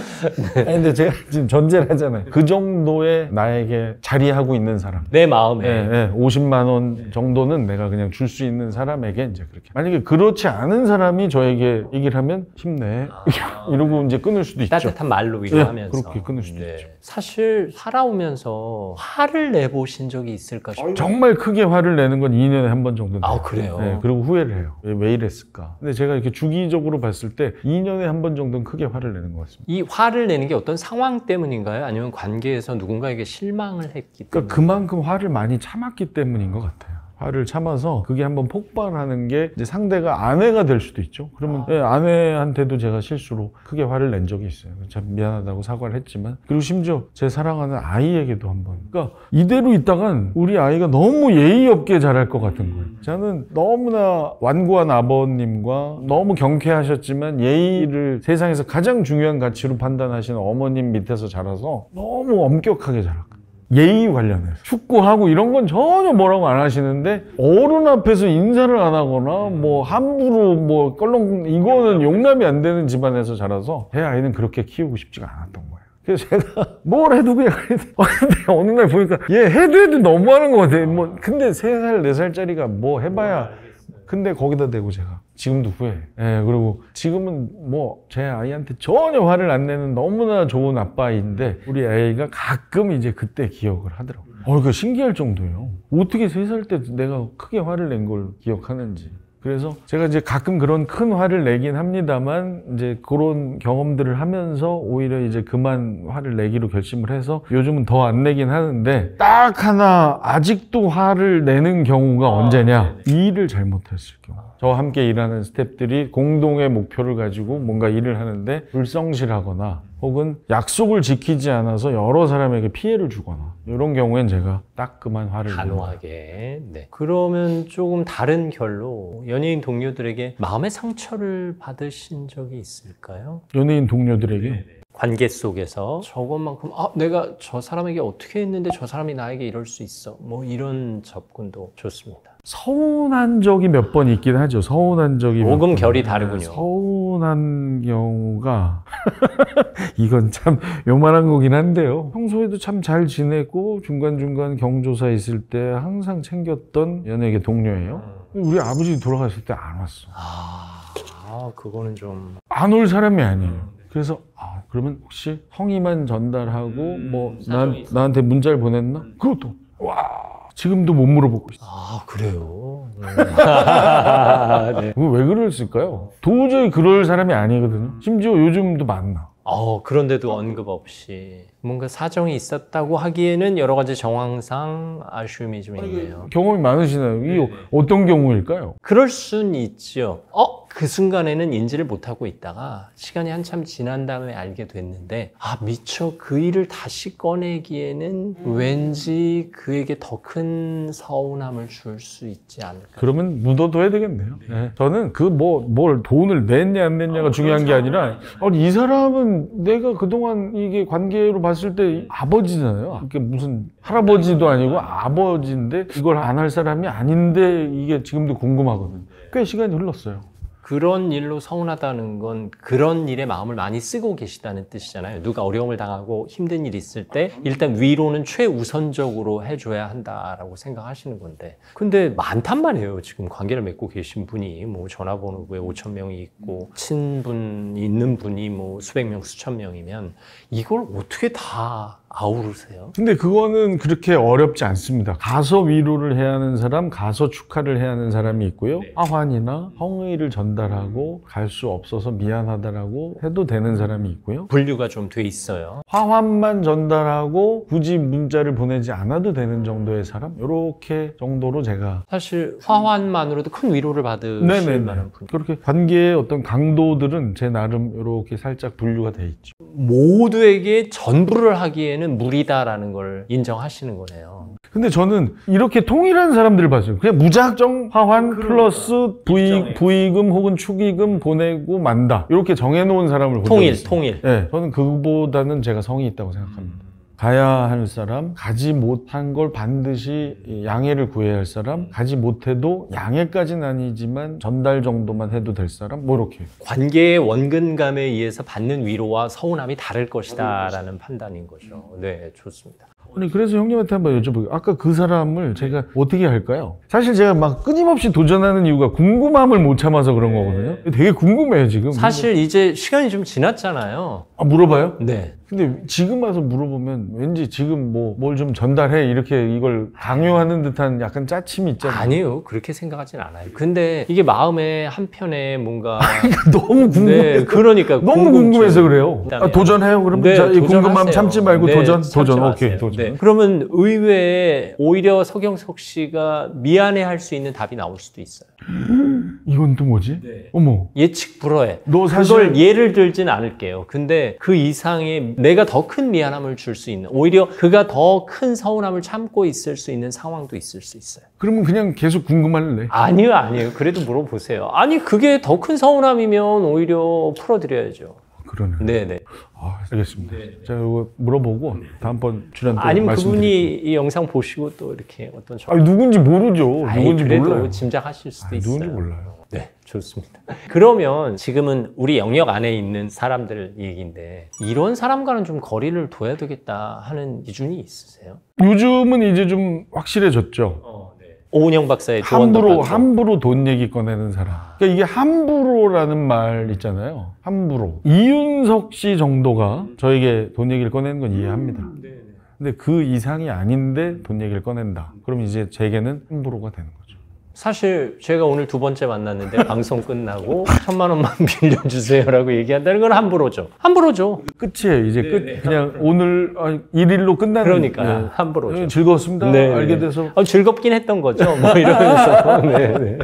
아니, 근데 제가 지금 전제를 하잖아요. 그 정도의 나에게 자리하고 있는 사람. 내 마음에. 50만 원 정도는 내가 그냥 줄 수 있는 사람에게 이제 그렇게. 만약에 그렇지 않은 사람이 저에게 얘기를 하면 힘내. 이러고 이제 끊을 수도 있죠. 따뜻한 말로 위로하면서. 그렇게 끊을 수도 있죠. 사실 살아오면서 화를 내보신 적이 있을까 싶어요. 정말 크게 화를 내는 건 2년에 한 번 정도. 그래요? 네, 그리고 후회를 해요. 왜 이랬을까? 근데 제가 이렇게 주기적으로 봤을 때 2년에 한 번 정도는 크게 화를 내는 것 같습니다. 이 화를 내는 게 어떤 상황 때문인가요? 아니면 관계에서 누군가에게 실망을 했기 때문에? 그러니까 그만큼 화를 많이 참았기 때문인 것 같아요. 화를 참아서 그게 한번 폭발하는 게 이제 상대가 아내가 될 수도 있죠. 그러면 아내한테도 제가 실수로 크게 화를 낸 적이 있어요. 참 미안하다고 사과를 했지만, 그리고 심지어 제 사랑하는 아이에게도 한번. 그러니까 이대로 있다간 우리 아이가 너무 예의 없게 자랄 것 같은 거예요. 저는 너무나 완고한 아버님과 너무 경쾌하셨지만 예의를 세상에서 가장 중요한 가치로 판단하시는 어머님 밑에서 자라서 너무 엄격하게 자랐거든요. 예의 관련해서 축구하고 이런 건 전혀 뭐라고 안 하시는데 어른 앞에서 인사를 안 하거나 뭐 함부로 뭐 껄렁, 이거는 용납이 안 되는 집안에서 자라서 제 아이는 그렇게 키우고 싶지가 않았던 거예요. 그래서 제가 뭘 해도 그냥 근데 어느 날 보니까 얘 해도 너무하는 것 같아. 뭐 근데 3살 4살짜리가 뭐 해봐야. 근데 거기다 대고 제가 지금도 후회해. 그리고 지금은 뭐 제 아이한테 전혀 화를 안 내는 너무나 좋은 아빠인데 우리 아이가 가끔 이제 그때 기억을 하더라고요. 그 신기할 정도예요. 어떻게 3살 때 내가 크게 화를 낸 걸 기억하는지. 그래서 제가 이제 가끔 그런 큰 화를 내긴 합니다만 이제 그런 경험들을 하면서 오히려 이제 그만 화를 내기로 결심을 해서 요즘은 더 안 내긴 하는데, 딱 하나 아직도 화를 내는 경우가 언제냐? 이 일을 잘못했을 경우. 저와 함께 일하는 스태프들이 공동의 목표를 가지고 뭔가 일을 하는데 불성실하거나 혹은 약속을 지키지 않아서 여러 사람에게 피해를 주거나 이런 경우엔 제가 따끔한 화를 단호하게. 네. 그러면 조금 다른 결로 연예인 동료들에게 마음의 상처를 받으신 적이 있을까요? 연예인 동료들에게? 네네. 관계 속에서 저것만큼 내가 저 사람에게 어떻게 했는데 저 사람이 나에게 이럴 수 있어, 뭐 이런 접근도 좋습니다. 서운한 적이 몇 번 있긴 하죠. 서운한 적이 조금 결이 다르군요. 서운한 경우가 이건 참 요만한 거긴 한데요. 평소에도 참 잘 지내고 중간중간 경조사 있을 때 항상 챙겼던 연예계 동료예요. 우리 아버지 돌아갔을 때 안 왔어. 그거는 좀 안 올 사람이 아니에요. 그래서 그러면 혹시 성의만 전달하고 뭐 나한테 문자를 보냈나? 그것도 지금도 못 물어보고 있어. 그래요? 네. 왜 그랬을까요? 도저히 그럴 사람이 아니거든요. 심지어 요즘도 만나. 그런데도 언급 없이 뭔가 사정이 있었다고 하기에는 여러 가지 정황상 아쉬움이 좀 있네요. 경험이 많으시나요? 이게 어떤 경우일까요? 그럴 순 있죠. 그 순간에는 인지를 못하고 있다가 시간이 한참 지난 다음에 알게 됐는데 미처 그 일을 다시 꺼내기에는 왠지 그에게 더 큰 서운함을 줄 수 있지 않을까. 그러면 묻어둬야 되겠네요. 네. 저는 뭘 돈을 냈냐 안 냈냐가 중요한 게 아니라 이 사람은 내가 그동안 이게 관계로 봤을 때 아버지잖아요. 이게 무슨 할아버지도 아니고 아버지인데 이걸 안 할 사람이 아닌데 이게 지금도 궁금하거든요. 꽤 시간이 흘렀어요. 그런 일로 서운하다는 건 그런 일에 마음을 많이 쓰고 계시다는 뜻이잖아요. 누가 어려움을 당하고 힘든 일이 있을 때 일단 위로는 최우선적으로 해줘야 한다라고 생각하시는 건데, 근데 많단 말이에요. 지금 관계를 맺고 계신 분이 뭐 전화번호부에 5천 명이 있고 친분이 있는 분이 뭐 수백 명, 수천 명이면 이걸 어떻게 다 아우르세요? 근데 그거는 그렇게 어렵지 않습니다. 가서 위로를 해야 하는 사람, 가서 축하를 해야 하는 사람이 있고요. 화환이나 성의를 전달하고 갈 수 없어서 미안하다라고 해도 되는 사람이 있고요. 분류가 좀 돼 있어요. 화환만 전달하고 굳이 문자를 보내지 않아도 되는 정도의 사람? 이렇게 정도로 제가 사실 화환만으로도 큰 위로를 받으실 만한 분. 그렇게 관계의 어떤 강도들은 제 나름 이렇게 살짝 분류가 돼 있죠. 모두에게 전부를 하기에는 무리다라는 걸 인정하시는 거네요. 근데 저는 이렇게 통일한 사람들을 봤어요. 그냥 무작정 화환 플러스 부의금 혹은 축의금 보내고 만다. 이렇게 정해놓은 사람을 본 적이 있어요. 통일. 네, 저는 그보다는 제가 성의 있다고 생각합니다. 가야 할 사람, 가지 못한 걸 반드시 양해를 구해야 할 사람, 가지 못해도 양해까지는 아니지만 전달 정도만 해도 될 사람, 뭐 이렇게. 관계의 원근감에 의해서 받는 위로와 서운함이 다를 것이다라는 판단인 거죠. 네, 좋습니다. 아니 그래서 형님한테 한번 여쭤볼게요. 아까 그 사람을 제가 어떻게 할까요? 사실 제가 막 끊임없이 도전하는 이유가 궁금함을 못 참아서 그런 거거든요. 되게 궁금해요 지금. 사실 이제 시간이 좀 지났잖아요. 아 물어봐요? 네. 근데 지금 와서 물어보면 왠지 지금 뭐 뭘 좀 전달해 이렇게 이걸 강요하는 듯한 약간 짜침이 있잖아요. 아니요, 그렇게 생각하진 않아요. 근데 이게 마음의 한편에 뭔가 너무 궁금해서. 네, 그러니까 너무 궁금해서 그래요. 아, 도전해요? 그러면 네, 자, 이 궁금함 도전하세요. 참지 말고 네, 도전. 참지 마세요. 오케이, 도전. 네. 그러면 의외에 오히려 서경석 씨가 미안해할 수 있는 답이 나올 수도 있어요. 이건 또 뭐지? 네. 어머. 예측 불허해. 너 사실 그걸 예를 들진 않을게요. 근데 그 이상의 내가 더 큰 미안함을 줄 수 있는, 오히려 그가 더 큰 서운함을 참고 있을 수 있는 상황도 있을 수 있어요. 그러면 그냥 계속 궁금할래? 아니요. 그래도 물어보세요. 아니, 그게 더 큰 서운함이면 오히려 풀어드려야죠. 그러네. 네네. 아, 알겠습니다. 제가 이거 물어보고 다음번 출연 때 아니면 그분이 말씀드릴게요. 이 영상 보시고 또 이렇게 어떤 아니, 누군지 모르죠. 누군지 그래도 몰라요. 짐작하실 수도 있어요. 누군지 몰라요. 네, 좋습니다. 그러면 지금은 우리 영역 안에 있는 사람들 얘기인데, 이런 사람과는 좀 거리를 둬야 되겠다 하는 기준이 있으세요? 요즘은 이제 좀 확실해졌죠. 네. 오은영 박사의 조언도 받고. 함부로 돈 얘기 꺼내는 사람. 그러니까 이게 함부로라는 말 있잖아요. 함부로. 이윤석 씨 정도가 저에게 돈 얘기를 꺼내는 건 이해합니다. 근데 그 이상이 아닌데 돈 얘기를 꺼낸다. 그럼 이제 제게는 함부로가 되는 거죠. 사실 제가 오늘 두 번째 만났는데 방송 끝나고 1,000만 원만 빌려주세요라고 얘기한다는 건 함부로죠. 함부로죠. 끝이에요. 이제 끝. 그냥 오늘 일일로 끝나는. 그러니까 함부로죠. 즐거웠습니다. 알게 돼서. 즐겁긴 했던 거죠. 뭐 이러면서. 네.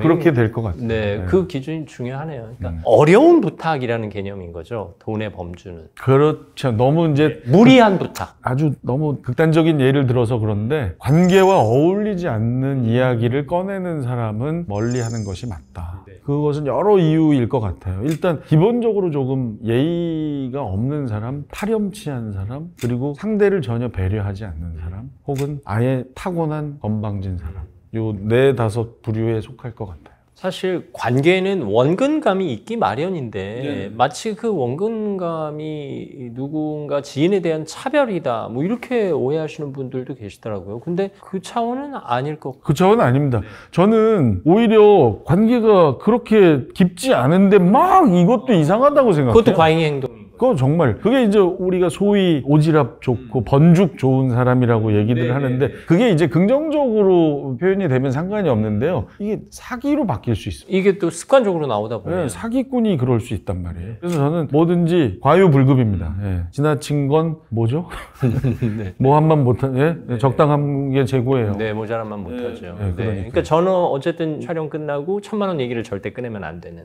그렇게 될 것 같아요. 네, 그 기준이 중요하네요. 그러니까 어려운 부탁이라는 개념인 거죠. 돈의 범주는. 그렇죠. 너무 이제 무리한 부탁. 아주 너무 극단적인 예를 들어서 그런데 관계와 어울리지 않는 이야기를 꺼내는 사람은 멀리하는 것이 맞다. 그것은 여러 이유일 것 같아요. 일단 기본적으로 조금 예의가 없는 사람, 파렴치한 사람, 그리고 상대를 전혀 배려하지 않는 사람, 혹은 아예 타고난 건방진 사람. 요 4-5 부류에 속할 것 같아요. 사실 관계는 원근감이 있기 마련인데 마치 그 원근감이 누군가 지인에 대한 차별이다 뭐 이렇게 오해하시는 분들도 계시더라고요. 근데 그 차원은 아닐 것 같아요. 그 차원은 아닙니다. 저는 오히려 관계가 그렇게 깊지 않은데 막 이것도 이상하다고 생각해요. 그것도 과잉 행동. 그거 정말 그게 이제 우리가 소위 오지랖 좋고 번죽 좋은 사람이라고 얘기를 하는데 그게 이제 긍정적으로 표현이 되면 상관이 없는데요. 이게 사기로 바뀔 수 있어요. 이게 또 습관적으로 나오다 보면 네, 사기꾼이 그럴 수 있단 말이에요. 그래서 저는 뭐든지 과유불급입니다. 예. 지나친 건 뭐죠? 네. 뭐 한만 못한 적당한 게 최고예요. 네, 모자란만 못하죠. 네, 그러니까 저는 어쨌든 촬영 끝나고 1,000만 원 얘기를 절대 꺼내면 안 되는.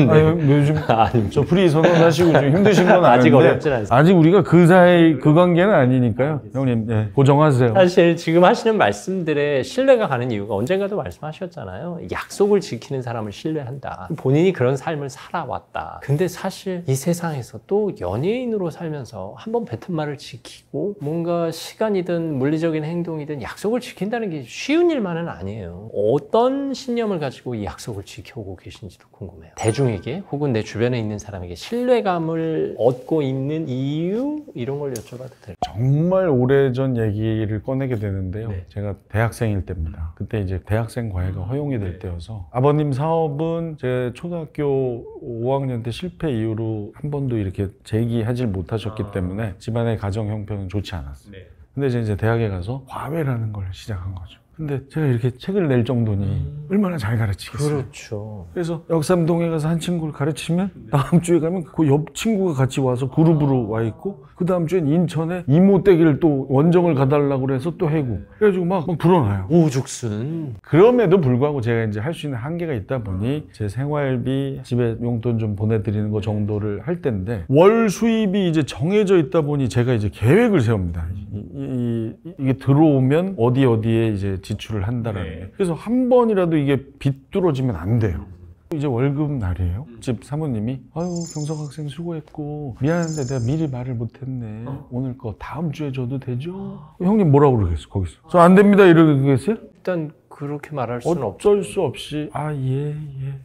아유, 요즘 아닙니다. 저 프리 선언하시고 좀 힘드신 어려우신 건 아직 아닌데 어렵진 않습니다. 아직 우리가 그 사이 그 관계는 아니니까요. 형님, 예, 고정하세요. 사실 지금 하시는 말씀들에 신뢰가 가는 이유가 언젠가도 말씀하셨잖아요. 약속을 지키는 사람을 신뢰한다. 본인이 그런 삶을 살아왔다. 근데 사실 이 세상에서 또 연예인으로 살면서 한번 뱉은 말을 지키고 뭔가 시간이든 물리적인 행동이든 약속을 지킨다는 게 쉬운 일만은 아니에요. 어떤 신념을 가지고 이 약속을 지켜오고 계신지도 궁금해요. 대중에게 혹은 내 주변에 있는 사람에게 신뢰감을 얻고 있는 이유 이런 걸 여쭤봐도 될까요? 정말 오래전 얘기를 꺼내게 되는데요. 네. 제가 대학생일 때입니다. 그때 이제 대학생 과외가 허용이 될 때여서 아버님 사업은 제 초등학교 5학년 때 실패 이후로 한 번도 이렇게 재기하지 못하셨기 때문에 집안의 가정 형편은 좋지 않았어요. 근데 이제 대학에 가서 과외라는 걸 시작한 거죠. 근데 제가 이렇게 책을 낼 정도니 얼마나 잘 가르치겠어요. 그렇죠. 그래서 역삼동에 가서 한 친구를 가르치면 다음 주에 가면 그 옆 친구가 같이 와서 그룹으로 와 있고 그 다음 주엔 인천에 이모 댁을 또 원정을 가달라고 그래서 또 해고 그래가지고 막 불어나요. 우죽순. 그럼에도 불구하고 제가 이제 할 수 있는 한계가 있다 보니 제 생활비 집에 용돈 좀 보내드리는 거 정도를 할 텐데 월 수입이 이제 정해져 있다 보니 제가 이제 계획을 세웁니다. 이게 들어오면 어디에 이제 지출을 한다라는 게. 그래서 한 번이라도 이게 비뚤어지면 안 돼요. 이제 월급 날이에요. 집 사모님이 아유 경석 학생 수고했고 미안한데 내가 미리 말을 못했네. 오늘 거 다음 주에 줘도 되죠? 형님 뭐라고 그러겠어 거기서? 저 안 됩니다 이러겠어요? 일단 그렇게 말할 수는 없죠. 어쩔 수 없이 예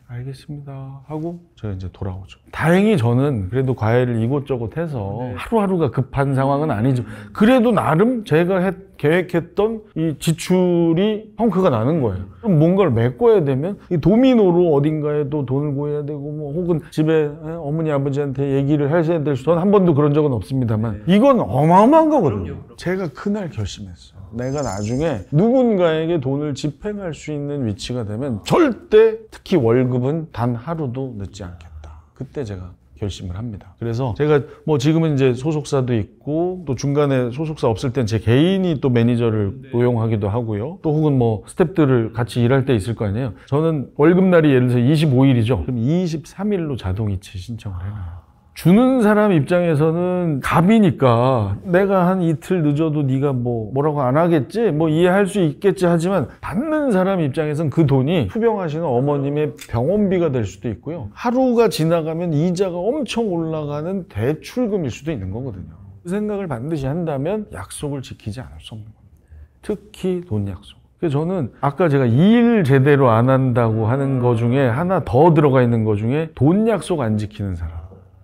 알겠습니다 하고 제가 이제 돌아오죠. 다행히 저는 그래도 과외를 이곳저곳 해서 하루하루가 급한 상황은 아니죠. 그래도 나름 제가 계획했던 이 지출이 펑크가 나는 거예요. 그럼 뭔가를 메꿔야 되면 이 도미노로 어딘가에 또 돈을 구해야 되고 뭐 혹은 집에 어머니 아버지한테 얘기를 하셔야 될 수. 저는 한 번도 그런 적은 없습니다만 이건 어마어마한 거거든요. 제가 그날 결심했어요. 내가 나중에 누군가에게 돈을 집행할 수 있는 위치가 되면 절대 특히 월급은 단 하루도 늦지 않겠다. 그때 제가 결심을 합니다. 그래서 제가 뭐 지금은 이제 소속사도 있고 또 중간에 소속사 없을 땐 제 개인이 또 매니저를 고용하기도 하고요. 또 혹은 뭐 스태프들을 같이 일할 때 있을 거 아니에요. 저는 월급날이 예를 들어서 25일이죠. 그럼 23일로 자동이체 신청을 해놔요. 주는 사람 입장에서는 갑이니까 내가 한 이틀 늦어도 네가 뭐라고 안 하겠지? 뭐 이해할 수 있겠지 하지만 받는 사람 입장에서는 그 돈이 투병하시는 어머님의 병원비가 될 수도 있고요. 하루가 지나가면 이자가 엄청 올라가는 대출금일 수도 있는 거거든요. 그 생각을 반드시 한다면 약속을 지키지 않을 수 없는 겁니다. 특히 돈 약속. 그래서 저는 아까 제가 일 제대로 안 한다고 하는 거 중에 하나 더 들어가 있는 거 중에 돈 약속 안 지키는 사람.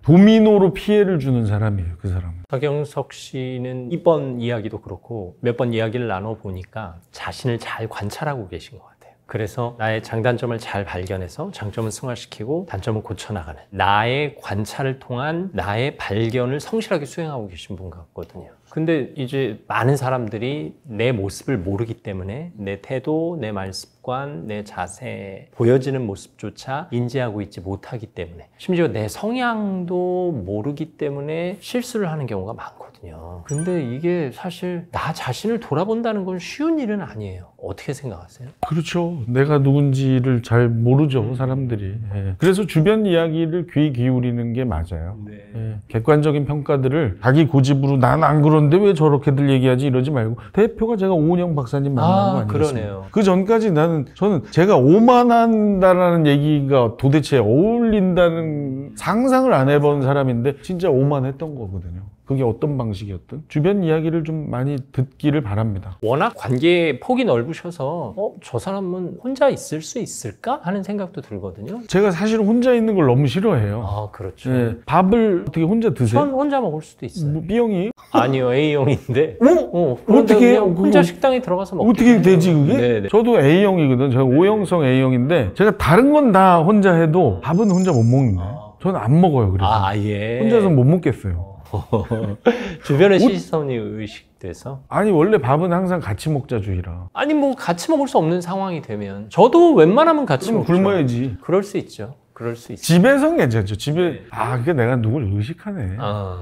도미노로 피해를 주는 사람이에요, 그 사람은. 박영석 씨는 이번 이야기도 그렇고 몇 번 이야기를 나눠보니까 자신을 잘 관찰하고 계신 것 같아요. 그래서 나의 장단점을 잘 발견해서 장점을 승화시키고 단점을 고쳐나가는 나의 관찰을 통한 나의 발견을 성실하게 수행하고 계신 분 같거든요. 근데 이제 많은 사람들이 내 모습을 모르기 때문에 내 태도, 내 말습관, 내 자세, 보여지는 모습조차 인지하고 있지 못하기 때문에 심지어 내 성향도 모르기 때문에 실수를 하는 경우가 많거든요. 근데 이게 사실 나 자신을 돌아본다는 건 쉬운 일은 아니에요. 어떻게 생각하세요? 그렇죠. 내가 누군지를 잘 모르죠, 사람들이. 예. 그래서 주변 이야기를 귀 기울이는 게 맞아요. 예. 객관적인 평가들을 자기 고집으로 난 안 그런데 왜 저렇게들 얘기하지 이러지 말고 대표가 제가 오은영 박사님 만난 거 아니겠습니까? 그러네요. 그 전까지 저는 제가 오만한다라는 얘기가 도대체 어울린다는 상상을 안 해본 사람인데 진짜 오만했던 거거든요. 그게 어떤 방식이었든 주변 이야기를 좀 많이 듣기를 바랍니다. 워낙 관계의 폭이 넓으셔서 저 사람은 혼자 있을 수 있을까? 하는 생각도 들거든요. 제가 사실 혼자 있는 걸 너무 싫어해요. 아, 그렇죠. 예, 밥을 어떻게 혼자 드세요? 전 혼자 먹을 수도 있어요. 뭐 B형이? 아니요, A형인데. 어떻게 어떻게 해요? 혼자 식당에 들어가서 먹고. 어떻게 되지 그게? 네네. 저도 A형이거든. 제가 O형성 A형인데 제가 다른 건 다 혼자 해도 밥은 혼자 못 먹는데 저는 안 먹어요. 그래서 예. 혼자서 못 먹겠어요. 주변의 시선이 의식돼서? 아니 원래 밥은 항상 같이 먹자주의라. 아니 뭐 같이 먹을 수 없는 상황이 되면 저도 웬만하면 같이 그럼 먹죠. 굶어야지. 그럴 수 있죠. 그럴 수 있어요. 집에선 괜찮죠. 집에 그게 내가 누굴 의식하네.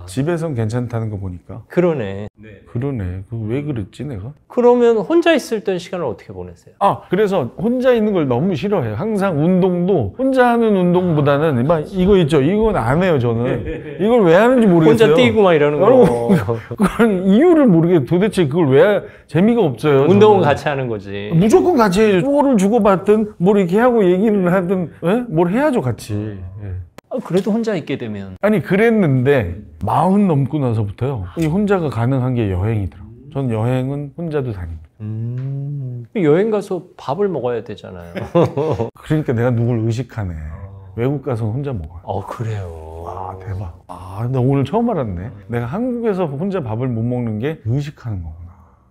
집에선 괜찮다는 거 보니까. 그러네. 그러네. 왜 그랬지 내가? 그러면 혼자 있을 땐 시간을 어떻게 보내세요? 그래서 혼자 있는 걸 너무 싫어해요. 항상 운동도 혼자 하는 운동보다는 막 이거 있죠. 이건 안 해요 저는. 이걸 왜 하는지 모르겠어요. 혼자 뛰고 막 이러는 거. 그건 이유를 모르겠어요. 도대체 그걸 왜 재미가 없어요. 운동은 저는. 같이 하는 거지. 무조건 같이 해야죠. 초를 주고받든 뭘 이렇게 하고 얘기를 하든 뭘 해야죠 같이. 그래도 혼자 있게 되면. 아니 그랬는데 40 넘고 나서부터요. 이 혼자가 가능한 게 여행이더라고요. 전 여행은 혼자도 다닙니다. 여행 가서 밥을 먹어야 되잖아요. 그러니까 내가 누굴 의식하네. 외국 가서 혼자 먹어요. 그래요. 대박. 나 오늘 처음 알았네. 내가 한국에서 혼자 밥을 못 먹는 게 의식하는 거구나.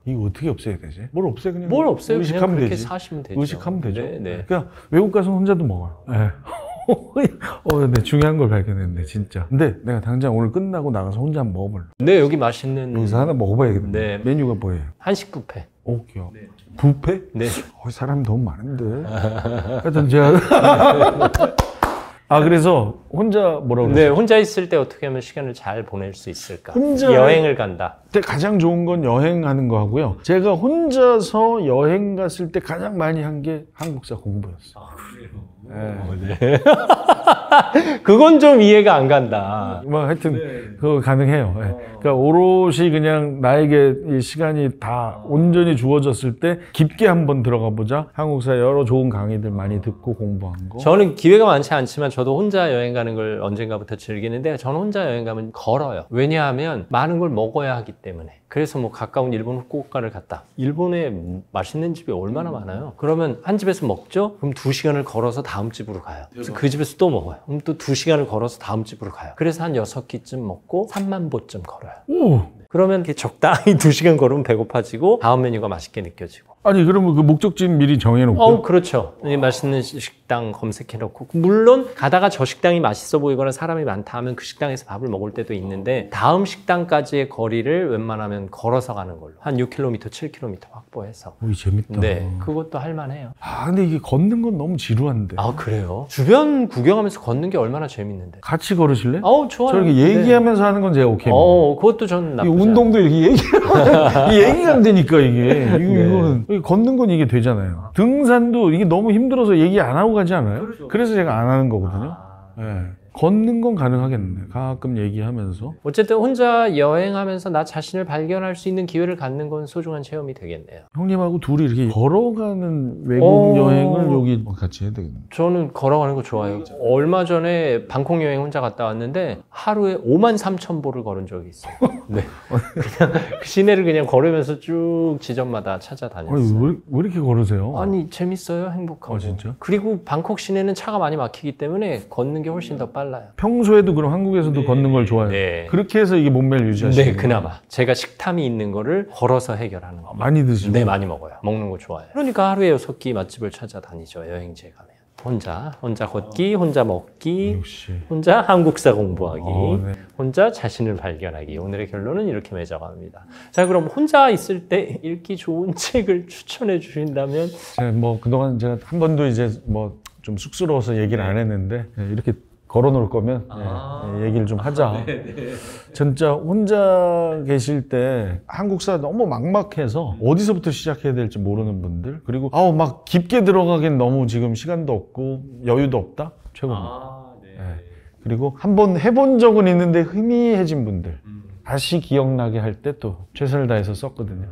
이거 어떻게 없애야 되지? 뭘 없애 그냥. 뭘 없애요? 의식하면 그냥 그렇게 되지. 사시면 되죠. 의식하면 되죠. 네. 그냥 외국 가서 혼자도 먹어요. 네. 네, 중요한 걸 발견했네 진짜. 근데 내가 당장 오늘 끝나고 나가서 혼자 한번 먹어볼래. 네, 여기 맛있는 여기서 하나 먹어봐야겠네. 네. 메뉴가 뭐예요? 한식 뷔페. 오 귀여워. 뷔페? 네. 사람이 너무 많은데. 하여튼 제가 그래서 혼자 뭐라고 네, 혼자 있을 때 어떻게 하면 시간을 잘 보낼 수 있을까? 혼자- 여행을 간다. 그때 가장 좋은 건 여행하는 거 하고요. 제가 혼자서 여행 갔을 때 가장 많이 한 게 한국사 공부였어요. 네. 그건 좀 이해가 안 간다. 뭐 하여튼 그거 가능해요. 네. 그러니까 오롯이 그냥 나에게 이 시간이 다 온전히 주어졌을 때 깊게 한번 들어가 보자. 한국사 여러 좋은 강의들 많이 듣고 공부한 거. 저는 기회가 많지 않지만 저도 혼자 여행 가는 걸 언젠가부터 즐기는데 저는 혼자 여행 가면 걸어요. 왜냐하면 많은 걸 먹어야 하기 때문에. 그래서 뭐 가까운 일본 후쿠오카를 갔다. 일본에 맛있는 집이 얼마나 많아요. 그러면 한 집에서 먹죠? 그럼 2시간을 걸어서 다음 집으로 가요. 그래서 그 집에서 또 먹어요. 그럼 또 2시간을 걸어서 다음 집으로 가요. 그래서 한 6끼쯤 먹고 3만보쯤 걸어요. 오. 그러면 이렇게 적당히 2시간 걸으면 배고파지고 다음 메뉴가 맛있게 느껴지고. 아니 그러면 그 목적지 미리 정해놓고. 그렇죠. 맛있는 식당 검색해놓고 물론 가다가 저 식당이 맛있어 보이거나 사람이 많다 하면 그 식당에서 밥을 먹을 때도 있는데 다음 식당까지의 거리를 웬만하면 걸어서 가는 걸로 한 6km, 7km 확보해서. 이 재밌다. 네, 그것도 할만해요. 근데 이게 걷는 건 너무 지루한데. 그래요? 주변 구경하면서 걷는 게 얼마나 재밌는데. 같이 걸으실래? 좋아요. 저렇게 얘기하면서 하는 건 제가 오케이. 그것도 저는 이 나쁘지 않아요. 운동도 이렇게 이 얘기가 안 되니까 이게. 이거는 걷는 건 이게 되잖아요. 등산도 이게 너무 힘들어서 얘기 안 하고 가지 않아요? 그래서 제가 안 하는 거거든요. 네. 걷는 건 가능하겠네. 가끔 얘기하면서. 어쨌든 혼자 여행하면서 나 자신을 발견할 수 있는 기회를 갖는 건 소중한 체험이 되겠네요. 형님하고 둘이 이렇게 걸어가는 외국 여행을 여기 같이 해야 되겠네. 저는 걸어가는 거 좋아해요. 얼마 전에 방콕 여행 혼자 갔다 왔는데 하루에 53,000보를 걸은 적이 있어요. 네. 그냥 그 시내를 그냥 걸으면서 쭉 지점마다 찾아다녔어요. 왜 이렇게 걸으세요? 아니 재밌어요. 행복하고. 진짜? 그리고 방콕 시내는 차가 많이 막히기 때문에 걷는 게 훨씬 더 빨라요. 평소에도 그럼 한국에서도 걷는 걸 좋아해요? 네. 그렇게 해서 이게 몸매를 유지하시는 네, 거예요? 그나마. 제가 식탐이 있는 거를 걸어서 해결하는 거. 많이 드시고? 네, 많이 먹어요. 먹는 거 좋아해요. 그러니까 하루에 6끼 맛집을 찾아다니죠. 여행지에 가면. 혼자 걷기, 혼자 먹기, 역시. 혼자 한국사 공부하기, 네. 혼자 자신을 발견하기. 오늘의 결론은 이렇게 맺어갑니다. 자, 그럼 혼자 있을 때 읽기 좋은 책을 추천해 주신다면? 제가 뭐 그동안 제가 한 번도 이제 뭐 좀 쑥스러워서 얘기를 안 했는데 이렇게 걸어놓을 거면 얘기를 좀 하자. 진짜 혼자 계실 때 한국사 너무 막막해서 어디서부터 시작해야 될지 모르는 분들, 그리고 막 깊게 들어가긴 너무 지금 시간도 없고 여유도 없다? 최고입니다. 네. 그리고 한번 해본 적은 있는데 희미해진 분들, 다시 기억나게 할 때 또 최선을 다해서 썼거든요.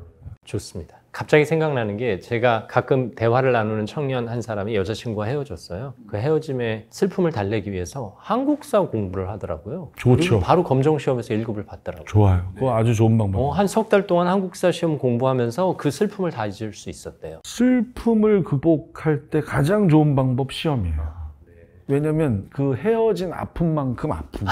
좋습니다. 갑자기 생각나는 게 제가 가끔 대화를 나누는 청년 한 사람이 여자친구와 헤어졌어요. 그 헤어짐의 슬픔을 달래기 위해서 한국사 공부를 하더라고요. 좋죠. 그리고 바로 검정시험에서 1급을 받더라고요. 좋아요. 그거 아주 좋은 방법. 한 3달 동안 한국사 시험 공부하면서 그 슬픔을 다 잊을 수 있었대요. 슬픔을 극복할 때 가장 좋은 방법 시험이에요. 왜냐면 그 헤어진 아픔만큼 아픔.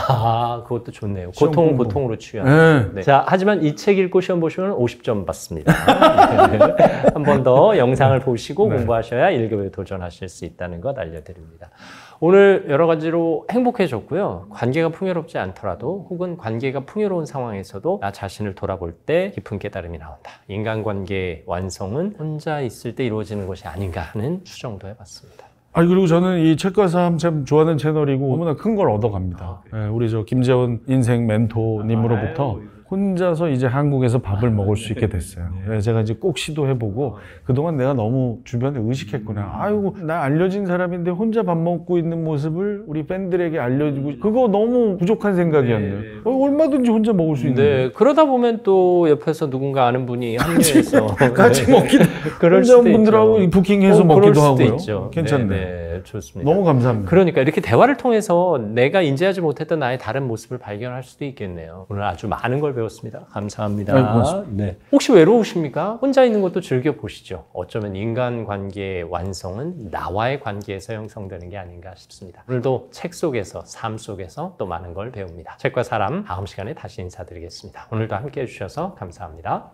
그것도 좋네요. 시험 고통은 공부. 고통으로 치유하는. 네. 자, 하지만 이 책 읽고 시험 보시면 50점 받습니다. 한 번 더 영상을 보시고 공부하셔야 1급에 도전하실 수 있다는 것 알려드립니다. 오늘 여러 가지로 행복해졌고요. 관계가 풍요롭지 않더라도 혹은 관계가 풍요로운 상황에서도 나 자신을 돌아볼 때 깊은 깨달음이 나온다. 인간관계 완성은 혼자 있을 때 이루어지는 것이 아닌가 하는 추정도 해봤습니다. 아니 그리고 저는 이 책과 삶 참 좋아하는 채널이고 너무나 큰 걸 얻어갑니다. 예, 우리 저 김재원 인생 멘토님으로부터 혼자서 이제 한국에서 밥을 먹을 수 있게 됐어요. 그래서 제가 이제 꼭 시도해보고 그동안 내가 너무 주변에 의식했구나. 아이고 나 알려진 사람인데 혼자 밥 먹고 있는 모습을 우리 팬들에게 알려주고 그거 너무 부족한 생각이었네요. 얼마든지 혼자 먹을 수 있는데. 네, 그러다 보면 또 옆에서 누군가 아는 분이 합류해서 같이 먹기도 그럴 혼자 수도 분들하고 있죠. 부킹해서 그럴 먹기도 수도 하고요. 있죠. 괜찮네. 네, 좋습니다. 너무 감사합니다. 그러니까 이렇게 대화를 통해서 내가 인지하지 못했던 나의 다른 모습을 발견할 수도 있겠네요. 오늘 아주 많은 걸 배웠습니다. 감사합니다. 네, 고맙습니다. 네. 혹시 외로우십니까? 혼자 있는 것도 즐겨보시죠. 어쩌면 인간관계의 완성은 나와의 관계에서 형성되는 게 아닌가 싶습니다. 오늘도 책 속에서, 삶 속에서 또 많은 걸 배웁니다. 책과 사람 다음 시간에 다시 인사드리겠습니다. 오늘도 함께해 주셔서 감사합니다.